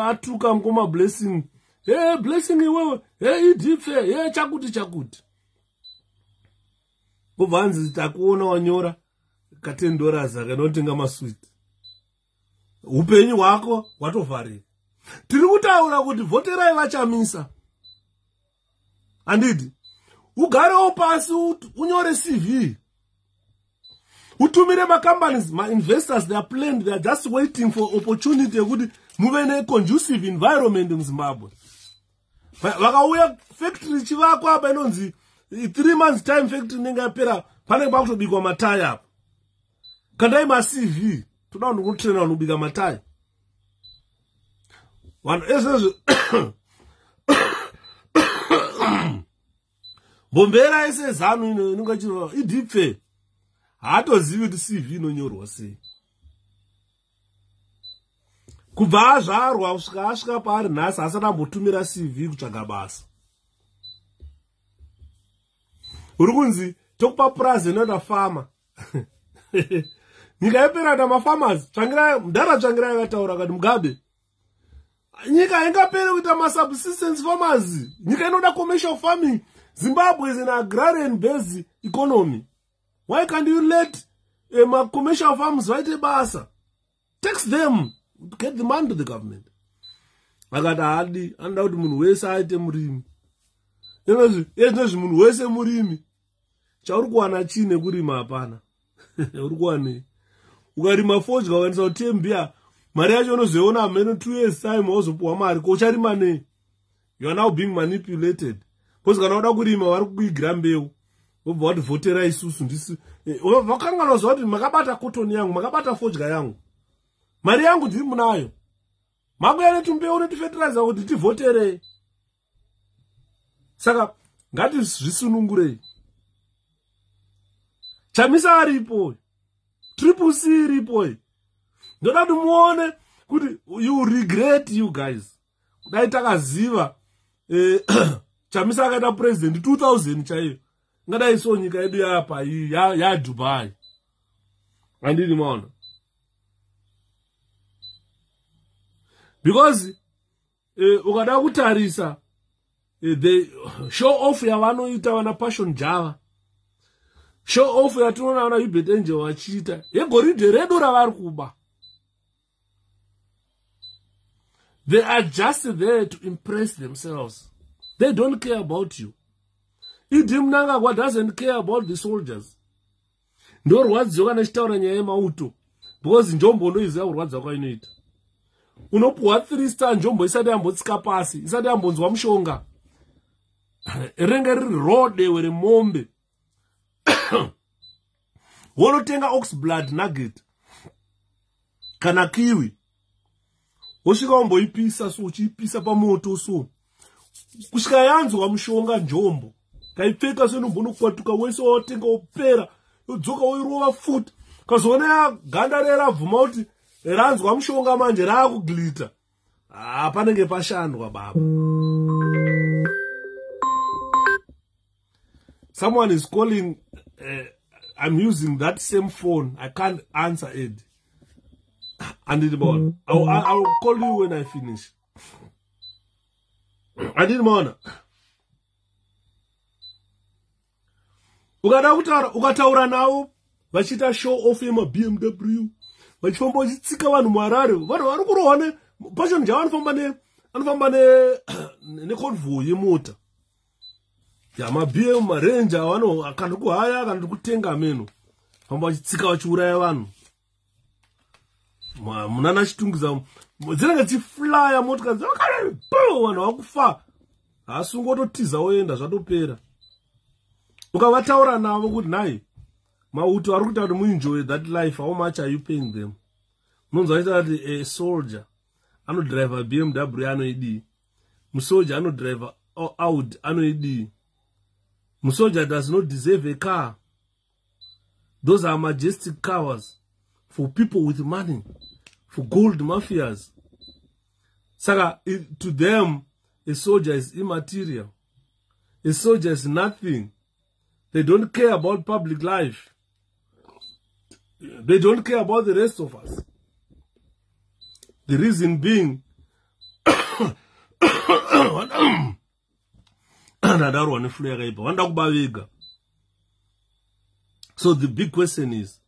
Speaker 1: atuka mkoma blessing. Blessing iwewe. Idife. Chakuti. Ubvanzi takuona wanyora $10 akanotenga maswiti. Upenyu hwako hwatovharika. Tiri kutaura kuti voterai vachamisa. Andidi. Ugarewo pasi unyore CV. Utumire companies, investors, they are planned, they are just waiting for opportunity to move in a conducive environment in Zimbabwe. Vakauya factory chivakwa apa inonzi 3 months time factory ninga pera pane pakutobikwa matai apa. Kandai CV toda kutraina vanobika matai. Vanhu ezvezvo Bombera ese zanu inonga chiro idipfe. Haatozivi kuti CV inonyorwa sei. Kubva azvarwa kusvika asvika paari nhasi asati ambotumira CV kutsvaga basa. Uri kunzi tokupa purazi inoda fama. Nyika yepera namafamers, mudhara tsvangirai akataura kuti Mugabe. Nyika ingapere kuita masubsistence farmers. Nyika inoda commercial farming. Zimbabwe is an agrarian based economy. Why can't you let commercial farms write a basa? Tax them. Get the money to the government. Akati hadi anda kuti munhu wese aite murimi. Yenozvi munhu wese murimi. Chauri kuwana chine kurima hapana. Uri kuwanei? Ukarima fodya ukaendesa kutembia, mari yacho unozoiona ameno 2 years time wazopuwa mari. Ko ucharima nei? You are now being manipulated. Because kana uda kurima vari kukuigira mbeu. Wobva wati votera isusu ndisi. Vakanganwa zvoti makabata cotton yangu, makabata fodya yangu. Mari yangu ndiri munayo. Makuya netumbeu netifertilizer kuti tivotere. Saka ngati zvisunungurei. Chamisa aripo. Triple C iripo. Ndoda kuti muone kuti you regret you guys. Kudai takaziva Chamisa akaita president 2000 chaiyo. Ngadai so nyika yedu yapa ya Dubai. Andini maona. Because ukada kutarisa the show off yavanoita vana passion Java. Show off yatinoona vana Hubert Angel vachiita yegoridhe redu ravari kuba. They are just there to impress themselves. They don't care about you. ED Mnangagwa doesn't care about the soldiers. Ndo rwadziwo kana chitaura nyaya yemauto. Because njombo ndoiziva kurwadza kwainoita. Unopuwa 3-star njombo isati yambotsika pasi, isati yambonzwa mushonga. Renge riri rode were mombe. Wonotenga oxblood nugget. Kana kiwi. Wosvika wamboipisa so uchipisa pamoto so. Kusvika yanzwa mushonga njombo. Kaipfeka senombonokwatuka wese wotenga opera. Yodzoka woirova futa. Kazoona ganda reravhuma kuti ranzwa mushonga manje raakuglita. Panenge pashandwa baba. Someone is calling. I'm using that same phone. I can't answer it. And I'll call you when I finish. I didn't want. Ukataura nawo vachita show off yema BMW. Vachifamba vachitsika vanhu muHarare. Vanhu vari kurohwa ne passion Java anofamba ne convoy yemota. Ya maBM maRanger vano akandi kuhaya akandi kutenga meno. Famba vachitsika vachiuraya vanhu. Munana chitungiza dzinenge chiflyer motika dzakare vanhu vakufa. Asungototiza oenda zvatopera. Ukavataura navo kuti nai mauto ari kuita kuti muenjoy that life, how much are you paying them? Munonzwa vaita kuti a soldier anodrive a BMW anoidi. Musoldier anodrive Audi anoidi. Musoldier does not deserve a car. Those are majestic cars for people with money, for gold mafias. Saka, to them, a soldier is immaterial. A soldier is nothing. They don't care about public life. They don't care about the rest of us. The reason being, So the big question is,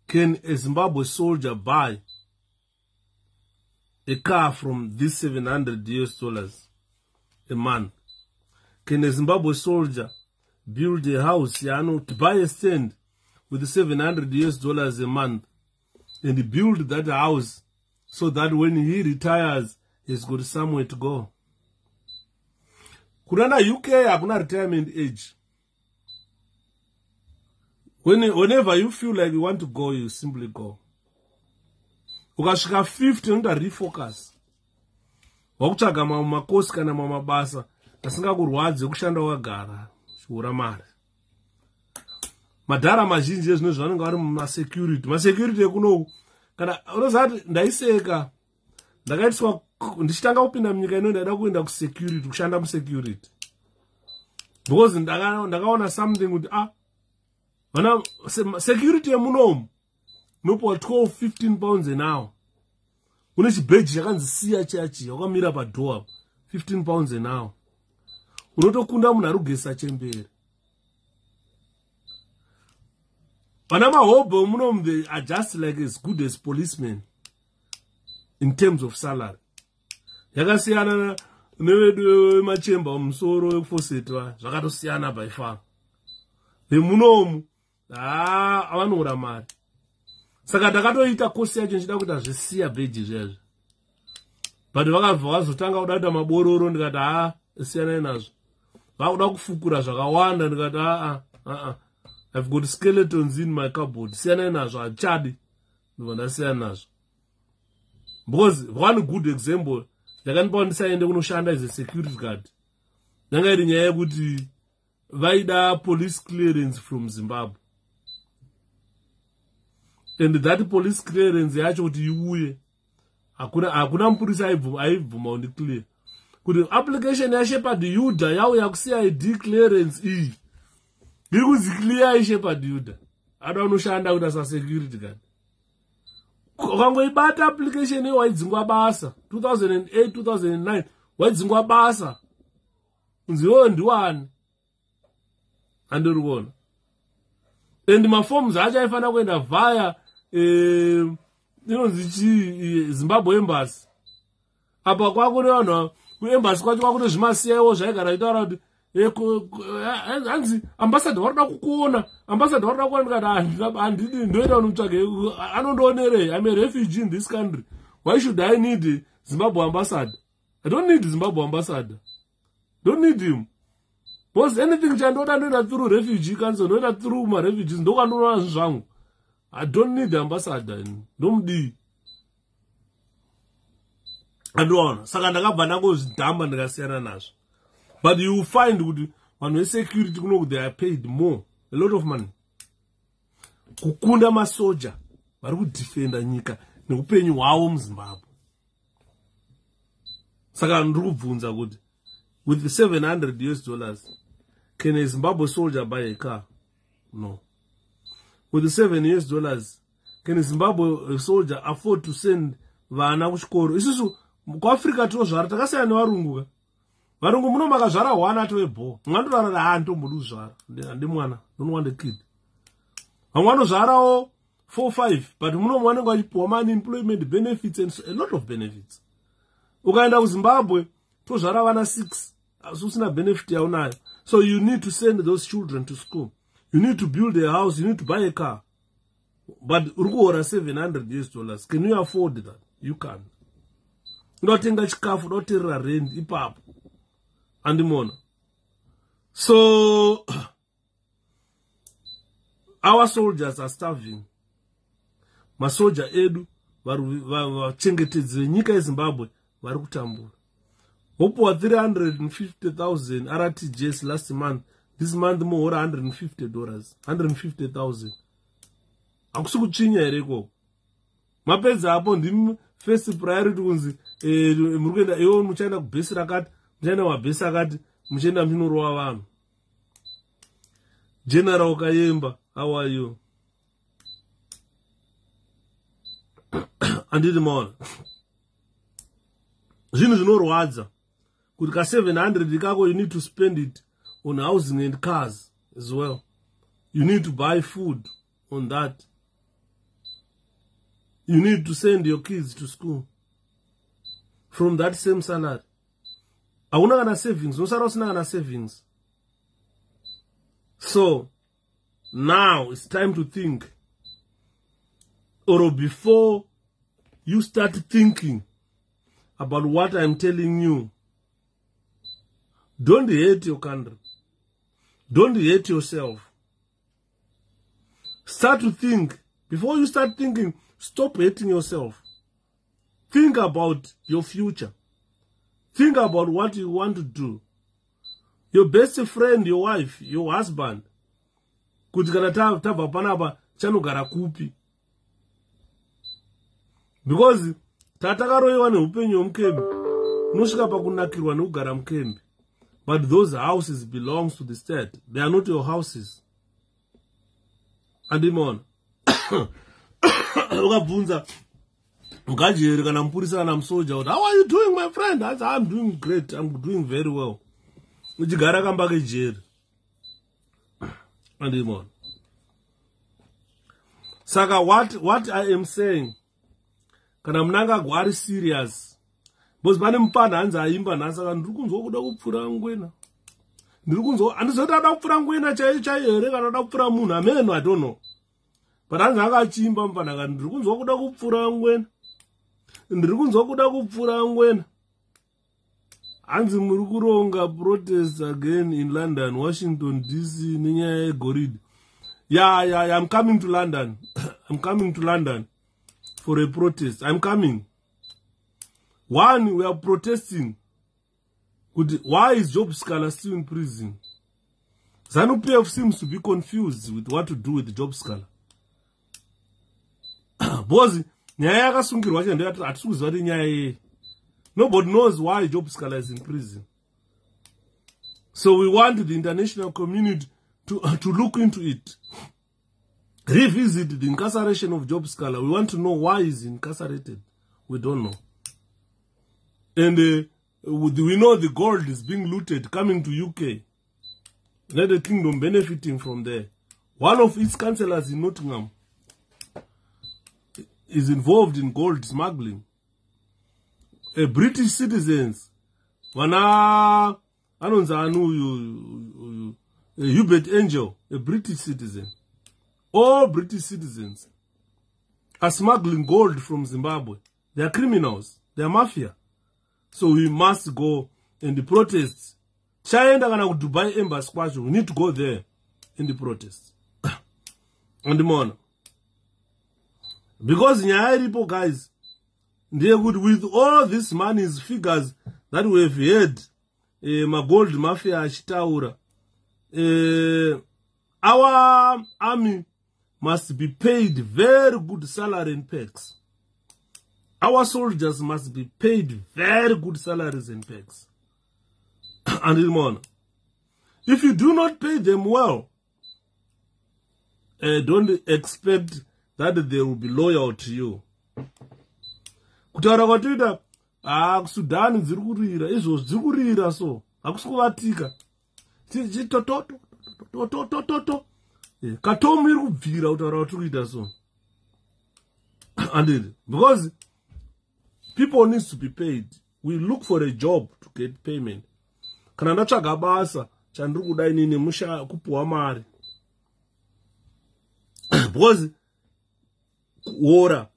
Speaker 1: can a Zimbabwe soldier buy a car from these $700 a month? Can a Zimbabwe soldier build a house, to buy a stand with $700 a month and build that house so that when he retires, he's got somewhere to go? Kurana UK hakuna retirement age. Whenever you feel like you want to go, you simply go. Ukasvika 50 unoda refocus. Wakutsvaga makosi kana mabasa asingakurwadze kushanda wakagara chiura mari. Madhara mazhinji ezvino zvanenge vari mumasecurity. Masecurity ekuno kana unozati ndaiseka ndakaitiswa ndichitanga kupinda munyika ino ndaida kuenda kusecurity kushanda musecurity. Because ndakaona something kuti Mana security yemunomu nopuwa 12-15 pounds an hour. Une chibheji chakanzi siya chachi wakamira padoor 15 pounds an hour. Unotokunda munhu ari kugesa chembere. Vana mahobho emunomu, they are just like as good as policemen in terms of salary. Yakasiyana nevedu machemba omusoro ekufosetwa zvakatosiyana by far. Vemunomu avanora mari. Saka ndakatoita kosi yacho nchida kuita zvesiya bheji zvezvo. But vakabva vazotanga kuda mabororo ndikati siyanai nazvo. Vakuda kufukura zvakawanda ndikati I've got skeletons in my cupboard. Siyanai nazvo hachadi. Ndibva ndasiyana nazvo. Because one good example ndakandipa ndisaende kunoshanda as a security guard. Ndanga iri nyaya yekuti vaida police clearance from Zimbabwe. And that police clearance yacho kuti iuye hakuna mupurisa aibvuma undiclear. Kuti application yaShepherd Yuda yauya kuCID clearance iyi iri kuziclear iShepherd Yuda. Ada unoshanda kuti asa security guard. Ukangoibata application iyo waidzingwa basa 2008 2009 waidzingwa basa. Unziwo ndiwani. Andiri kuona. And maforms acho aifana kuenda via Zimbabwe embassy. Apa kwakune vanhu kuembassy kwacho kwakune zvimasiyawo zvaigara itaura kuti hanzi ambassador varida kukuona. Ambassador varida kuona ndikati handidi ndoenda unomutsvage anondoonerei. I'm a refugee in this country. Why should I need Zimbabwe ambassador? I don't need Zimbabwe ambassador. Don't need him. Because anything chandoda ndoenda through refugee council, ndoenda through my refugees, ndokandona zvangu. I don't need the ambassador. Ndomudi. Andona. Saka ndakabva ndangozvidhamba ndikasiyana nazvo. But you will find kuti vanhu vesecurity kuno they are paid more, a lot of money. Kukunda masoja vari kudefenda nyika neupenyu hwavo muZimbabwe. Saka ndiri kubvunza kuti with the $700, can a Zimbabwe soldier buy a car? No. With the $7, can a Zimbabwe soldier afford to send vana kuchikoro? Isusu kuAfrica tinozvara takasiyana nevarungu. Varungu muno makazvara one atowebho. Mwandorara ntombodu kuzvara. Ndi mwana, don't want a kid. Vamwe vanozvarawo 4-5, but muno mwanenge vachipiwa unemployment benefits and a lot of benefits. Ukaenda kuZimbabwe tozvara vana 6. Usina benefit yaunayo. So you need to send those children to school. You need to build a house. You need to buy a car. But urikuora $700. Can you afford that? You can't. Unotenga chikafu, unoterera rent ipapo. Andimona. So our soldiers are starving. Masoja edu vachengetedze nyika yeZimbabwe vari kutambura. Hopowa 350,000 RTGS last month. This month more $150. 150,000. Akusi kuchinya here ikoko. Mapedza apo ndimi first priority kunzi muri kuenda iwo muchaenda kubhesi rakati, muchaenda mabhesi akati, muchaenda muchinorowa vanhu. General Kayemba, how are you? Anditi maona. Zvinhu zvinorwadza. Kuti ka $700 kako, you need to spend it on housing and cars as well. You need to buy food on that. You need to send your kids to school from that same salary. Hauna kana savings, nosara usina kana savings. So now it's time to think, or before you start thinking about what I'm telling you, don't hate your country. Don't hate yourself. Start to think. Before you start thinking, stop hating yourself. Think about your future. Think about what you want to do. Your best friend, your wife, your husband. Kuti kana tabva panapa chanogara kupi. Because tatakaroiwa neupenyu hwomukembe, unosvika pakunakirwa nekugara mukembe. But those houses belong to the state. They are not your houses. Andimona. Ukabvunza mukajeri kana mupurisa kana musoja kuti, how are you doing, my friend? I said, I'm doing great. I'm doing very well. Uchigara kamba kejeri. Andimona. Saka what I am saying, kana Mnangagwa ari serious. Because pane mupana hanzi aimba nhasi saka ndiri kunzwa kuda kupfura ngwena. Ndiri kunzwa handizoti ada kupfura ngwena chaiyo here kana ada kupfura munhu ameno, I don't know. But hanzi akachiimba mupana kati ndiri kunzwa kuda kupfura ngwena. Ndiri kunzwa kuda kupfura ngwena. Hanzi muri kuronga protests again in London, Washington DC nenyaya yegoridhe. Yeah, I'm coming to London. I'm coming to London for a protest. I'm coming. One, we are protesting. Why is Job Scala still in prison? ZANU-PF seems to be confused with what to do with Job Scala. Because nobody knows why Job Scala is in prison. So we want the international community to look into it. Revisit the incarceration of Job Scala. We want to know why he's incarcerated. We don't know. And we know the gold is being looted, coming to UK. United Kingdom benefiting from there. One of its councillors in Nottingham is involved in gold smuggling. British citizens, Hubert Angel, a British citizen. All British citizens are smuggling gold from Zimbabwe. They are criminals. They are mafia. So we must go in the protests. China kana ku Dubai embassy kwacho. We need to go there in the protests. And the morning. Because nyaya iripo, guys, with all these monies figures that we have heard, my gold mafia achitaura, our army must be paid very good salary and perks. Our soldiers must be paid very good salaries and perks. And more. If you do not pay them well, don't expect that they will be loyal to you. Kutaura kwatuita Sudan dziri kurira, izvo dziri kurira so. Hakusi kuvatika. Katomu iri kubvira kutaura kwatiri so. And because people need to be paid. We look for a job to get payment. Kana ndatsvaga basa chandiri kudai nini musha kupuwa mari. Because kuora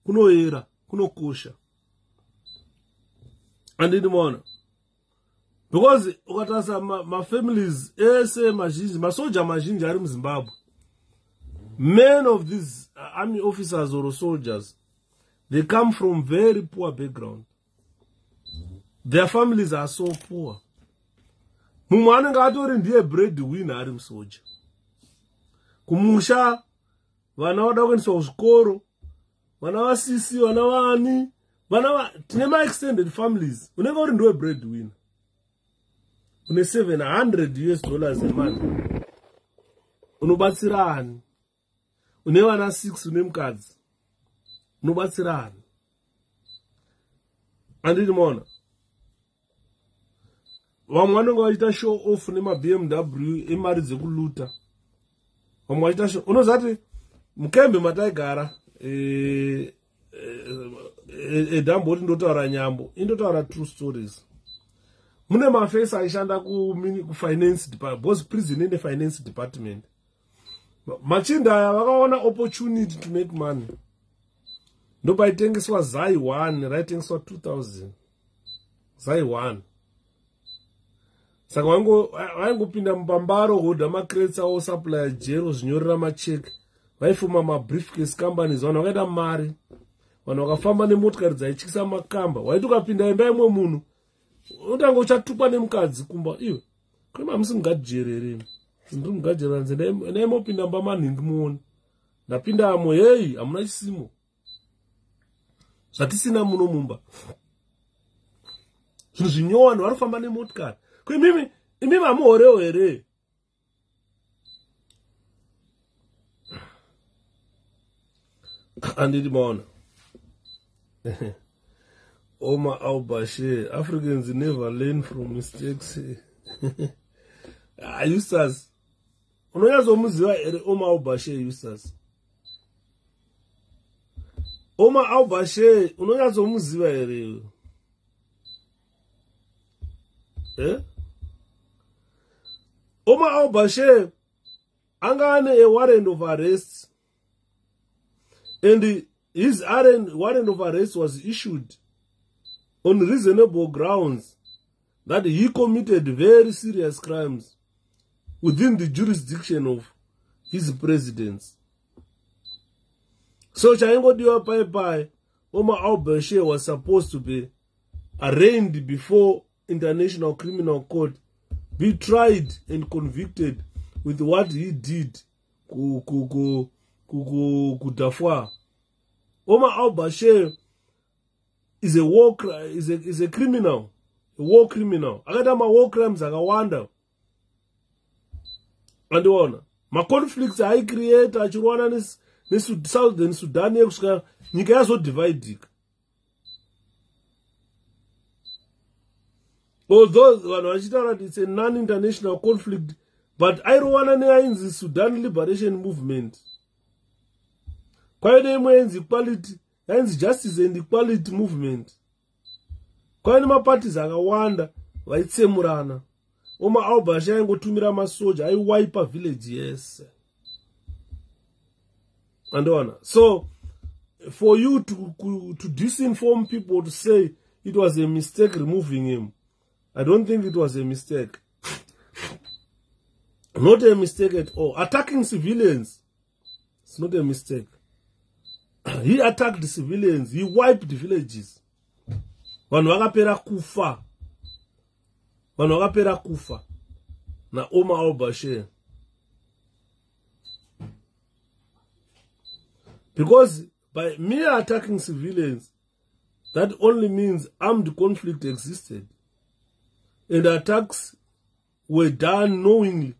Speaker 1: kunoera kunokosha. Andinoona. Because ukatasa ma families ese mazhinji, masoja mazhinji ari muZimbabwe. Many of these army officers or soldiers, they come from very poor background. Their families are so poor. Mumwe anenge atori ndiye breadwinner ari musoja. Kumusha vana vada kuendeswa kuzvikoro, vana vasisi, vana vani, tine ma extended families. Unenge uri ndiwe breadwinner. Une $700 a month. Unobatsirani. Une vana 6 une mukadzi. Unobatsirani. Andinoona. Vamwe vanenge vachiita show off nema BMW emari dzekuluta. wamwachita unozati mukembe mataigara edhambo oti ndotaura nyambo indotaura true stories. Mune mafesa aishanda kufinance department, both prison and the finance department. Machinda aya vakaona opportunity to make money. Ndopaitengeswa zai 1 raitengeswa 2000 zai 1. Saka vaingopinda mubambaro hodha macrates awo supply jero zvinyorera macheki vaifuma mabriefcase companies vanhu vakaita mari vanhu vakafamba nemotokari dzaityisa makamba waiti ukapinda imba imwe munhu unotanga uchatukwa nemukadzi kumba iwe kwema musingajerere ndiri mugajerera nze ndaimopinda mba manhingi muone ndapinda amo heyi hamuna chisimo zvatisina muno mumba zvinhu zvinyowa vanhu varifamba nemotokari imi vamuhorewo here anditi maona Omar al-Bashir, Africans never learn from mistakes. Eustace. Unoyazo muziwa ere Omar al-Bashir Eustace. Omar al-Bashir, unoyazo muziwa ere. Omar al-Bashir angane a warrant of arrest. And his warrant of arrest was issued on reasonable grounds that he committed very serious crimes within the jurisdiction of his presidents. So chaingodiwa pai Omar al-Bashir was supposed to be arraigned before International Criminal Court, be tried and convicted with what he did ku Darfur. Omar al-Bashir is a war is a criminal, a war criminal. Akata ma war crimes akawanda. Andiona ma conflicts I create achirwana ne Southern Sudan yekusvika nyika yazo divide. Although vanhu vachitaura kuti it's a non-international conflict, but airowana neainzi Sudan Liberation Movement. Kwaine imwe yainzi equality, yainzi Justice and Equality Movement. Kwaine maparties akawanda vaitsemurana. Omar al-Bashir aingotumira masoja aiwipa village yes. Andiona. So for you to disinform people, to say it was a mistake removing him, I don't think it was a mistake. Not a mistake at all. Attacking civilians, it's not a mistake. He attacked the civilians. He wiped the villages. Vanhu vakapera kufa. Vanhu vakapera kufa. Na Omar al-Bashir. Because by mere attacking civilians, that only means armed conflict existed. And attacks were done knowingly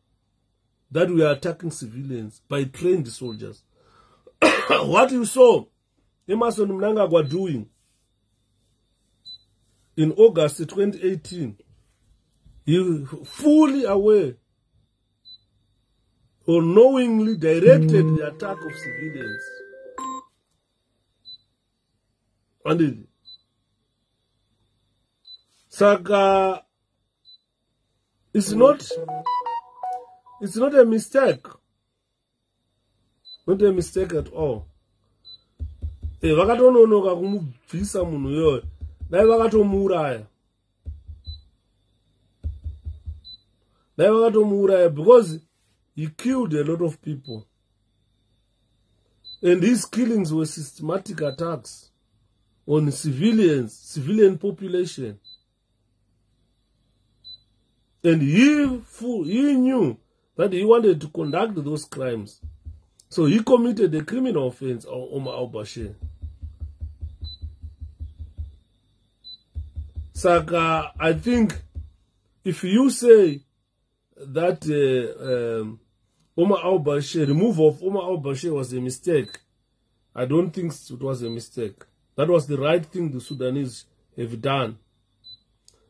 Speaker 1: that we are attacking civilians by trained soldiers. What you saw Ewan Mnangagwa doing in August 2018, he fully aware or knowingly directed the attack of civilians. And saka, it's not a mistake. Not a mistake at all. Vakatononoka kumubvisa munhu yoyo. Dai vakatomuuraya. Dai vakatomuuraya because he killed a lot of people. And his killings were systematic attacks on civilians, civilian population. And he knew that he wanted to conduct those crimes. So he committed a criminal offense on Omar al-Bashir. Saka, I think if you say that Omar al-Bashir, removal of Omar al-Bashir was a mistake, I don't think it was a mistake. That was the right thing the Sudanese have done.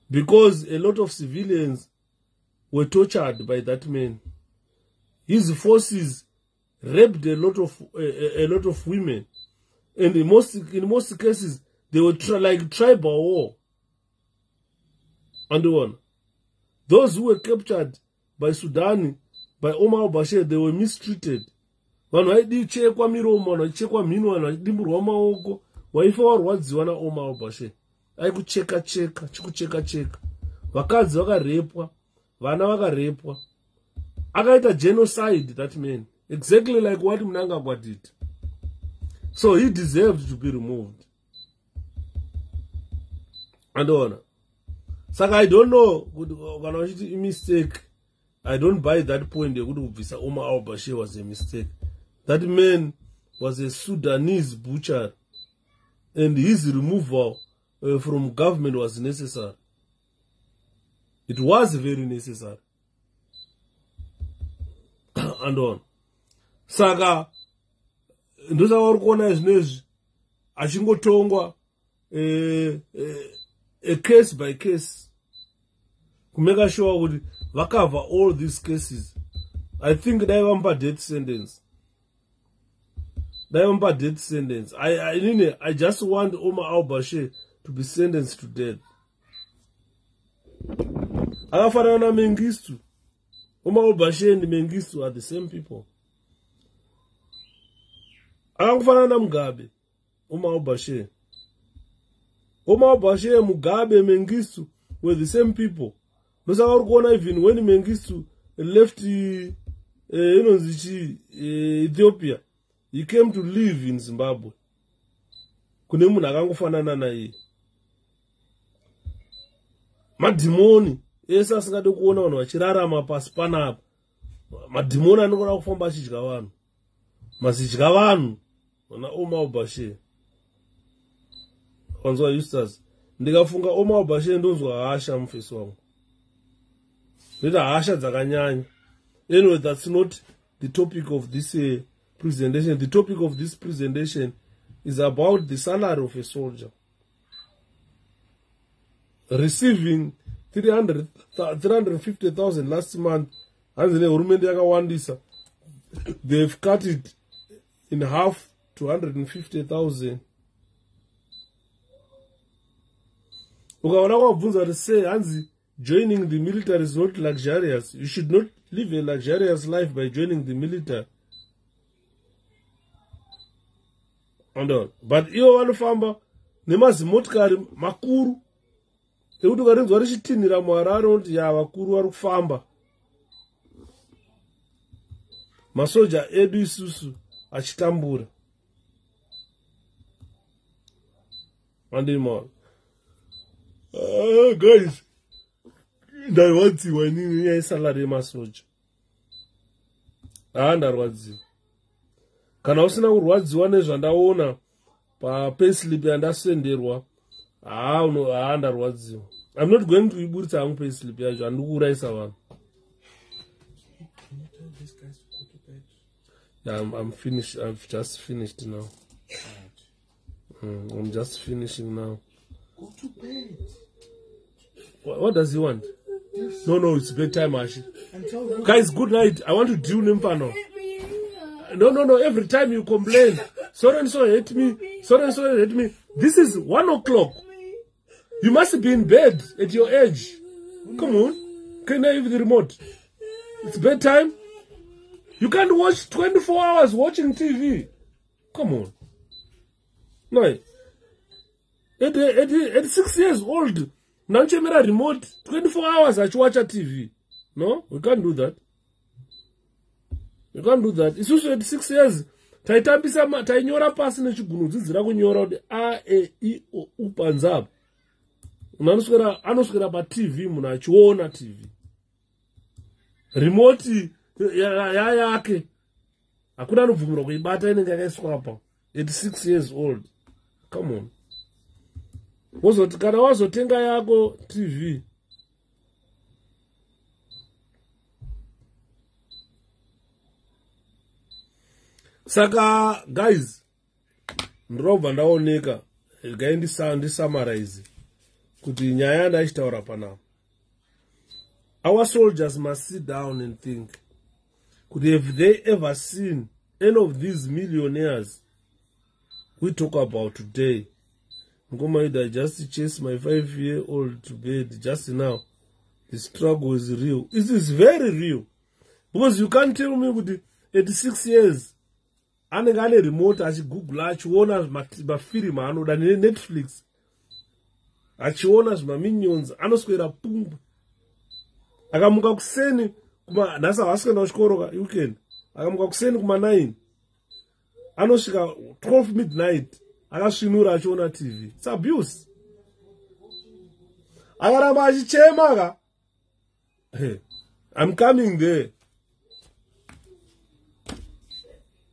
Speaker 1: Because a lot of civilians were tortured by that man. His forces raped a lot of women. And in most cases, they were like tribal war. And one, those who were captured by Sudan, by Omar al-Bashir, they were mistreated. Vanhu vaidichekwa miromo, vanhu vaichekwa mhino, vanhu vaidimburwa maoko. Waifa warwadziwa naOmar al-Bashir. Aikucheka-cheka, chikucheka-cheka. Vakadzi vakarepwa, vana vakarepwa. Akaita genocide, that man. Exactly like what Mnangagwa did. So he deserved to be removed. And on. Saka, I don't know, when I did a mistake, I don't buy that point. Omar al-Bashir was a mistake. That man was a Sudanese butcher, and his removal from government was necessary. It was very necessary. And on. Saka, ndoza warukona zvinezvi achingotongwa a case by case to make sure kuti cover all these cases. I think they vampa death sentence. I just want Omar al-Bashir to be sentenced to death. Akafanana na Mengistu. Omar al-Bashir and Mengistu are the same people. Akafanana na Mugabe. Omar al-Bashir. Omar al-Bashir, Mugabe, Mengistu were the same people. Even when Mengistu left Ethiopia, he came to live in Zimbabwe. Kune munhu akangofanana naye. Madhimoni ese asingade kuona vanhu vachirarama pasi panapa. Madhimoni anogona kufamba achidya vanhu. Masidya vanhu vana Omar al-Bashir. Wanzwa Eustace. Ndikafunga Omar al-Bashir ndonzwa hasha mufesi wangu. Ndita hasha dzakanyanya. Anyway, that's not the topic of this presentation. The topic of this presentation is about the salary of a soldier. Receiving 350,000 last month, they've cut it in half to 150,000. Joining the military is not luxurious. You should not live a luxurious life by joining the military. But iwo vanofamba nemazimotikari makuru ekuti ukarinzwa richitinhira muHarare unoti ya vakuru vari kufamba. Masoja edu isusu achitambura. Guys, ndarwadziwa inini yaisalari yemasoja. Ndarwadziwa. Kana usina kurwadziwa nezvandaona papayslip yandasenderwa, ndarwadziwa. I'm not going to iburitsa hangu payslip yacho, handiri kuuraisa vanhu. Yeah, I'm finished. I've just finished now. I'm just finishing now.
Speaker 2: Go to bed.
Speaker 1: What does he want? No, it's bedtime, Ashi. Guys, good night. I want to do Nimpano. No, every time you complain, so and so hate me, so and so hate me. This is 1 o'clock. You must be in bed at your age. Come on. Can I have the remote? It's bedtime. You can't watch 24 hours watching TV. Come on. No. At 6 years old, now you have a remote 24 hours I watch a TV. No, we can't do that. You can't do that. It's also at 6 years. Tainyora pasi nechigunudzidzira kunyora kuti A, E, I, O, U panzaba. Anoswera pa TV munhu achiona TV. Remote yake. Hakuna anobvumirwa kuibata inenge yakaiswa apa. At 6 years old. Come on. Wozoti kana wazotenga yako TV. Saka, guys, ndrobva ndaoneka, gai ndisummarize kuti nyaya ndachitaura panapa. Our soldiers must sit down and think. Could have they ever seen any of these millionaires we talk about today, I just chased my 5-year-old to bed just now. The struggle is real. It is very real. Because you can't tell me with 86 years, anenge ane remote achigoogle achiona mafirimu anoda Netflix, achiona zvimaminions, anoswera pumbu. Akamuka kuseni nhasi havasikuenda kuchikoro weekend, akamuka kuseni kuma9 anosvika 12 midnight akasvinura achiona TV. It's abuse. Akaramba achichema ka, hey, I'm coming there.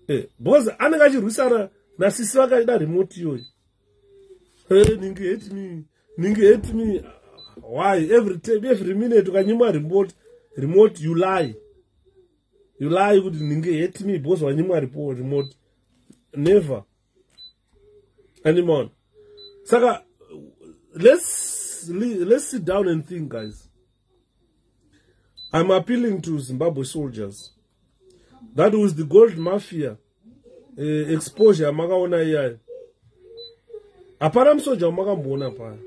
Speaker 1: Hey, because anenge achirwisana nasisi vakaida remote iyoyo. Hey, ningi hate me, ningi hate me. Why? Every minute ukanyima remote you lie. You lie kuti ningi hate me because wanyima remote. Never. Anymore. Saka, let's sit down and think, guys. I'm appealing to Zimbabwe soldiers. That was the gold mafia exposure makaona iyaya. Apana msoja makamboona paya.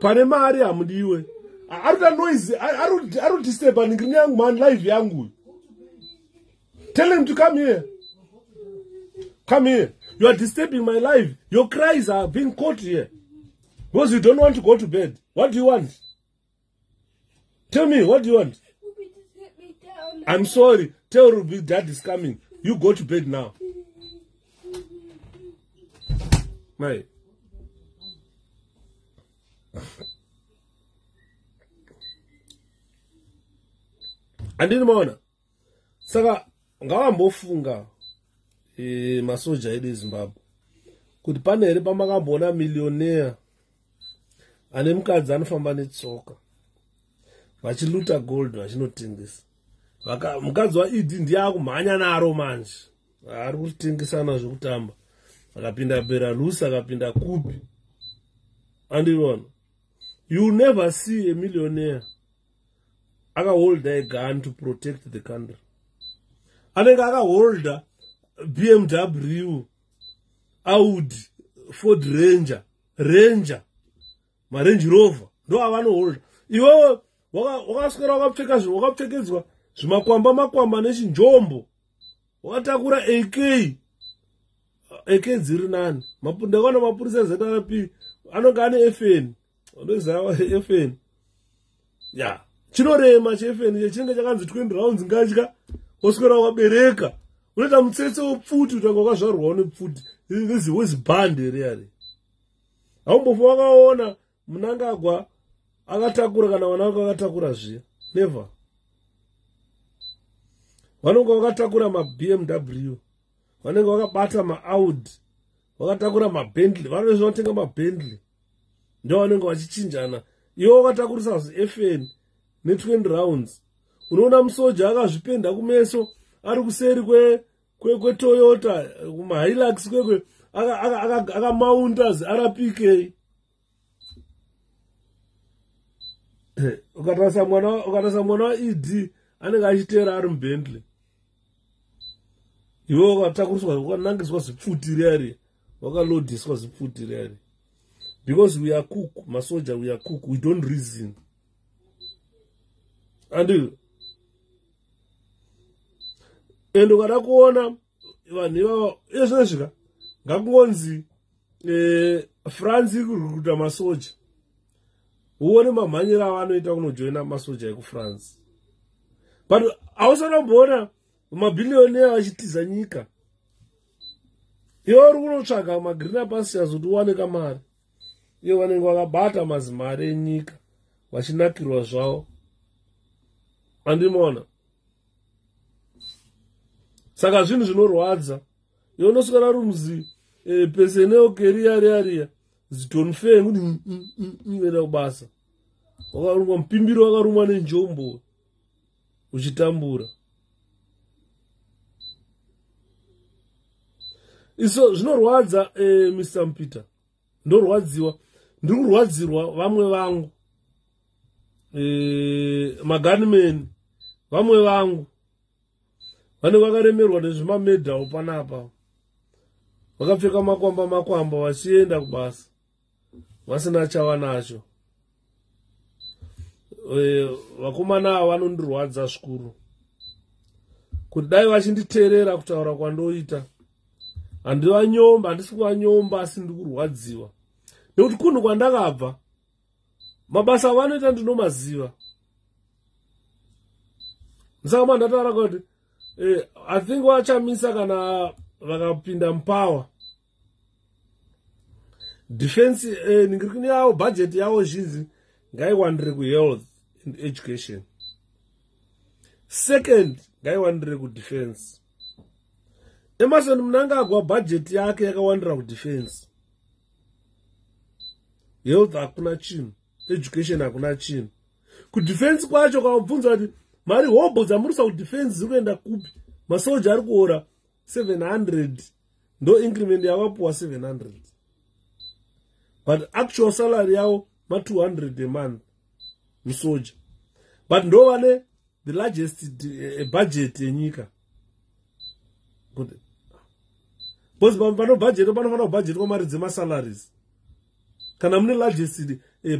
Speaker 1: Pane mari amudiwe. Aruda noise, aru disturb ningini yangu man live yangu. Tell him to come here. Come here. You are disturbing my life. Your cries are being caught here. Because you don't want to go to bed. What do you want? Tell me, what do you want? I'm sorry. Tell Ruby dad is coming. You go to bed now. My. Andini maona. Saka ngavambofunga masoja edu eZimbabwe kuti pane here pamakambona millionaire ane mukadzi anofamba netsoka vachiluta gold vachinotengesa. Mukadzi waED ndiye akumhanya naro manje, ari kutengesana zvekutamba, akapinda Belarus, akapinda kupi. Andinoona, you never see a millionaire akahold a gun to protect the country. Anenge akaholda BMW, Audi, Ford Ranger, maRange Rover, ndo avanoholda. Iwewe wakaswera wakapfekedzwa zvimakwamba nechinjombo, wakatakura AK dziri nani, ndakaona mapurisa ZRP anonga ane FN, ndoziva FN. Ya, chinorema cheFN chinenge chakanzi 20 rounds ngatya, waswera wakabereka. Unoita mutsetse wepfuti utanga wakazvarwawo nepfuti. This was band really. Haumbofa wakaona Mnangagwa akatakura kana vana vake vakatakura zviya. Never. Vanonga vakatakura maBMW, vanenge vakabata maAudi, vakatakura maBentley, vanenge vanotenga maBentley. Ndio vanenge vachichinjana. Iwo vakatakurisa FN ne20 rounds. Unoona musoja akazvipenda kumeso, ari kuseri kweToyota, kumaHilux akamauntas RPK. Ukatarisa mwana waED anenge achitera ari muBentley. Iwo wakatakuriswa, wakanangiswa zvipfuti riyari, wakalodhiswa zvipfuti riyari. Because we are cook, masoja, we are cook, we don't reason. And ukada kuona vanhu izvezvika ngakungonzi France ikurukuta masoja, uone mamhanyira avanoita kunojoina masoja ekuFrance. But hausanomboona mabhillionaire achitiza nyika. Iwo uri kunotsvaga magreen pastures kuti uwane kamari. Iwo vanenge vakabata mazimari enyika vachinakirwa zvavo. Andimoona. Saka zvinhu zvinorwadza. Iwo unoswera rumzi peseneo keriya zitonfe kuti enda kubasa. Wakarumwa mupimbiro, wakarumwa nenjombo uchitambura. Iso zvinorwadza Mr. Mpita. Ndorwadziwa. Ndiri kurwadzirwa vamwe vangu. Magunmen vamwe vangu. vane vakaremerwa nezvimamedhal panapa, vakapfeka makwamba vachienda kubasa vasina chava nacho. Vakomana ava vanondirwadza zvikuru kuti dai vachinditeerera kutaura kwandoita. Handivanyomba, handisi kuvanyomba, asi ndiri kurwadziwa nekuti kunhu kwandakabva mabasa avanoita ndinomaziva. Saka mandataura kuti I think vachamisa kana vakapinda mupower. Defense ningirikini yavo budget yavo zhinji ngaiwandire kuhealth and education. Second, ngaiwandire kudefense. Emerson Mnangagwa budget yake yakawandira kudefense. Health hakuna chinhu, education hakuna chinhu. Kudefense kwacho kwabvunza kuti mari hobo dzamurisa kudefense dzikuenda kupi? Masoja ari kuora 700 ndo increment yavapuwa 700. But actual salary yavo ma 200 a month musoja. But ndo vane the largest budget yenyika. Good. Because pano budget panofanira budget kwa mari dzema salaries. Kana mune largest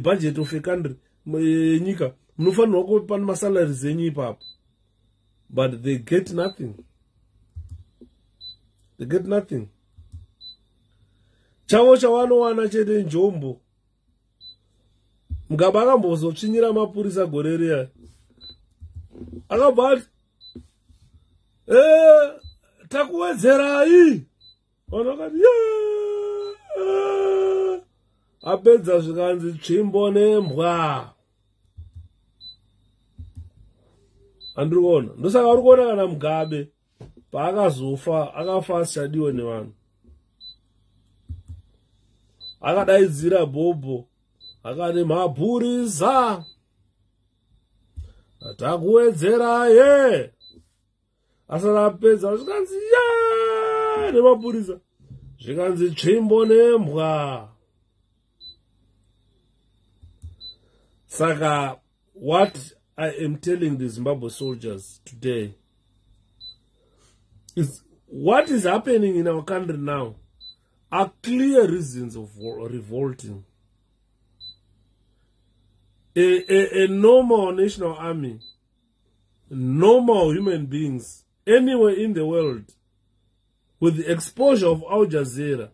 Speaker 1: budget of a country yenyika munofanirwa kupa ma salaries enyu ipapo. But they get nothing. They get nothing. Chavo chavanowana chete njombo. Mugaba akambozotsvinyira mapurisa gore riya. Akabva ati takuwedzerai. Vanokati apedza zvikanzi tsvimbo nembwa. Handiri kuona. Ndosaka uri kuona kana Mugabe paakazofa akafa asichadiwe nevanhu. Akadaidzira Bhobho akati mapurisa takuwedzerai. Asati apedza zvikanzi nemapurisa zvikanzi tsvimbo nembwa. Saka what I am telling the Zimbabwe soldiers today is what is happening in our country now are clear reasons of revolting. A normal national army, normal human beings, anywhere in the world, with the exposure of Al Jazeera,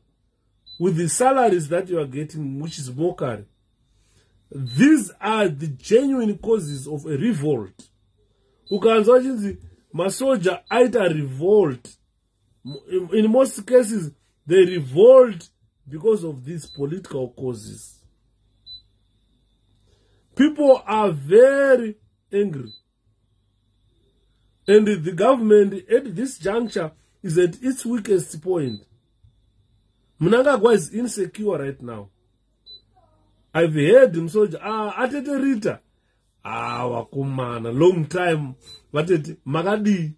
Speaker 1: with the salaries that you are getting, which is mockery, these are the genuine causes of a revolt. Ukanzwa chinzi masoja aita revolt. In most cases, they revolt because of these political causes. People are very angry. And the government at this juncture is at its weakest point. Mnangagwa is insecure right now. I've heard him soldier, atete Rita. Wakumana, long time. Watete, Magadi.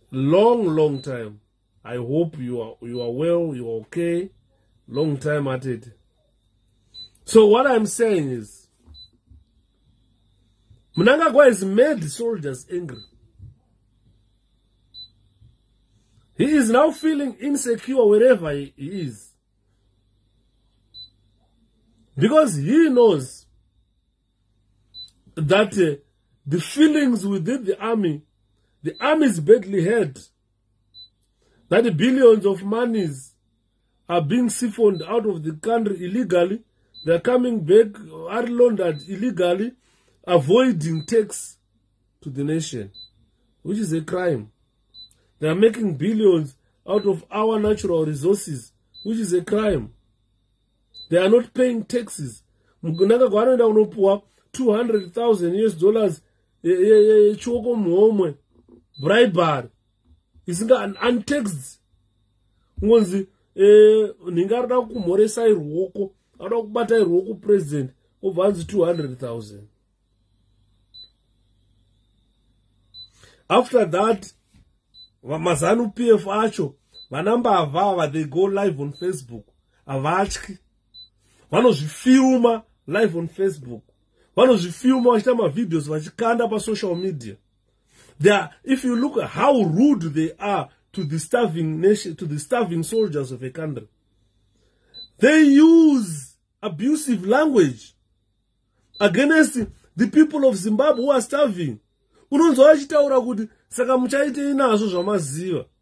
Speaker 1: Long time. I hope you are well, you are okay. Long time at it. So what I'm saying is, Mnangagwa has made soldiers angry. He is now feeling insecure wherever he is. Because he knows that the feelings within the army is badly hurt. That the billions of monies are being siphoned out of the country illegally. They are coming back, are laundered illegally, avoiding tax to the nation, which is a crime. They are making billions out of our natural resources, which is a crime. They are not paying taxes. Mnangagwa anoenda unopuwa $200,000 choko muhomwe bribery isinga untaxed. Ngonzi ninga arida kumhoresa iruoko, arida kubata iruoko president obvanzi 200,000. After that, Mazanu PF acho vanamba avava, they go live on Facebook. Avatyi vanozvifilma live on Facebook, vanozvifilma vachita mavideos vachikanda pasocial media. If you look at how rude they are to the starving nation, to the starving soldiers of a country, they use abusive language against the people of Zimbabwe who are starving.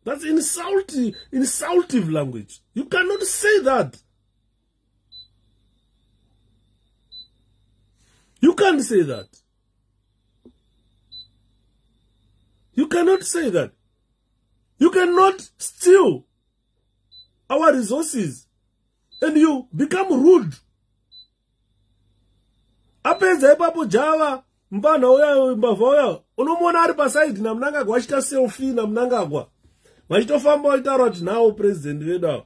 Speaker 1: That's insultive language. You cannot say that. You can't say that. You cannot say that. You cannot steal our resources and you become rude. Apeza epapo Java, mbana oya mbava oya, unomona ari paside na Mnangagwa achita selfie na Mnangagwa. Vachitofamba vaitaura kuti nawo president vedu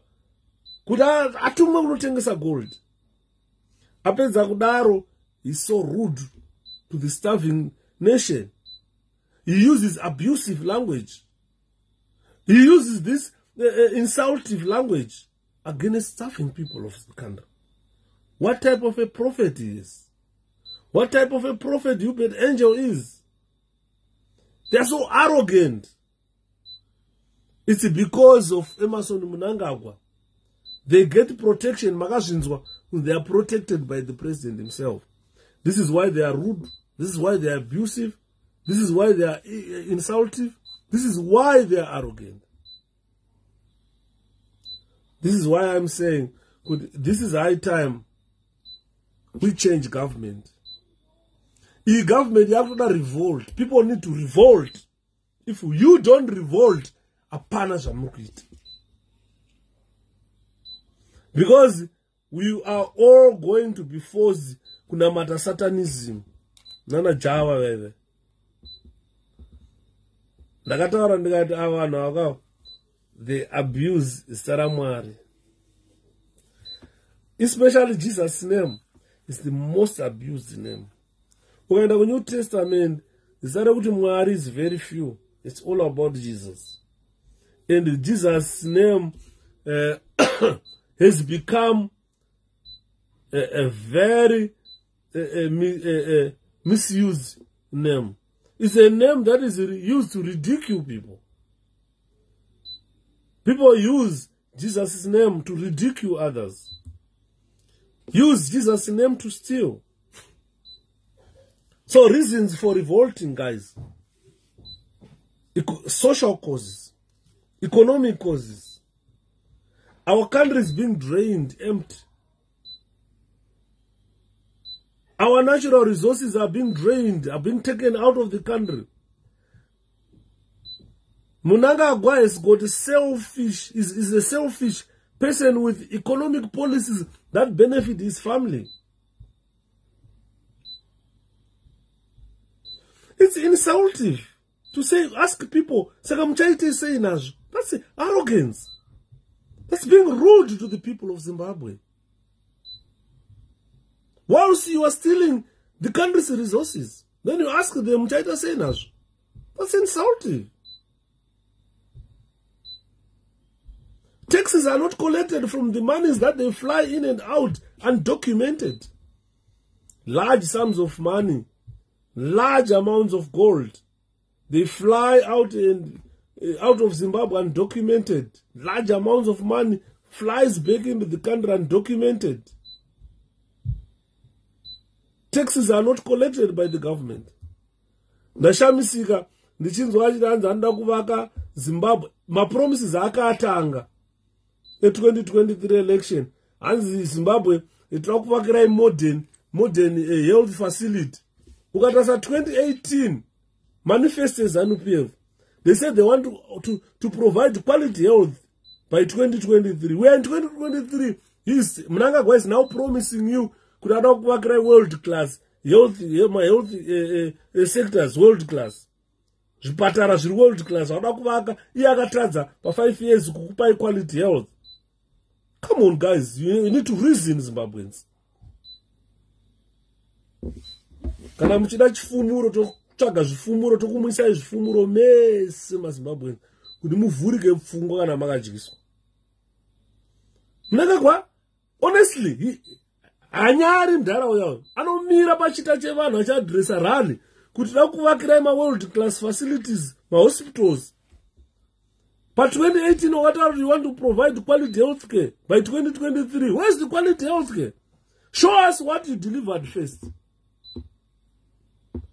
Speaker 1: kuti atumwe kunotengesa gold. Apedza kudaro, he's so rude to the starving nation. He uses abusive language. He uses this insultive language against starving people of the country. What type of a prophet he is? What type of a prophet Hubert Angel is? They are so arrogant. It's because of Emerson Mnangagwa. They get protection. They are protected by the president himself. This is why they are rude. This is why they are abusive. This is why they are insultive. This is why they are arrogant. This is why I'm saying, this is high time we change government. In government, you have to revolt. People need to revolt. If you don't revolt, apana zamukit. Because we are all going to be forced kunamata satanism. Nana Java wewe. Ndakataura ndikati avanhu aka they abuse ceremonies. Especially Jesus' name is the most abused name. When the New Testament is that Mwari is very few. It's all about Jesus. And Jesus' name has become a very misused name. It's a name that is used to ridicule people. People use Jesus' name to ridicule others. Use Jesus' name to steal. So reasons for revolting, guys. Social causes. Economic causes. Our country is being drained, empty. Our natural resources are being drained, are being taken out of the country. Mnangagwa has got a selfish, is a selfish person with economic policies that benefit his family. It's insulting to say, ask people, saka muchaiteseyi nazvo. That's arrogance. That's being rude to the people of Zimbabwe. Whilst you are stealing the country's resources, then you ask them, muchaiteseyi nazvo. That's insulting. Taxes are not collected from the monies that they fly in and out, undocumented. Large sums of money, large amounts of gold. They fly out of Zimbabwe undocumented. Large amounts of money flies back into the country undocumented. Taxes are not collected by the government. Ndashamisika ndichinzwa chidanza anda kuvaka Zimbabwe. Ma promises akatanga. The 2023 election. Hanzi Zimbabwe itira kuvakira modern health facility. Ukatasa 2018 manifestos ZANU-PF. They said they want to provide quality health by 2023. We are in 2023. Mnangagwa is now promising you world class health sectors, world class. Zvipatara zviri world class. Wada kuvaka iye akatadza pa 5 years kukupa quality health. Come on, guys, you need to reason, Zimbabweans. Kana muchida chifumuro totsvaga zvifumuro tokumwisai zvifumuro mese maZimbabweans kuti muvhurike pfungwa kana makadyiswa. Mnangagwa, honestly, hanyari mndaraunda anomira pachita chevanhu achiadresa rally kuti da kuvakirai world class facilities, hospitals. But 2018 wakataura you want to provide quality health care. By 2023, where's the quality health care? Show us what you delivered first.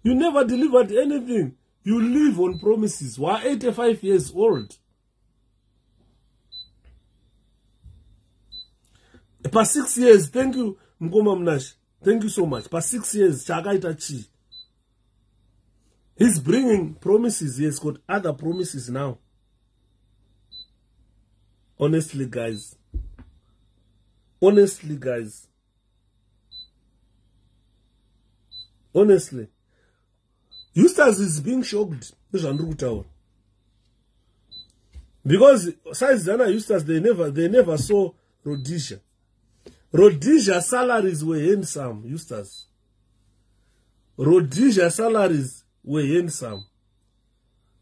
Speaker 1: You never delivered anything. You live on promises. We're 85 years old. Past 6 years, thank you, Mkoma Mnash. Thank you so much. Past 6 years, Chaka Itachi. He's bringing promises. He has got other promises now. Honestly, guys. Honestly, guys. Honestly. Eustace is being shocked. Because besides Dana Eustace, they never saw Rhodesia. Rhodesia salaries were handsome, Eustace. Rhodesia salaries were handsome.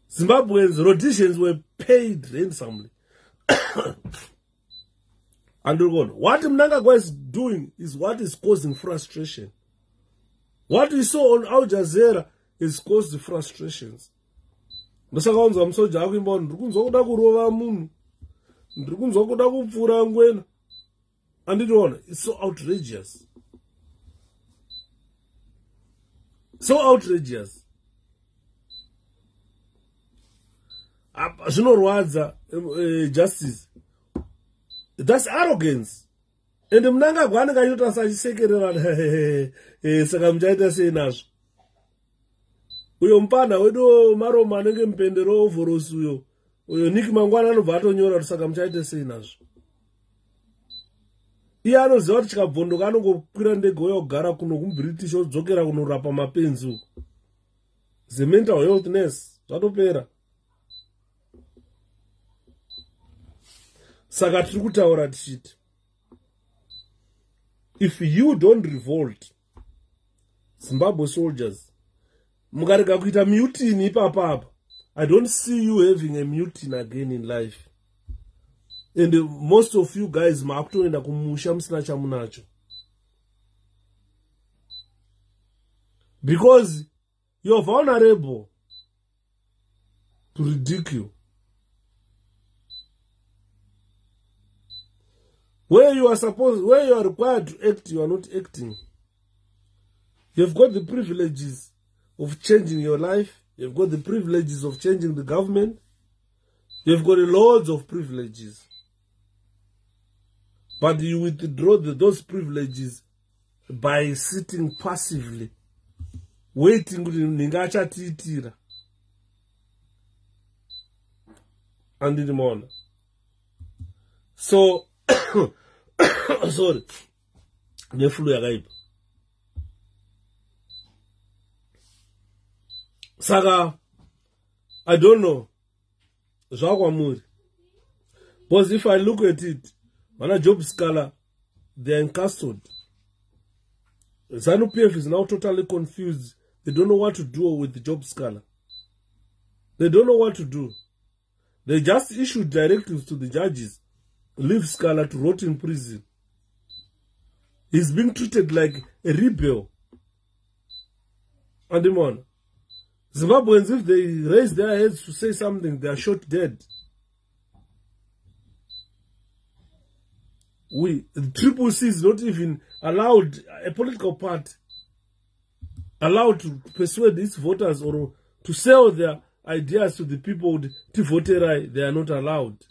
Speaker 1: Zimbabweans, Rhodesians were paid handsomely. And what Mnangagwa is doing is what is causing frustration. What we saw on Al Jazeera is caused frustrations. And it's so outrageous. So outrageous. Justice. That's arrogance. And Mnangagwa anakayota sachisekerera saka muchaiteseyi nazvo. Uyo mpana wedu maroma anenge mupendero ovhorosi uyo Niki mangwana anobva atonyora kuti saka muchaiteseyi nazvo. Iye anoziva kuti chikabvondoka anongokwira ndege oyogara kuno kuMbritish odzokera kunorapa mapenzi uko. The mental healthness zvatopera. Saka tiri kutaura tichiti, if you don't revolt, Zimbabwe soldiers, mukarega kuita mutiny ipapa, I don't see you having a mutiny again in life. And most of you guys maakutoenda kumusha musina chamunacho. Because you're vulnerable to ridicule. Where you are required to act, you are not acting. You've got the privileges of changing your life. You've got the privileges of changing the government. You've got loads of privileges. But you withdraw those privileges by sitting passively, waiting kuti ninga achatiitira. And in the morning. So, sorry. Nefulu yakaipa. Saka, I don't know. Zvakwamuri. Because if I look at it, Mana job scholar, they are in custody. ZANU-PF is now totally confused. They don't know what to do with the job scholar. They don't know what to do. They just issued directives to the judges. Leave Scholar to rot in prison. He's being treated like a rebel. And the Zimbabweans, if they raise their heads to say something, they are shot dead. The Triple C is not even allowed, a political party, allowed to persuade its voters or to sell their ideas to the people with Tivoterai. They are not allowed.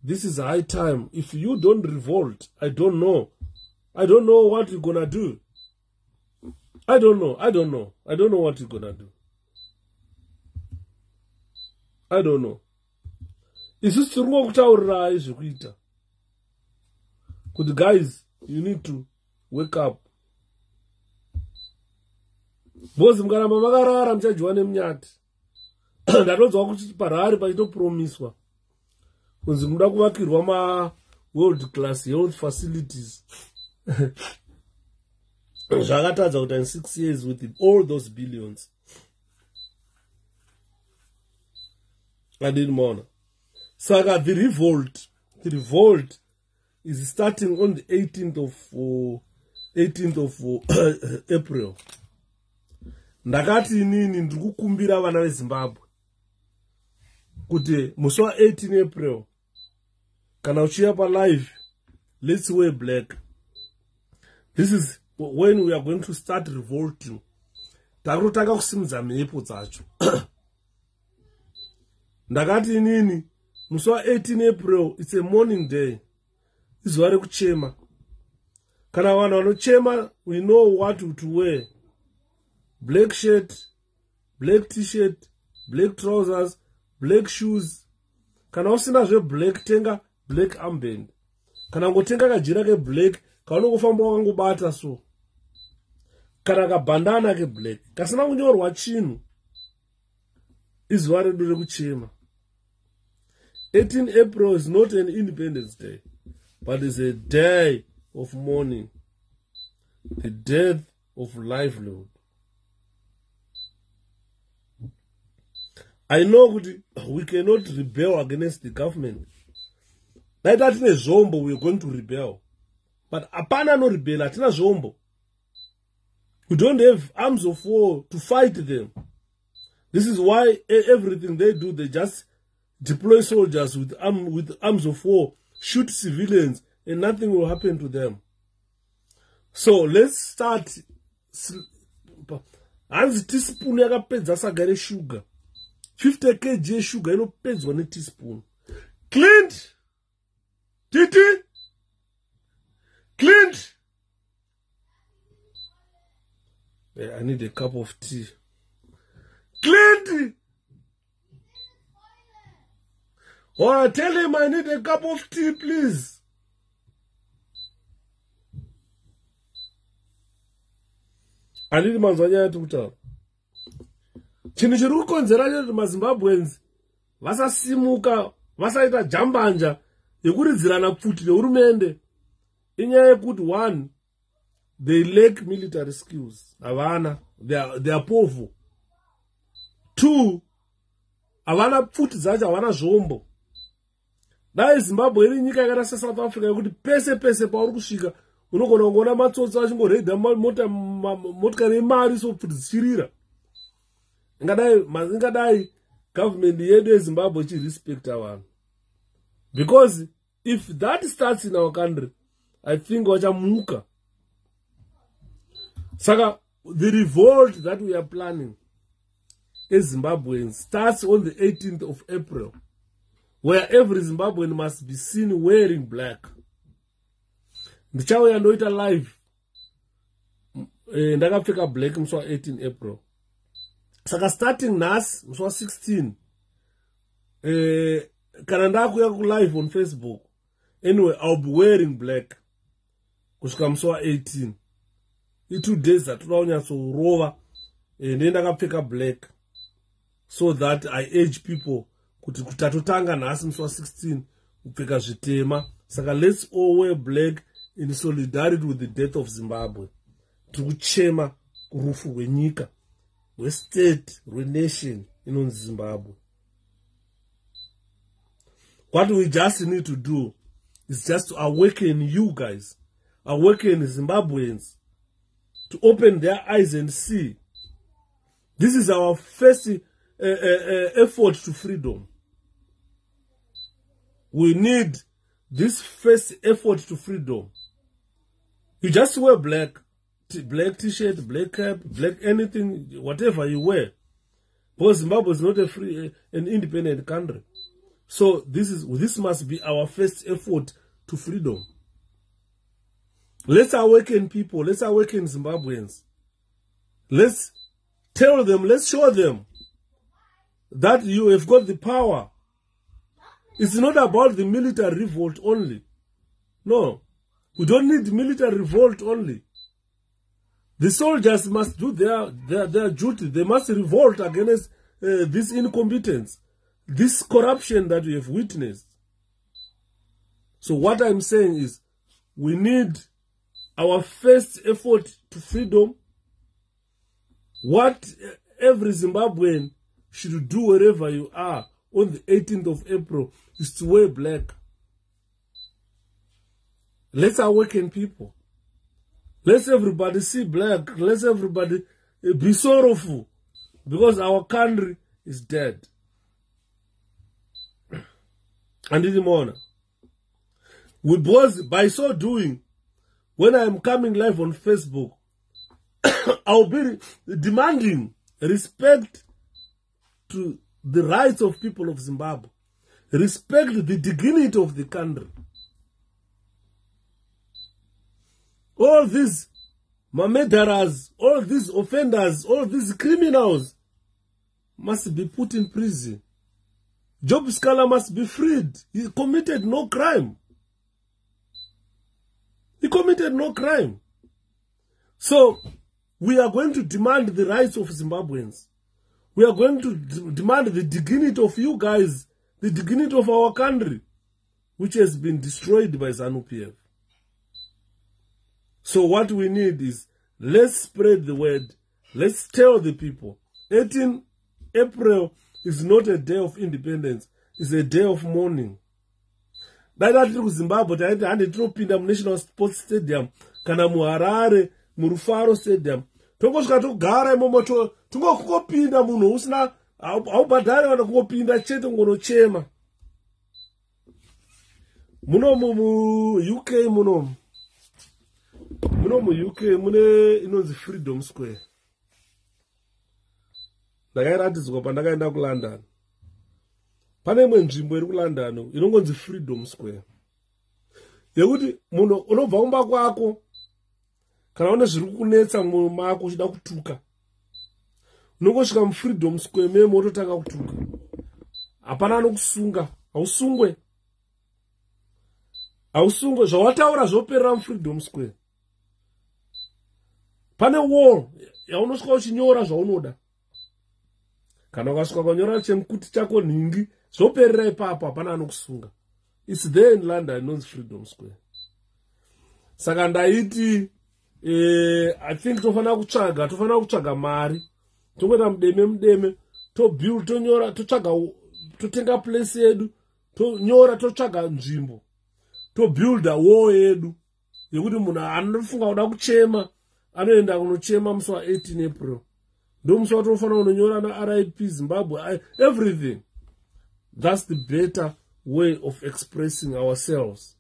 Speaker 1: This is high time. If you don't revolt, I don't know. I don't know what you're gonna do. I don't know what you're gonna do. I don't know. Isusu tiri kutaurira zvekuita. Kuti guys, you need to wake up. Bozi mukaramba makarara muchadyiwa nemunyati. Ndatonzwa kuti parari pachitopromiswa kunzi muda kuvakirwa ma world class health facilities. Zvakatadza kuti in 6 years with all those billions. I didn't know. Saka, the revolt is starting on the 18th of 18th of April. Ndakati inini ndikukumbira vana veZimbabwe kuti musi wa 18 April kana uchiya pa live, let's wear black. This is when we are going to start revolting. Takutanga kusimudza mhepo dzacho. Ndakati inini musi wa 18 April, it's a mourning day. Izuva rekuchema. Kana vanhu vanochema, we know what to wear. Black shirt, black t-shirt, black trousers, black shoes. Kana usina zve black, tenga black armband. Kana ngotenga kajira ke black, kaunongofamba wakangobata so. Kana kabandana ke black. Kasina kunyorwa chinhu. Izuva redu rekuchema. 18 April is not an Independence Day, but is a day of mourning, the death of livelihood. I know we cannot rebel against the government. Like that in a zombo, we are going to rebel. But apana no rebel, atina zombo. We don't have arms of war to fight them. This is why everything they do, they just deploy soldiers with arms of war, shoot civilians, and nothing will happen to them. So let's start. Hanzi teaspoon yakapedza sagare sugar. 50 kg sugar inopedzwa ne teaspoon. Clint! Titi! Clint! I need a cup of tea. Clint! Oh, tell him I need a cup of tea, please. I need manzanya to tell. Chinhu chiri kukonzera kuti maZimbabweans vasasimuka, vasaita jambanja yekuridzirana pfuti nehurumende inyaya yekuti, one, they lack military skills. Havana, they are povo. Two, havana pfuti dzacho, havana zvombo. Dai Zimbabwe iri nyika yakaita seSouth Africa yekuti pese pese pauri kusvika unogona kungoona matsotsi achingoredha motikari yemari so pfuti dzichirira. Ingadai government yedu yeZimbabwe ichirespecta vanhu. Because if that starts in our country, I think vachamuka. Saka, the revolt that we are planning as Zimbabweans starts on the 18th of April, where every Zimbabwean must be seen wearing black. Ndichauya ndoita live. Ndakapfeka black musi wa 18 April. Saka starting nhasi musi wa 16. Kana ndakuya ku live on Facebook. Anyway, I'll be wearing black. Kusvika musi wa 18. I 2 days that rova. Ndakapfeka black. So that I urge people kuti kutatotanga nhasi musi wa 16 kupfeka zvitema. Saka let's all wear black in solidarity with the death of Zimbabwe. Tikuchema kurufu rwenyika, rwestate, rwenation inonzi Zimbabwe. What we just need to do is just to awaken you guys, awaken Zimbabweans, to open their eyes and see. This is our first effort to freedom. We need this first effort to freedom. You just wear black t-shirt, black cap, black anything, whatever you wear. Because Zimbabwe is not a free, an independent country. So this must be our first effort to freedom. Let's awaken people. Let's awaken Zimbabweans. Let's tell them, let's show them that you have got the power. It's not about the military revolt only. No. We don't need military revolt only. The soldiers must do their duty. They must revolt against this incompetence, this corruption that we have witnessed. So what I'm saying is, we need our first effort to freedom. What every Zimbabwean should do wherever you are on the 18th of April is to wear black. Let's awaken people. Let's everybody see black. Let's everybody be sorrowful because our country is dead. And in the morning, because by so doing, when I am coming live on Facebook, I'll be demanding respect to the rights of people of Zimbabwe, respect the dignity of the country. All these murderers, all these offenders, all these criminals must be put in prison. Job Scala must be freed. He committed no crime. He committed no crime. So, we are going to demand the rights of Zimbabweans. We are going to demand the dignity of you guys, the dignity of our country, which has been destroyed by ZANU-PF. So what we need is, let's spread the word. Let's tell the people. 18 April is not a day of independence. It's a day of mourning. Dada tiri kuZimbabwe taiti tinopinda muNational Sports Stadium kana muHarare muRufaro Stadium. Tongosvika togara imomo tongokupinda munhu usina haubhadhari kana kungopinda chete kungonochema. Muno mu-UK muno mu-UK mune inonzi Freedom Square. Ndakairatidzwa pandakaenda kuLondon. Pane imwe nzvimbo iri kuLondon inongonzi Freedom Square. Yekuti munhu unobva kumba kwako kana une zviri kunetsa mumwoyo mako uchida kutuka, unongosvika muFreedom Square memo wototanga kutuka. Hapana anokusunga, hausungwe. Hausungwe, zvawataura zvoperera muFreedom Square. Pane wall yaunosvika uchinyora zvaunoda. Kana ukasvika kwanyora chemukuti chako nhingi, zvoperera ipapo, hapana anokusunga. It's there in London, inonzi Freedom Square. Saka ndaiti I think tofana kutsvaga mari. Tongoita mudeme tobuild, tonyora, totenga place yedu, tonyora, totsvaga nzvimbo, tobuilda wall yedu yekuti munhu anofunga kuda kuchema anoenda kunochema musi wa18 April. Ndo musi watofanira kunonyora na RIP Zimbabwe, everything. That's the better way of expressing ourselves.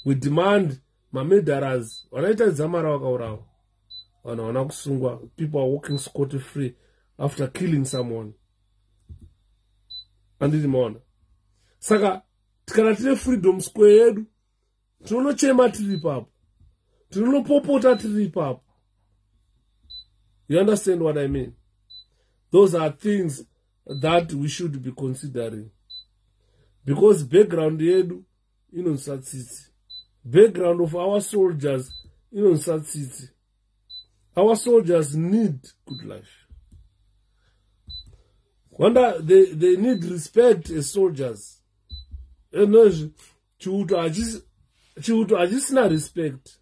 Speaker 1: We demand murderers wanaita dzamara wakaurawa, wana kusungwa, people are walking scot free after killing someone. Anditi maona. Saka tikana tine Freedom Square yedu, tinonochema tiri ipapo, tinonopopota tiri ipapo. You understand what I mean? Those are things that we should be considering. Because background yedu inonsatsitsi. Background of our soldiers inonsatsitsi. Our soldiers need good life. Wanda they need respect as soldiers. Enoji Chivhu hachisina respect.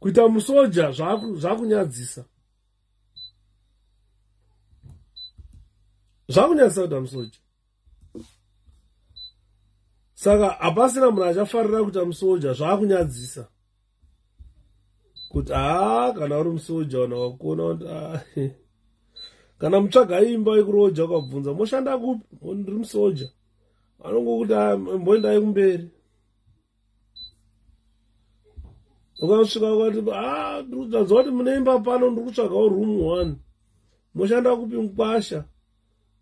Speaker 1: Kuita musoja zvakunyadzisa. Zvakunyadzisa kuita musoja. Saka hapasina munhu achafarira kuita musoja, zvakunyadzisa. Kuti kana uri musoja wana wakuona kuti kana mutsvaga imba yekuroja ukabvunza moshanda kupi? Ndiri musoja. Anongokuti mboendai kumberi. Ukasvika ukati ndikudzadza kuti mune imba pano ndiri kutsvagawo room 1. Moshanda kupi? Mukwasha.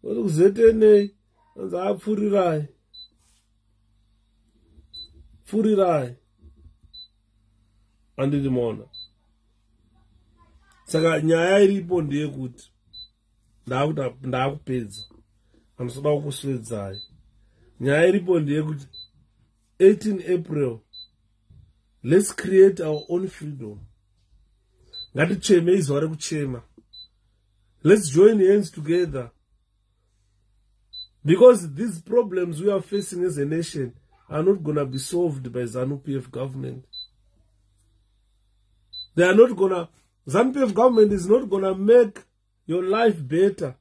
Speaker 1: Uri kuzetenei? Anzi apfurirai. Pfurirai. Anditi maona. Saka nyaya iripo ndeyekuti ndakupedza. Anosoda kukuswedzai. Nyaya iripo ndeyekuti 18 April, let's create our own freedom. Ngaticheme izuva rekuchema. Let's join hands together. Because these problems we are facing as a nation are not going to be solved by ZANU-PF government. They are not going to, ZANU-PF government is not going to make your life better.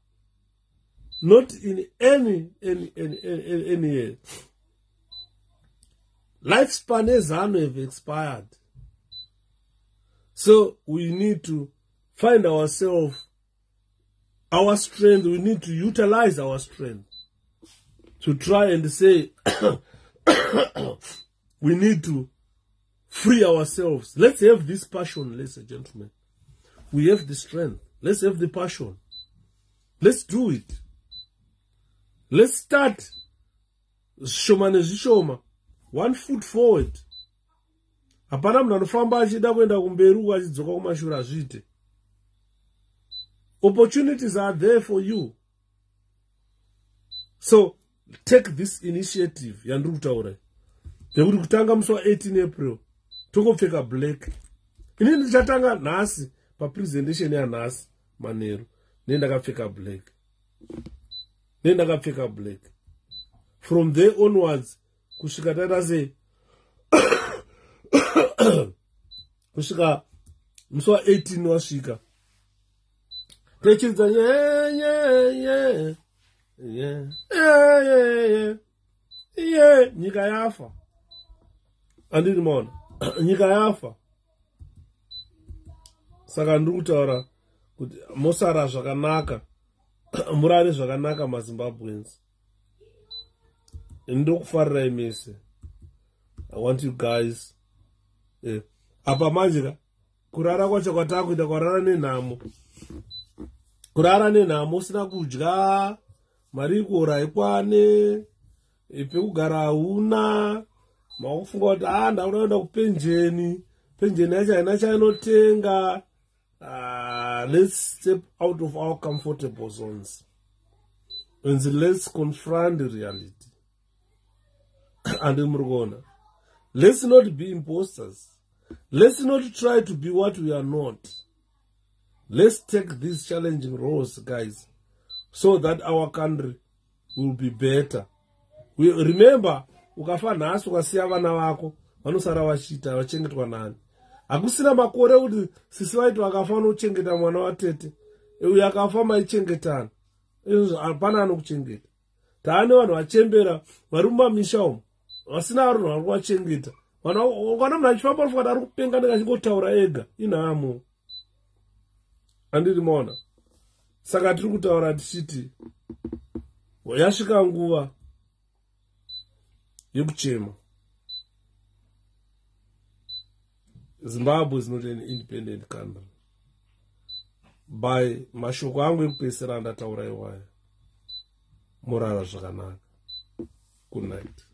Speaker 1: Not in any way. Lifespan as ZANU have expired. So we need to find ourselves, our strength. We need to utilize our strength to try and say, we need to free ourselves. Let's have this passion, ladies and gentlemen. We have the strength. Let's have the passion. Let's do it. Let's start. Shoma nezvishoma. 1 foot forward. Hapana munhu anofamba achida kuenda kumberi uko achidzoka kumashure azviite. Opportunities are there for you. So take this initiative yandiri kutaura. Yekuti kutanga musi wa 18 April tongopfeka black. Ini ndichatanga nhasi papresentation yanhasi Manheru. Nendakapfeka black. Nendakapfeka black. From there onwards kusvika taita sei kusvika musi wa 18 wasvika techidza nyika yafa. Andiri maona nyika yafa. Saka ndiri kutaura kuti mosara zvakanaka, murare zvakanaka maZimbabweans. Ndiri kufarirai mese. I want you guys. Apa manje kurara kwacho kwatakuita kwarara nenhamo. Kurara nenhamo usina kudya, mari kuora haikwane, pekugara hauna, makufunga kuti ndakuda kuenda kupenjeni, penjeni yacho haina chainotenga. Let's step out of our comfortable zones and let's confront the reality. And murugona, let's not be imposters. Let's not try to be what we are not. Let's take these challenging roles, guys, so that our country will be better. We remember, ukafa nhasi ukasiya vana vako vanosara vachita vachengetwa nani. Hakusina makore kuti sisi vaiti vakafa vanochengeta mwana watete, uyu akafa maichengetana. Hapana anokuchengeta. Taane vanhu vachembera vari mumamisha umo vasina vanhu vari kuvachengeta. Kana munhu achifamba kuti ari kupenga ndikachingotaura ega inhamo. Andiri maona. Saka tiri kutaura tichiti yasvika nguva yekuchema. Zimbabwe is not an independent country. By mashoko angu ekupesera ndataura iwaya. Murara zvakanaka. Good night.